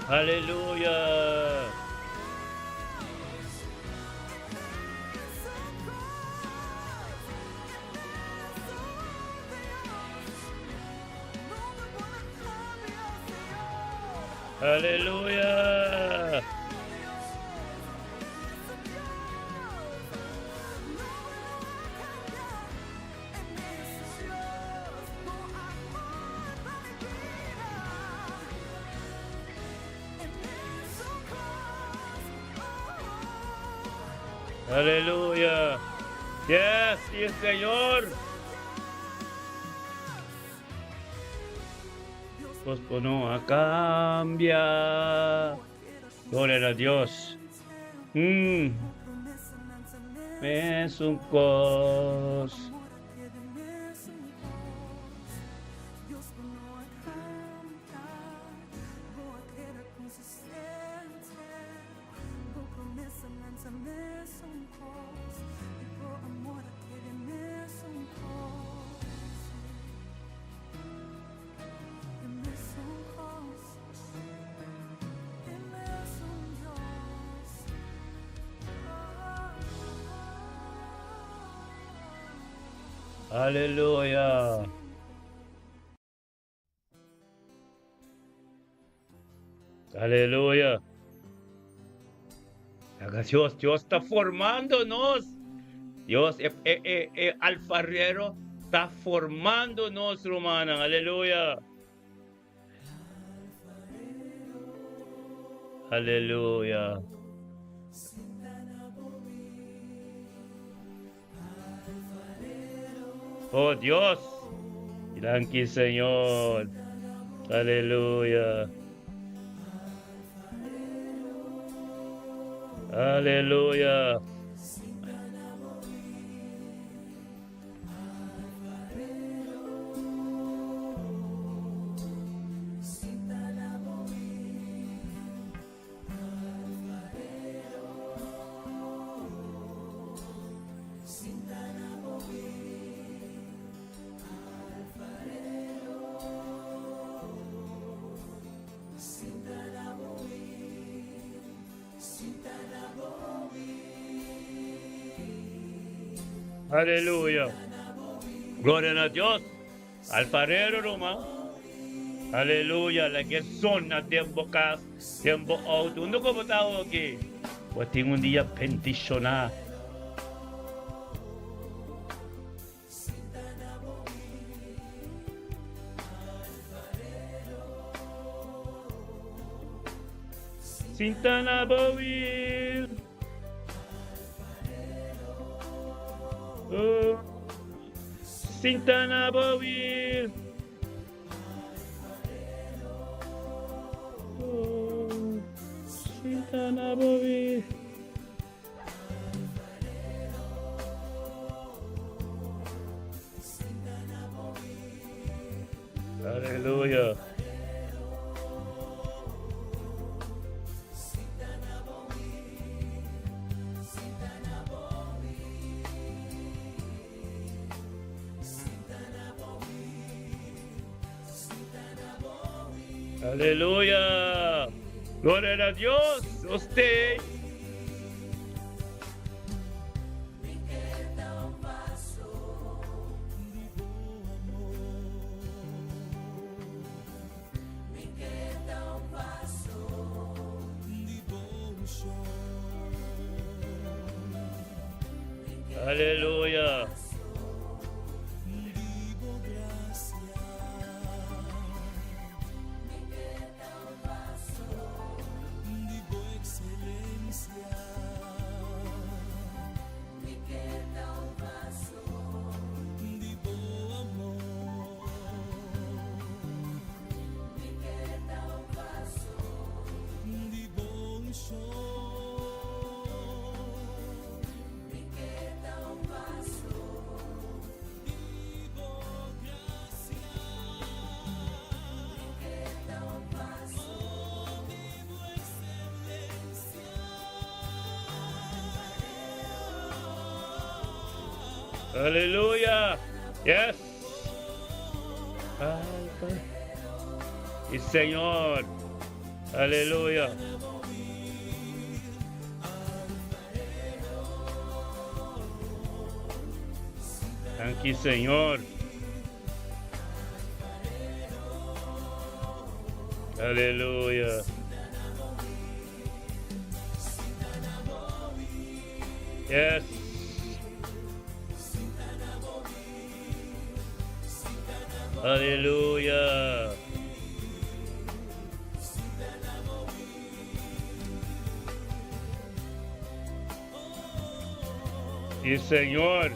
Hallelujah. Hallelujah. Aleluya. Yes, sí, Señor. Dios no cambia. Gloria a Dios. Es un cos. Aleluya. Aleluya. Dios, Dios está formándonos. Dios, alfarero, está formándonos, hermana. Aleluya. Aleluya. Oh Dios, gracias Señor. Aleluya. Aleluya. Aleluya. Gloria a Dios. Alfarero Roma. Aleluya. La que son na tiempo cas, tiempo auto. Ano ko ba tawag eh? Wating un dia pentisyonar. Sinta na bawil. Oh, Sinta na bawil. Oh, Sinta na bawil. Hallelujah. Aleluya. Gloria a Dios. Usted. Aleluya. Aleluya. Yes. Y Señor. Aleluya. Thank you, Señor. Aleluya. Yes. Aleluya. Sí, Señor.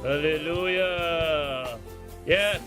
Hallelujah. Yes.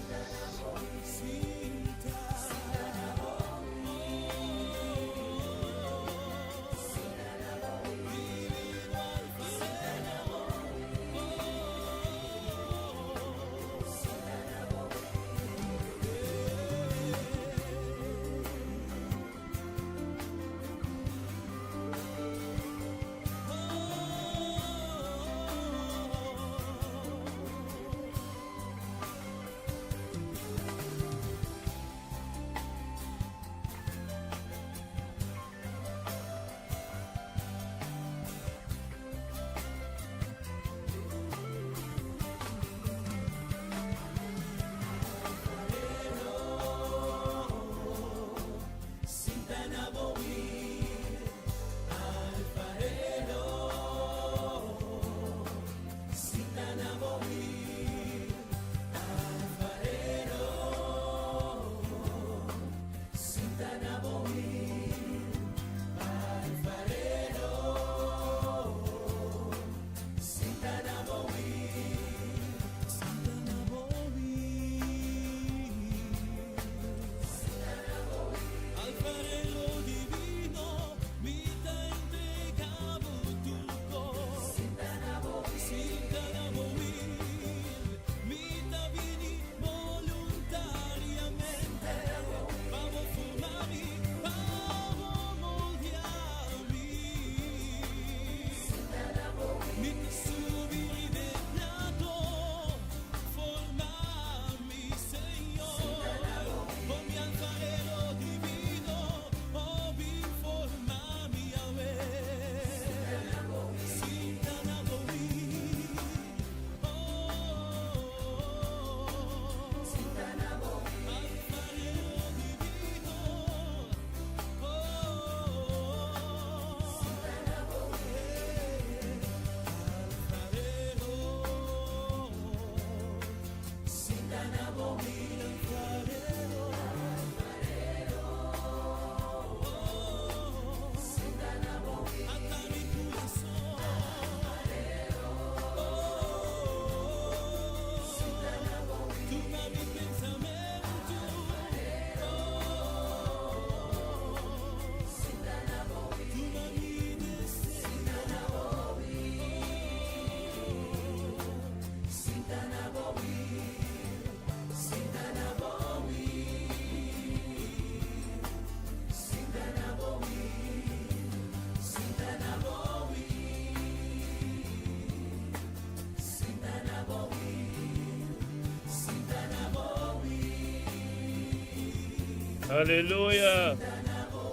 Hallelujah.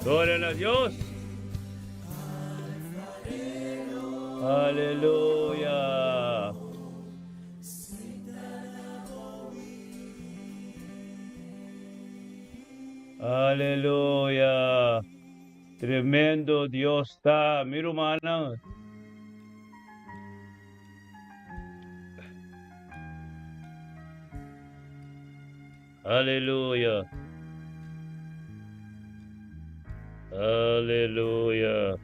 Gloria a Dios. Aleluya. Aleluya. Tremendo Dios está. Mi hermana. Aleluya. Aleluya.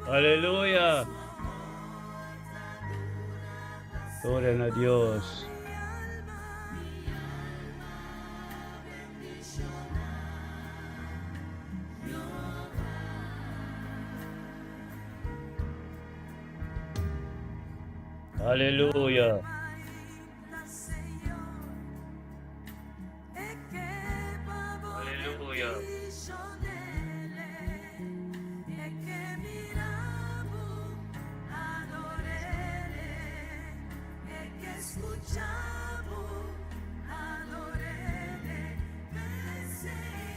Aleluya. Gloria a Dios. Aleluya. Aleluya.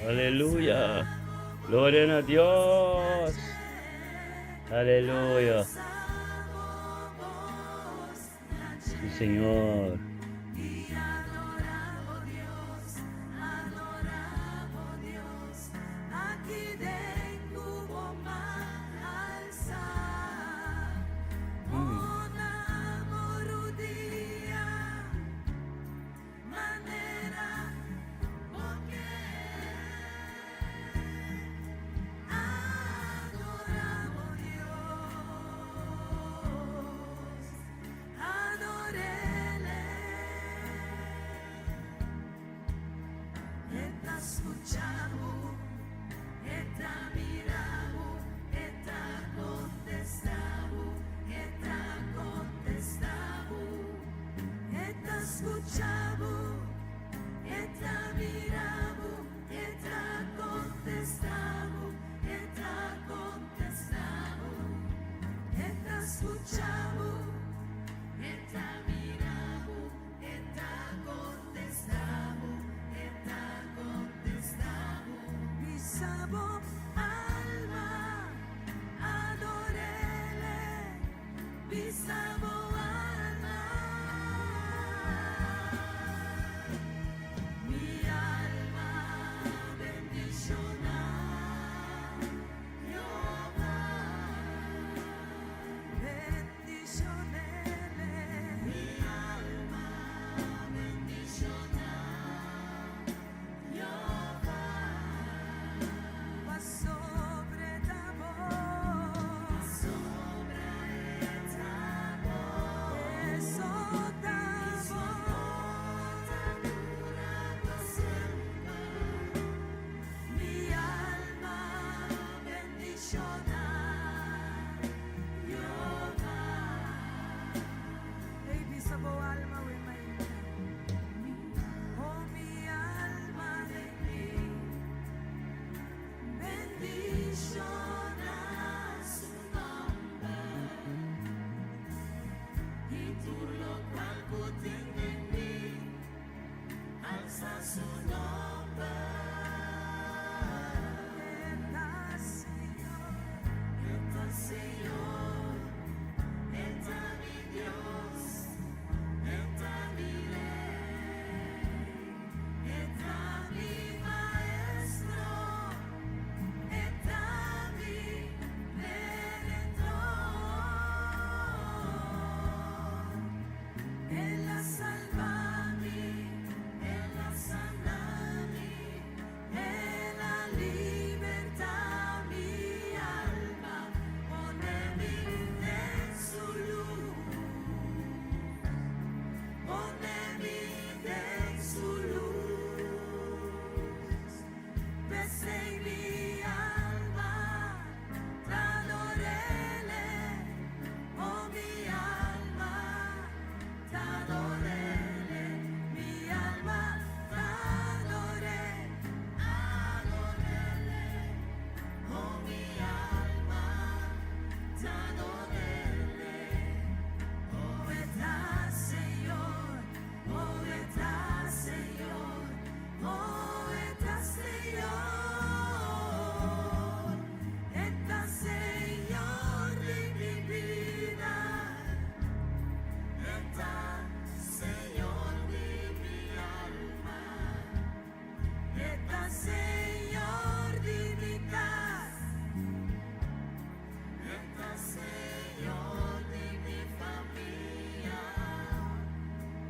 Aleluya. Gloria a Dios. Aleluya. Sí, Señor.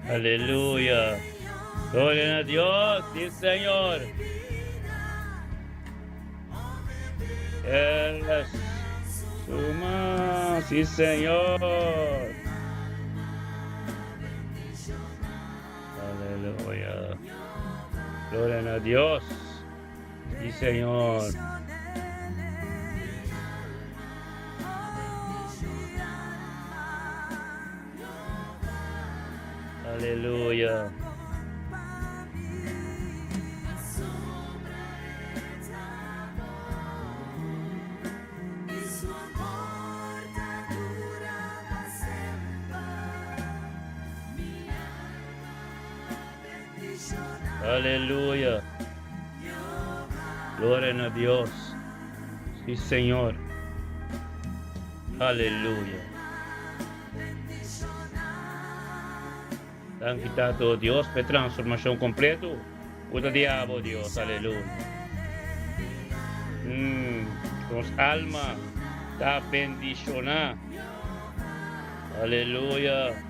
Aleluya. Gloria a Dios. Sí, Señor. Eres suma. Sí, Señor. Aleluya. Gloria a Dios. Sí, Señor. Aleluya. Aleluya. Gloria a Dios. Sí, Señor. Aleluya. Dan quitado Dios per transformación completo. Uta diabo Dios. Aleluya. Nos alma da bendicionar. Aleluya.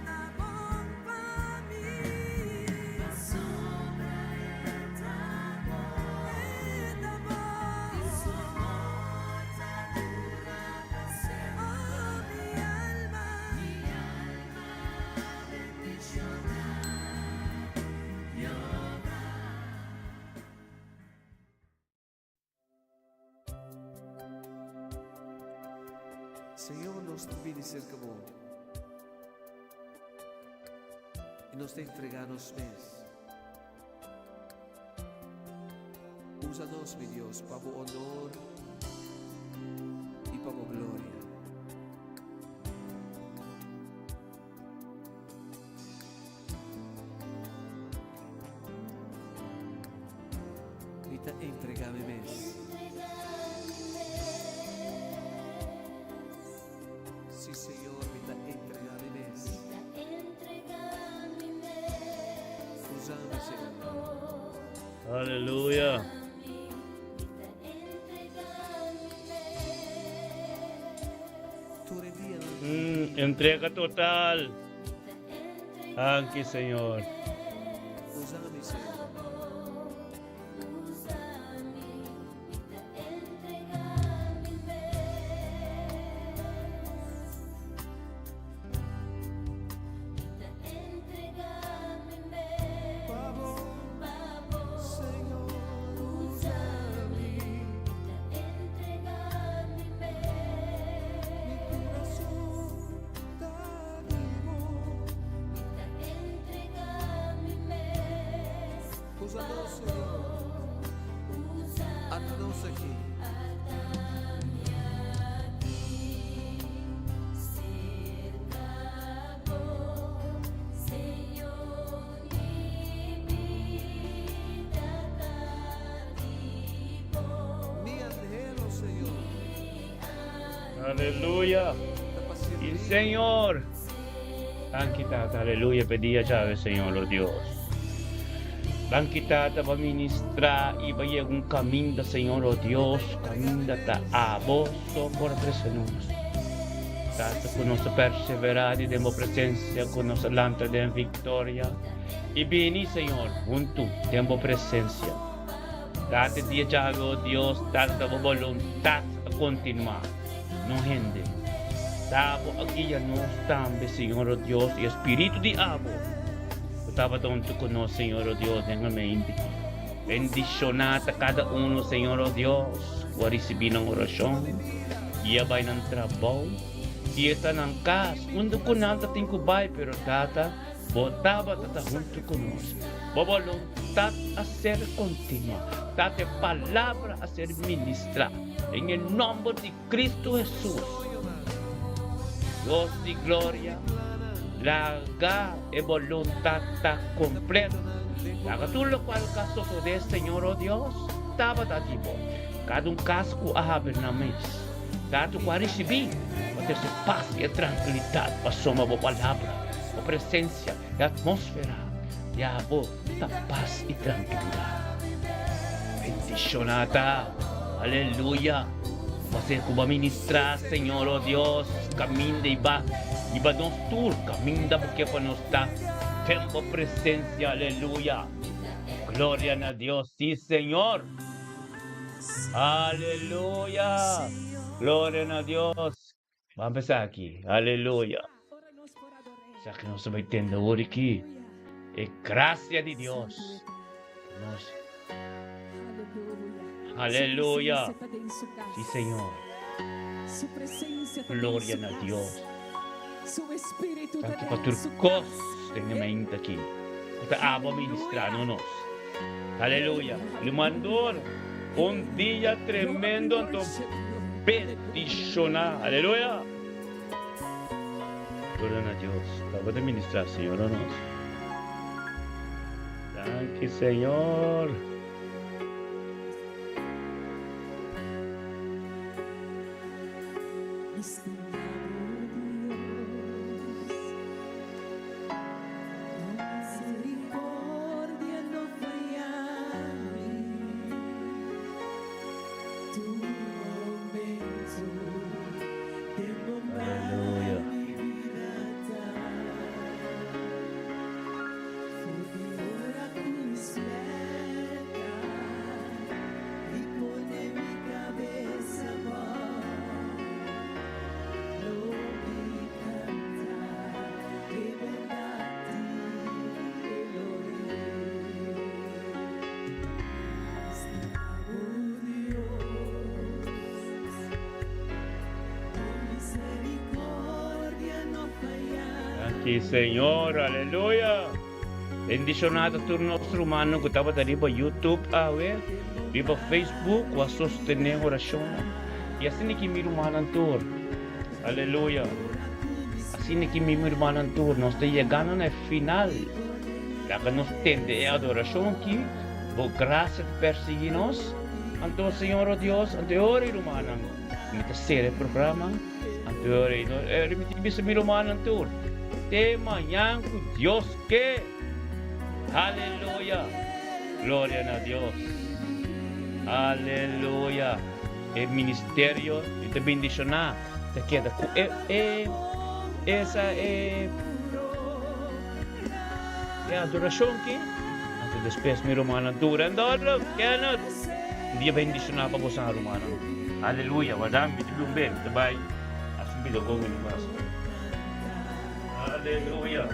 Señor, nos viene cerca de vos y nos te entregamos mes. Úsanos, mi Dios, para tu honor y para tu gloria. Y te entregame mes. Sí, Señor, vida entrega mi mes. Usame, Señor.
Aleluya.
Tu rendía
Entrega total. Aquí, Señor.
usame, Señor. Usa-nos, Senhor. Ata-nos aqui.
Aleluya. Y Señor, Tata, aleluya, pedía llave, Señor, oh Dios. Tata va a ministrar y va a llegar un camino, Señor, oh Dios, camino a vos, por presentarnos. Tata, con nuestra perseverar y de nuestra presencia, con nuestra lanta de victoria. Y vení, Señor, junto de nuestra presencia. Tata, dia llave, oh Dios, tata, voluntad a continuar. No gente. Tabo aqui a nós também, Senhor, oh Deus, e Espírito de Abo. Eu estava junto conosco, Senhor, oh Deus, na mente. Bendicionata cada Senhor, oh Deus, o receber ng oração, ia vai ng trabalho, ia está ng casa, onde ko nada tem que vai, pero tata, botava tata junto conosco. Voluntad a ser continua, tata palavra a ser ministrada, em nome de Cristo Jesus. Dios de gloria, laga e voluntad completa. Laga tulo cual caso de Señor, oh Dios, estaba dativo. Cada caso que haber na mes. Dado que recebi, para ter paz e tranquilidade, para somar a palavra, a presença e a atmosfera. E a paz e tranquilidade. Bendicionata, aleluia. Você que vai ministrar, Senhor, oh Deus, caminho de iba nós tur, caminho da porque para nós dar tempo presença, aleluia. Glória a Deus, sim, Senhor. Aleluia. Glória a Deus. Vamos pensar aqui, aleluia. Já que nós vamos entender hoje aqui, é graça de Deus. Nós Aleluya. Sí, Señor. Gloria a Dios. Tanto para turcos tenemos aquí. Para abo ministrarnos. Aleluya. Le mandó un día tremendo. Bendicionar. Aleluya. Gloria a Dios. Para de ministrar, Señor. Gracias, Señor. Aquí, Señor, aleluya. Bendicionado tur nostro humano que estava ali para YouTube, para Facebook, a sostener oração. E assim que me humano tur. Aleluya. Assim que me humano tur. Nós estamos chegando no final. Laga nos tende a adoração aqui. Por graça de perseguir-nos. Então, Senhor, oh Deus, ante hora humana. Me terceiro programa. Ante hora, me bisa me humano tur. Tema yang Dios que aleluya, gloria a Dios, aleluya. El ministerio te bendicionar, te queda esa adoración que antes después mi romana dura andando que no dia bendicionar para você romana, aleluya. Vadam bitu bem, te vai assumir o governo mas aleluya.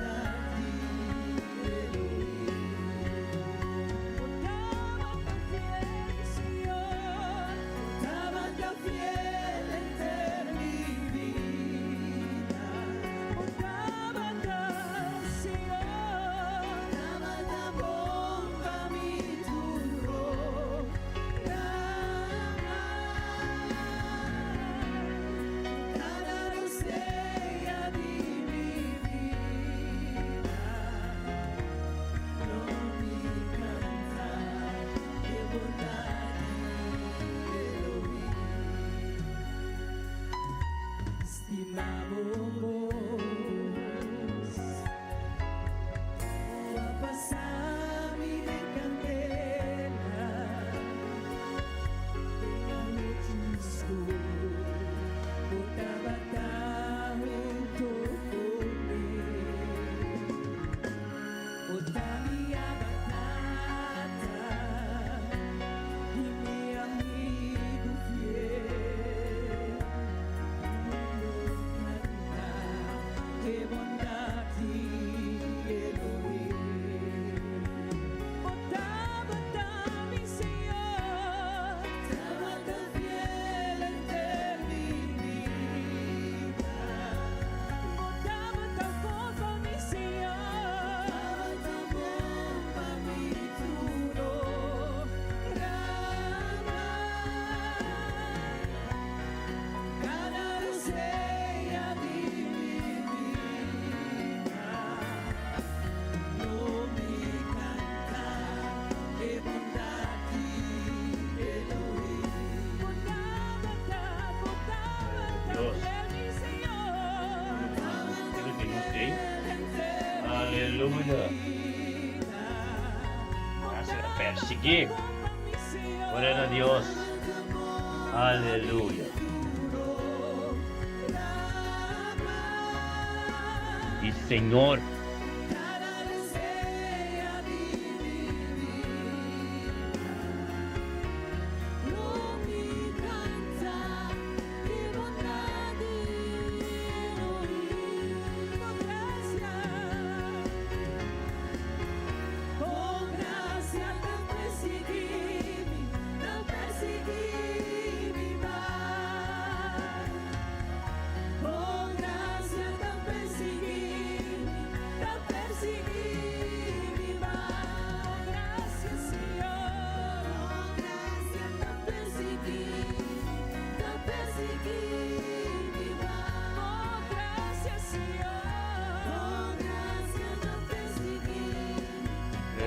Aleluya. Gracias a perseguir. Gloria a Dios. Aleluya. Y Señor.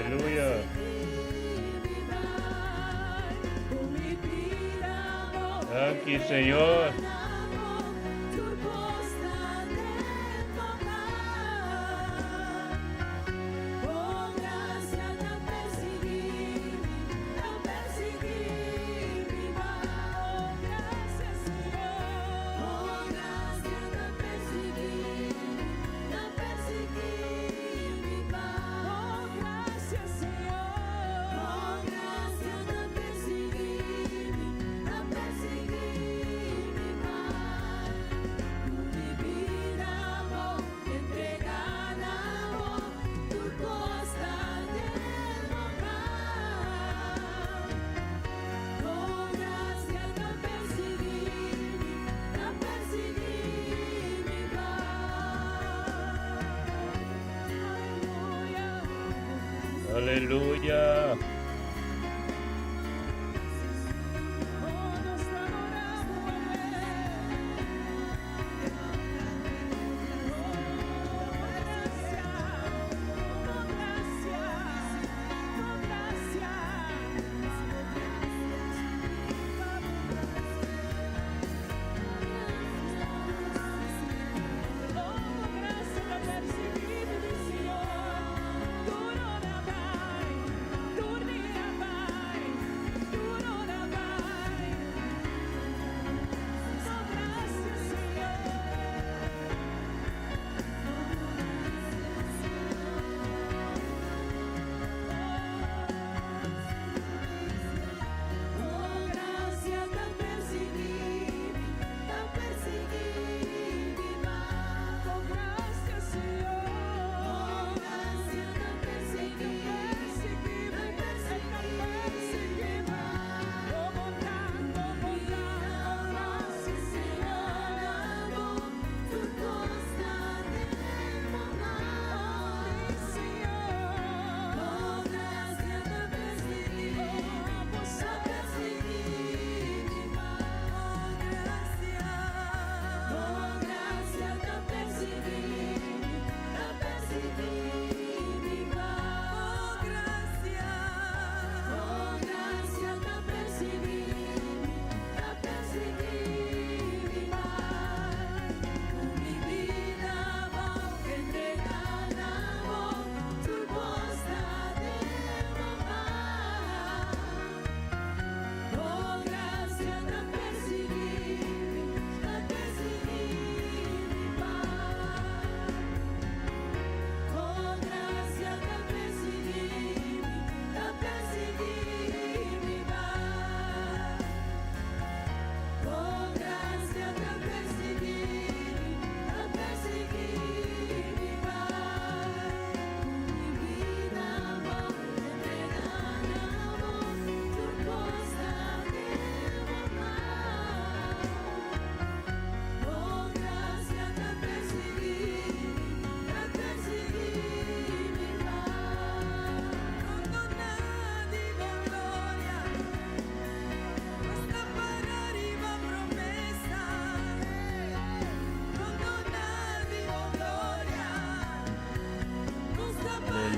Aleluya. Aquí, Señor. Aleluya.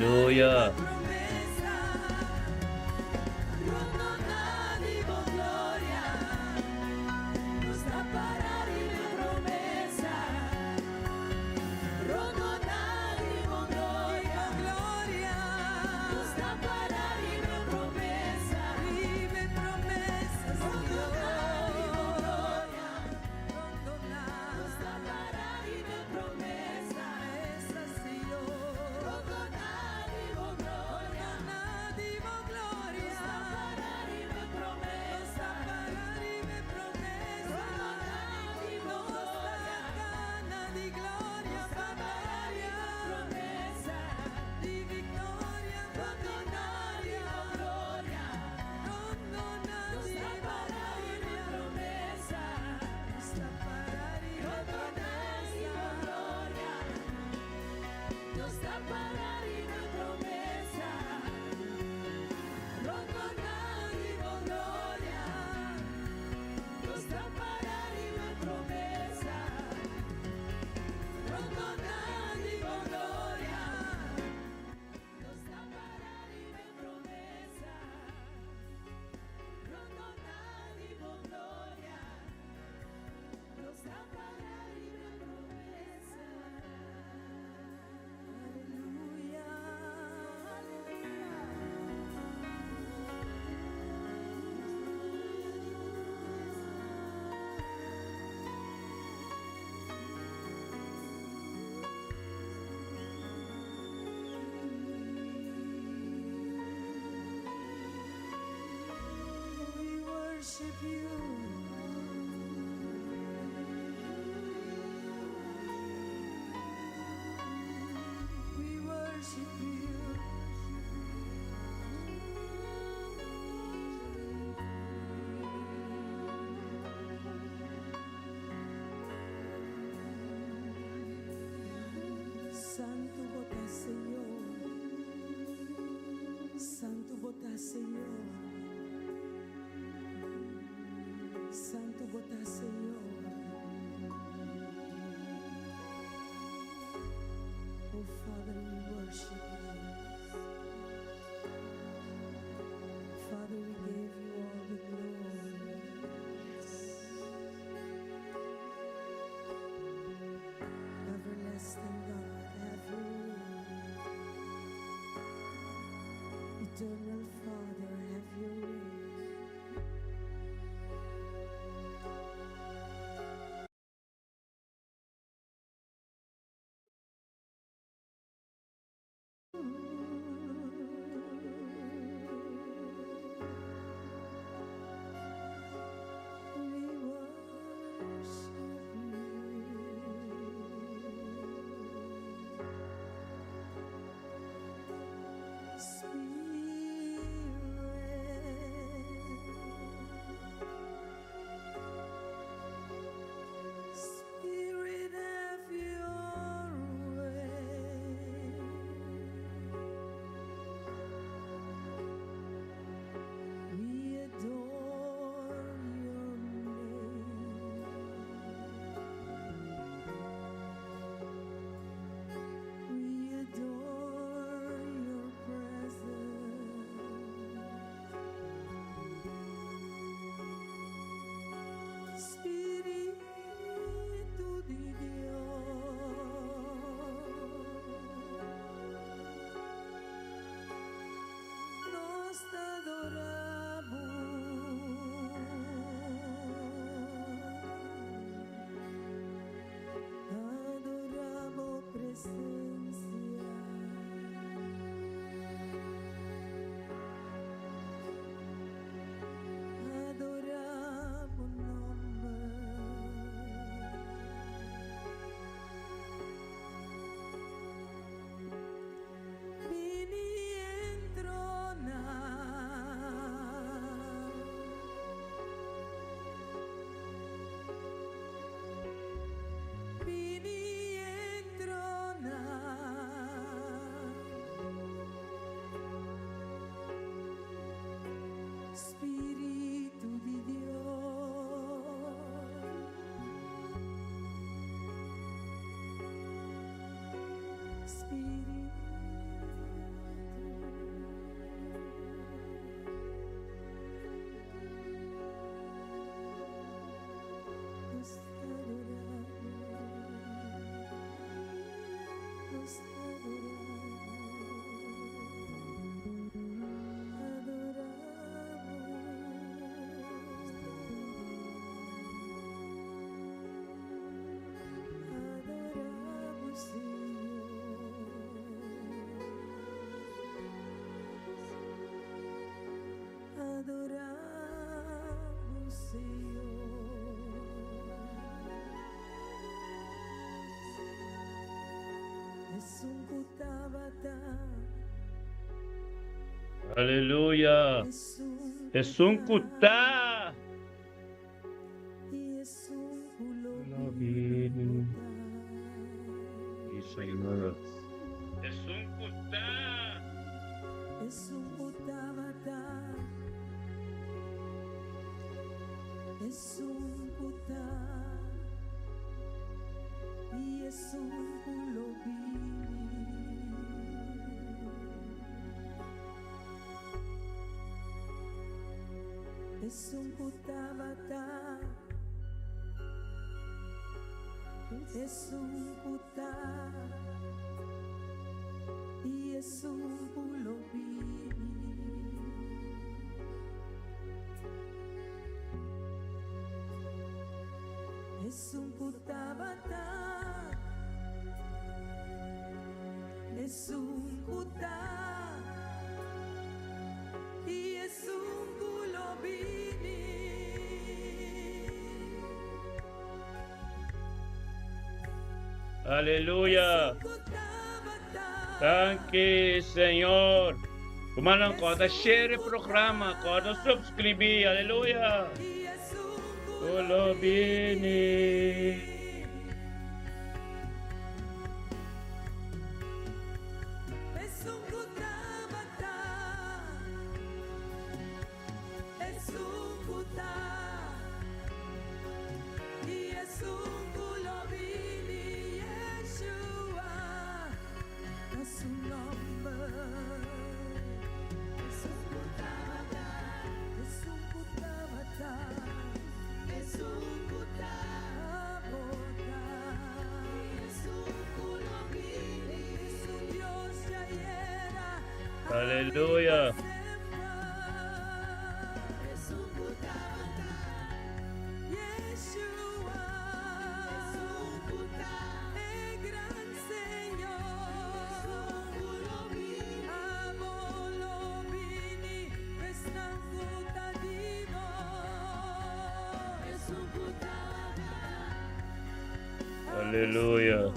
Aleluya.
worship you. We worship you. Santo botas, Señor. Santo botas, Señor. Santo botas, Señor. Oh Father, we worship you. Father, we give you all the glory. Everlasting God, have your way. Eternal Father, have your way. We worship Spirit, have your way. We adore your name. We adore your presence. Espíritu de Dios, nos adoramos presencia. Adoramos nombre. Vini entronar. Vini entronar. Espíritu de Dios, Espíritu, nos adoramos, nos adoramos, Señor. Adoramos, Señor. Es un cutabata.
Aleluya. Es un kutá.
Y es un
Lobin. Señor. Es un kutá.
Es un cutabata. Es un kutá. Y es un culobili. Es un cutabata. Es un kutá. Y es un culobili. Es un cutabata. Es un kutá. Y es un culobili.
Aleluya. Thank you, Señor. Kumalang ko, share el programa ko, subscribe. Aleluya. Solo bini. Aleluya. Aleluya.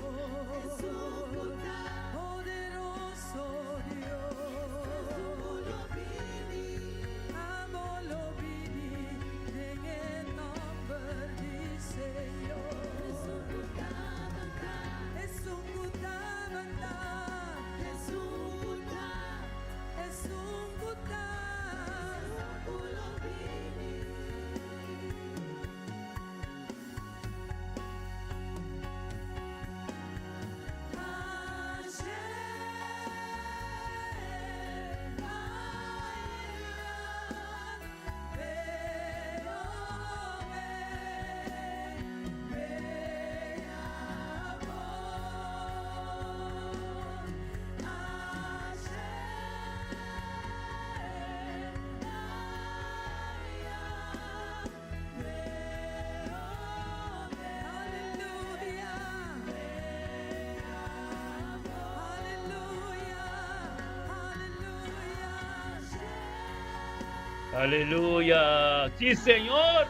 Aleluya. Sí, Señor.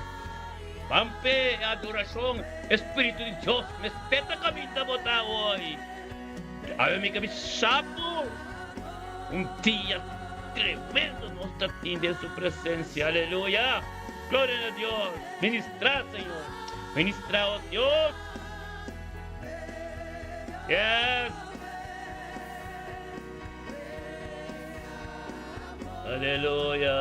Pampe, adoración, Espíritu de Dios, me espeta kami na bota hoy. Ayaw mi kami sapo. Un día tremendo nos está en su presencia. Aleluya. Gloria a Dios. Ministra, Señor. Ministra, oh Dios. Yes. Aleluya.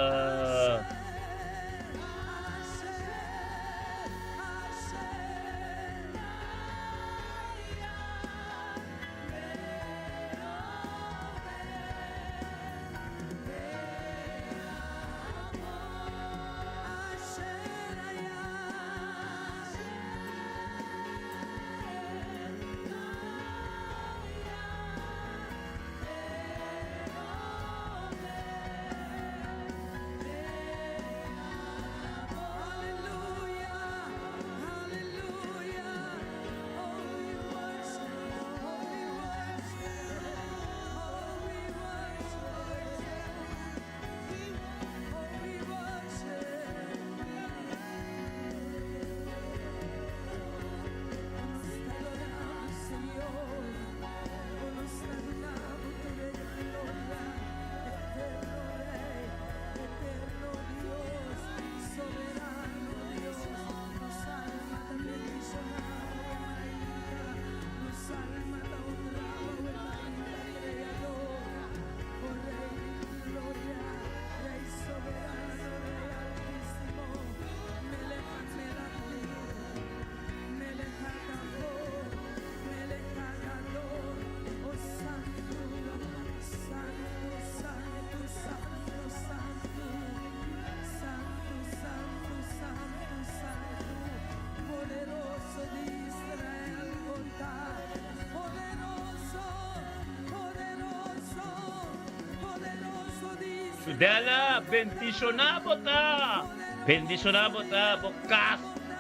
Dela, bendicionamos ta. Bendicionamos ta. Bokas,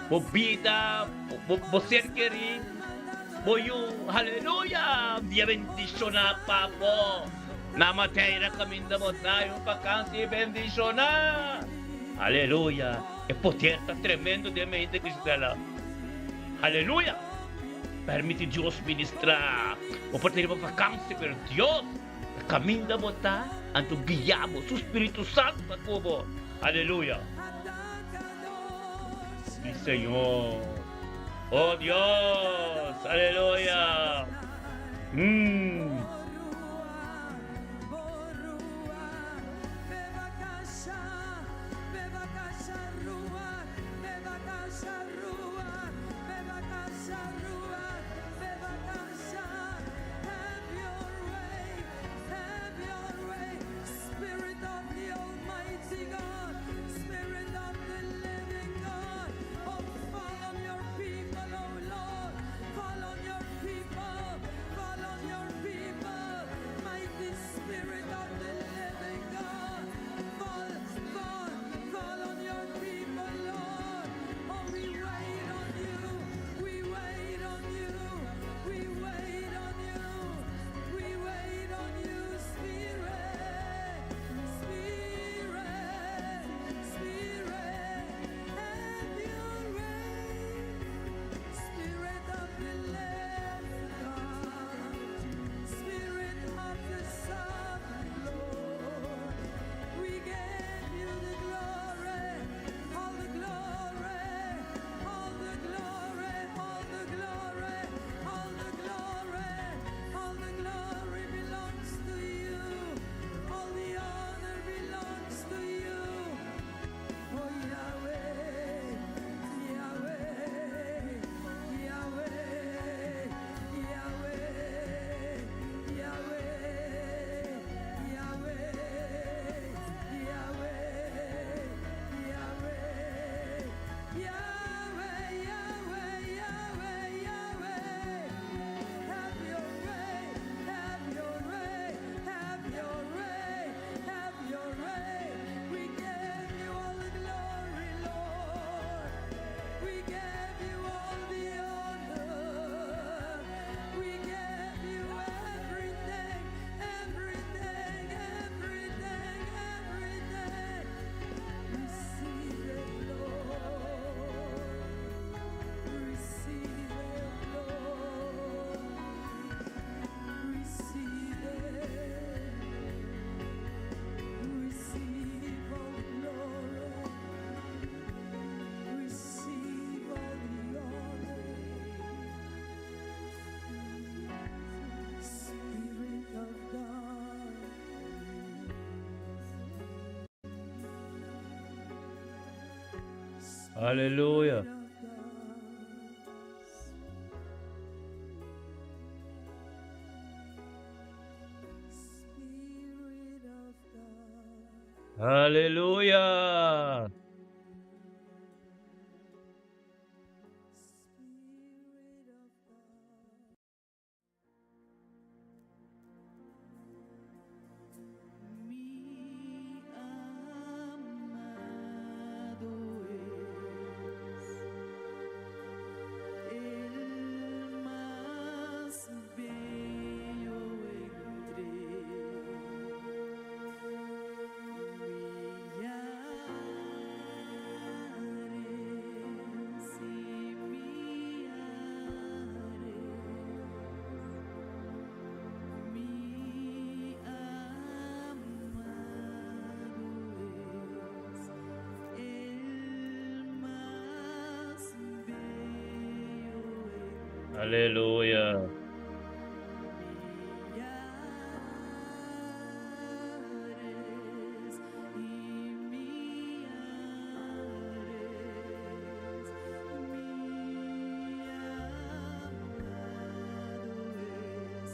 bo vida, bo ser querido. Bo yung, haleluya. Dia bendiciona pa po. Namatay na kami na mo tayo pagkansi bendiciona. Aleluya. É poder tá tremendo de mente cristã. Aleluya. Permite Dios ministrar. Oportunidad para cáncer, pero Dios. Caminda mo ta, anto guiamo, su Espíritu Santo na kubo. Aleluya. Sí, Señor. Oh Dios. Aleluya.
Spirit of the Almighty God, Spirit of the living God, oh, fall on your people, oh Lord, fall on your people, fall on your people, mighty Spirit of the living God, fall on your people, Lord. Oh, we wait on you, we wait on you, we wait on you, we wait on you, Spirit, Spirit, Spirit, have your way, Spirit of the living God, Spirit of the sovereign Lord, we give you the glory, all the glory, all the glory, all the glory, all the glory, all the glory belongs to you, all the honor belongs to you. Oh Yahweh, Yahweh, Yahweh, Yahweh, Yahweh, have your way, have your way, have your way, have your way. We give you all the glory, Lord. We give you all the honor. We give you everything, everything, everything, everything. Receive it, Lord. Receive it, Lord. Receive it. Receive all the glory. Receive all the honor. Spirit of God.
Hallelujah.
Spirit of God.
Hallelujah.
Spirit of God. Mi amado es el más bello entre millares y millares. Mi amado es el más bello
Hallelujah.
millares y millares. Mi amado es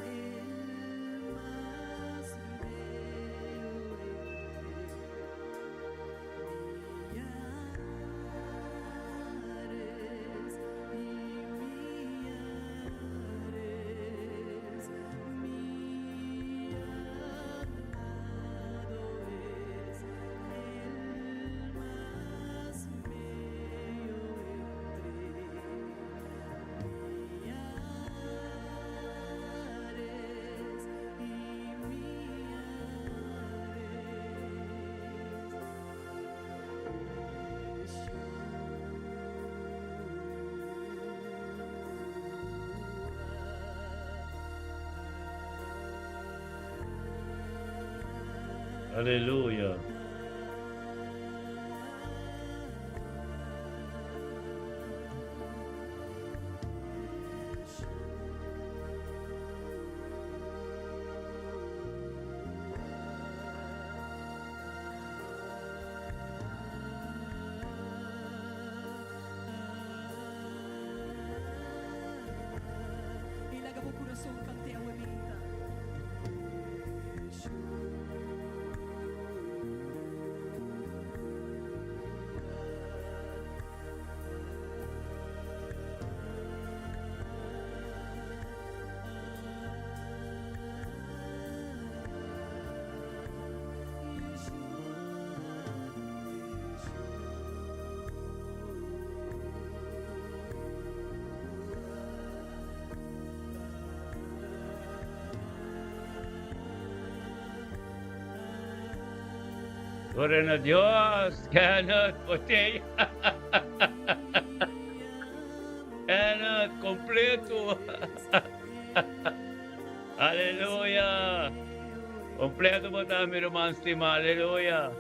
el más bello.
Hallelujah.
Ilaga mo pura sa kante ang wamita.
Gloria a Dios. Kenneth Botella. Kenneth, completo. Aleluya. Completo po tayo, mi hermano estimado. Aleluya.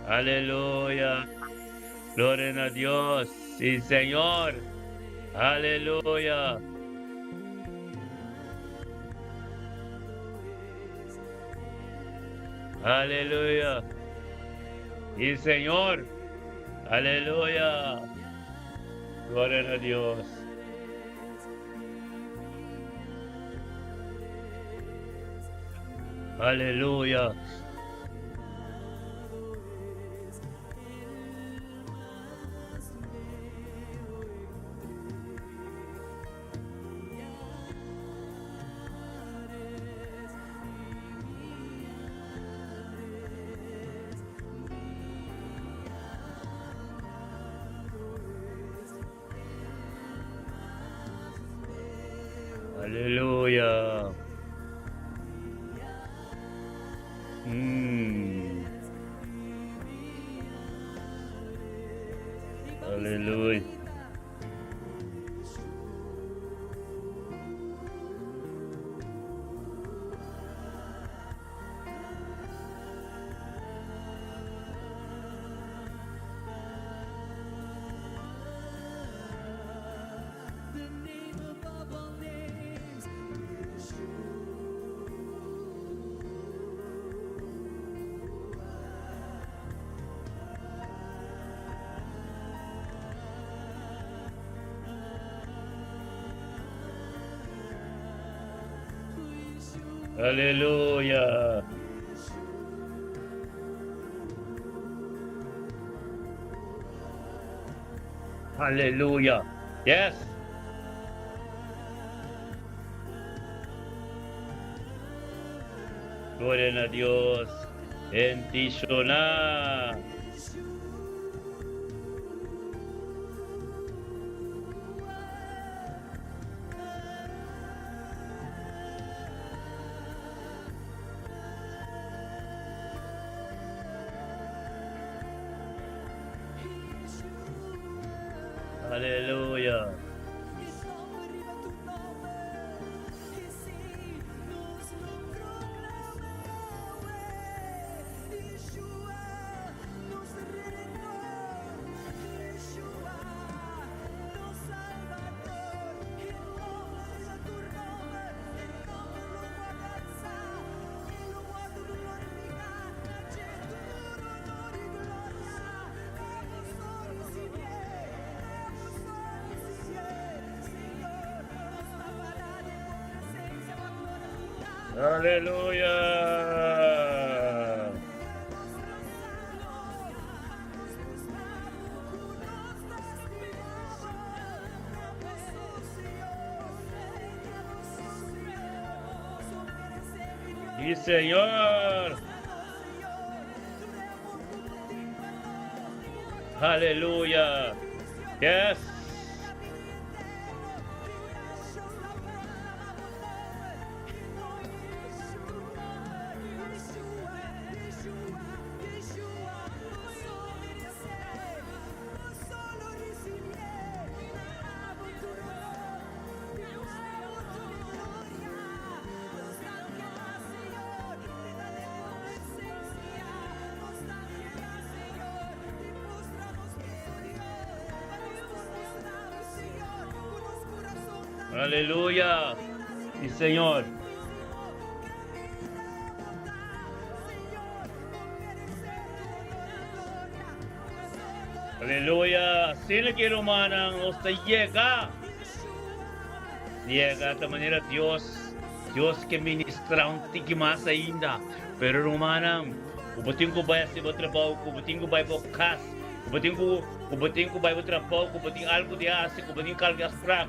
Aleluya. Gloria a Dios. Sí, Señor. Aleluya. Aleluya. Sí, Señor. Aleluya. Gloria a Dios. Aleluya. Aleluya. Aleluya.
The name above all names,
Aleluya. Aleluya. Yes. Gloria a Dios. Bendicionar. Aleluya.
Esse nome arriva tu nome, e sim, nos proclama, Yeshua, nos redentor, Yeshua, nos salvador, el nome de tu nome, el nome lo guarda, el guardo lo glorifica, c'è tutto honor e gloria, apostoli si viene.
Aleluya. Sí, Señor. Aleluya. Yes. Aleluya. Sí, Señor. Aleluya. Sino que rumanang usted llega. Llega de manera Dios. Dios que ministra un tiki más ainda. Pero rumanang, kubutin ko ba si trabaho, kubutin ko ba bukas, kubutin ko ba trabaho, kubutin algo de asi, kubutin kalga sprak.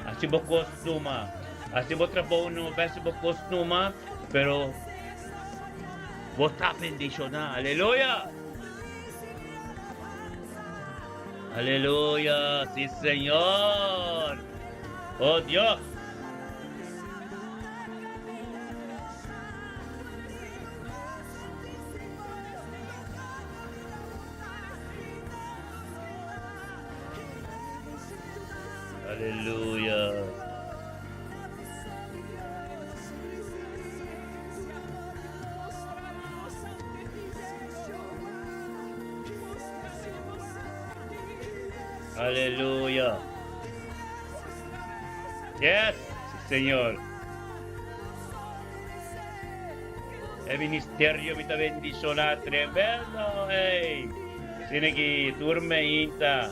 Asi ba kostuma. Asi ba trabaho no, basi ba kostuma, pero vota bendición. Aleluya. Aleluya, sí Señor. Oh Dios. Aleluya. Aleluya. Yes, Señor. El ministerio me está bendicionando tremendo. Hey. Tiene que turmeita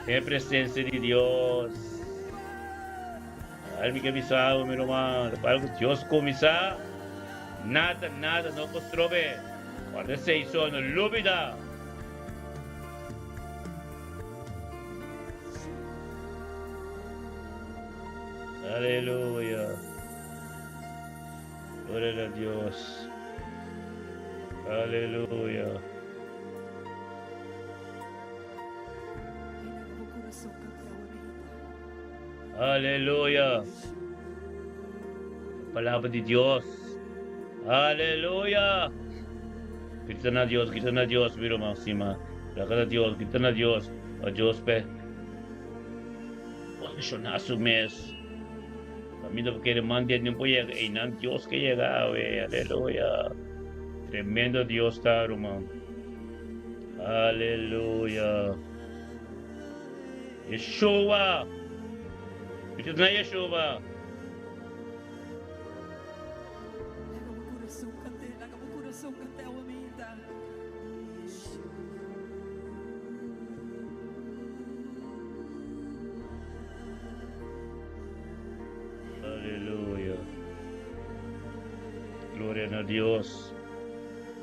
en presencia de Dios. Algo que me sabe, mi hermano. Algo Dios comisa. Nada no construye. Cuando se hizo, no lúbida. Aleluya. Gloria a Dios. Aleluya. Aleluya. Palabra de Dios. Aleluya. Gritan a Dios, mi hermano, Sima. Gritan a Dios, gritan a Dios. A Dios, pe. Posiciona su mes. Camino porque demanda no puede llegar. Y no Dios que llega, güey. Aleluya. Tremendo Dios está, hermano. Aleluya. Yeshua. Gritan a Yeshua. Aleluya. Gloria a Dios.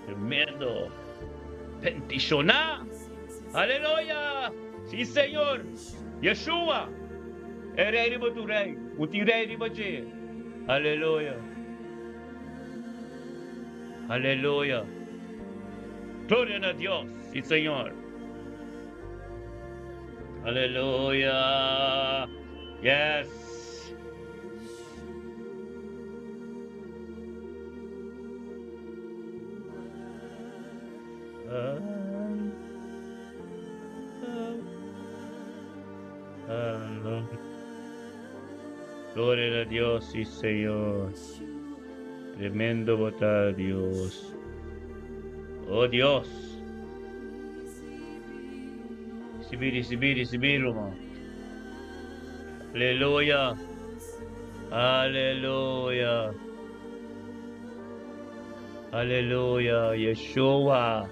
Tremendo. Bendicionar. Aleluya. Sí, Señor. Yeshua. El rey de tu rey. Uti rey de bache. Aleluya. Aleluya. Gloria a Dios. Sí, Señor. Aleluya. Yes. Gloria a Dios, sí Señor. Tremendo votar Dios. Oh Dios. Sibiri, hermano. Aleluya. Aleluya. Aleluya. Yeshua.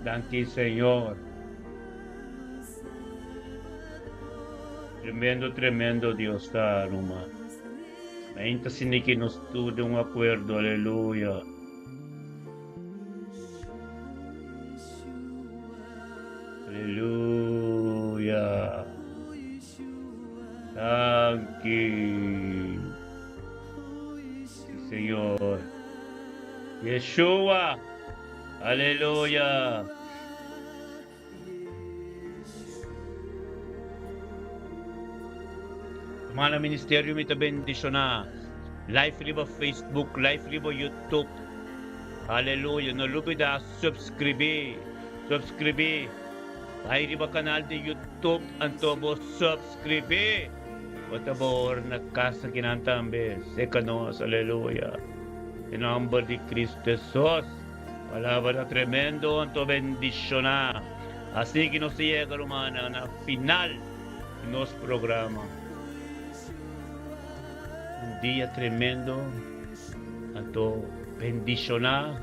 Danke, Señor. Tremendo Dios está, hermano. Ainda assim que nos tudo um acordo, aleluia. Aleluia. Thank you, Senhor. Yeshua. Aleluya. Mana ministerio mi bendicionar. Live libo Facebook, live libo YouTube. Aleluya. No olvida subscribe. Ay riba canal de YouTube antobo subscribe. Otabor na casa kinantambe. Sekanos. Aleluya. In nombre de Cristo Jesus. Palabra tremendo ang to bendisyonar. Así que nos llega, hermana, na final de nuestro programa. Un día tremendo a to bendisyonar.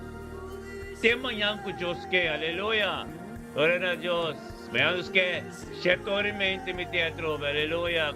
Tema yang ko Diyos ke, aleluya. Ora na Diyos. Mayroon que, cierto mente mi teatro, aleluya.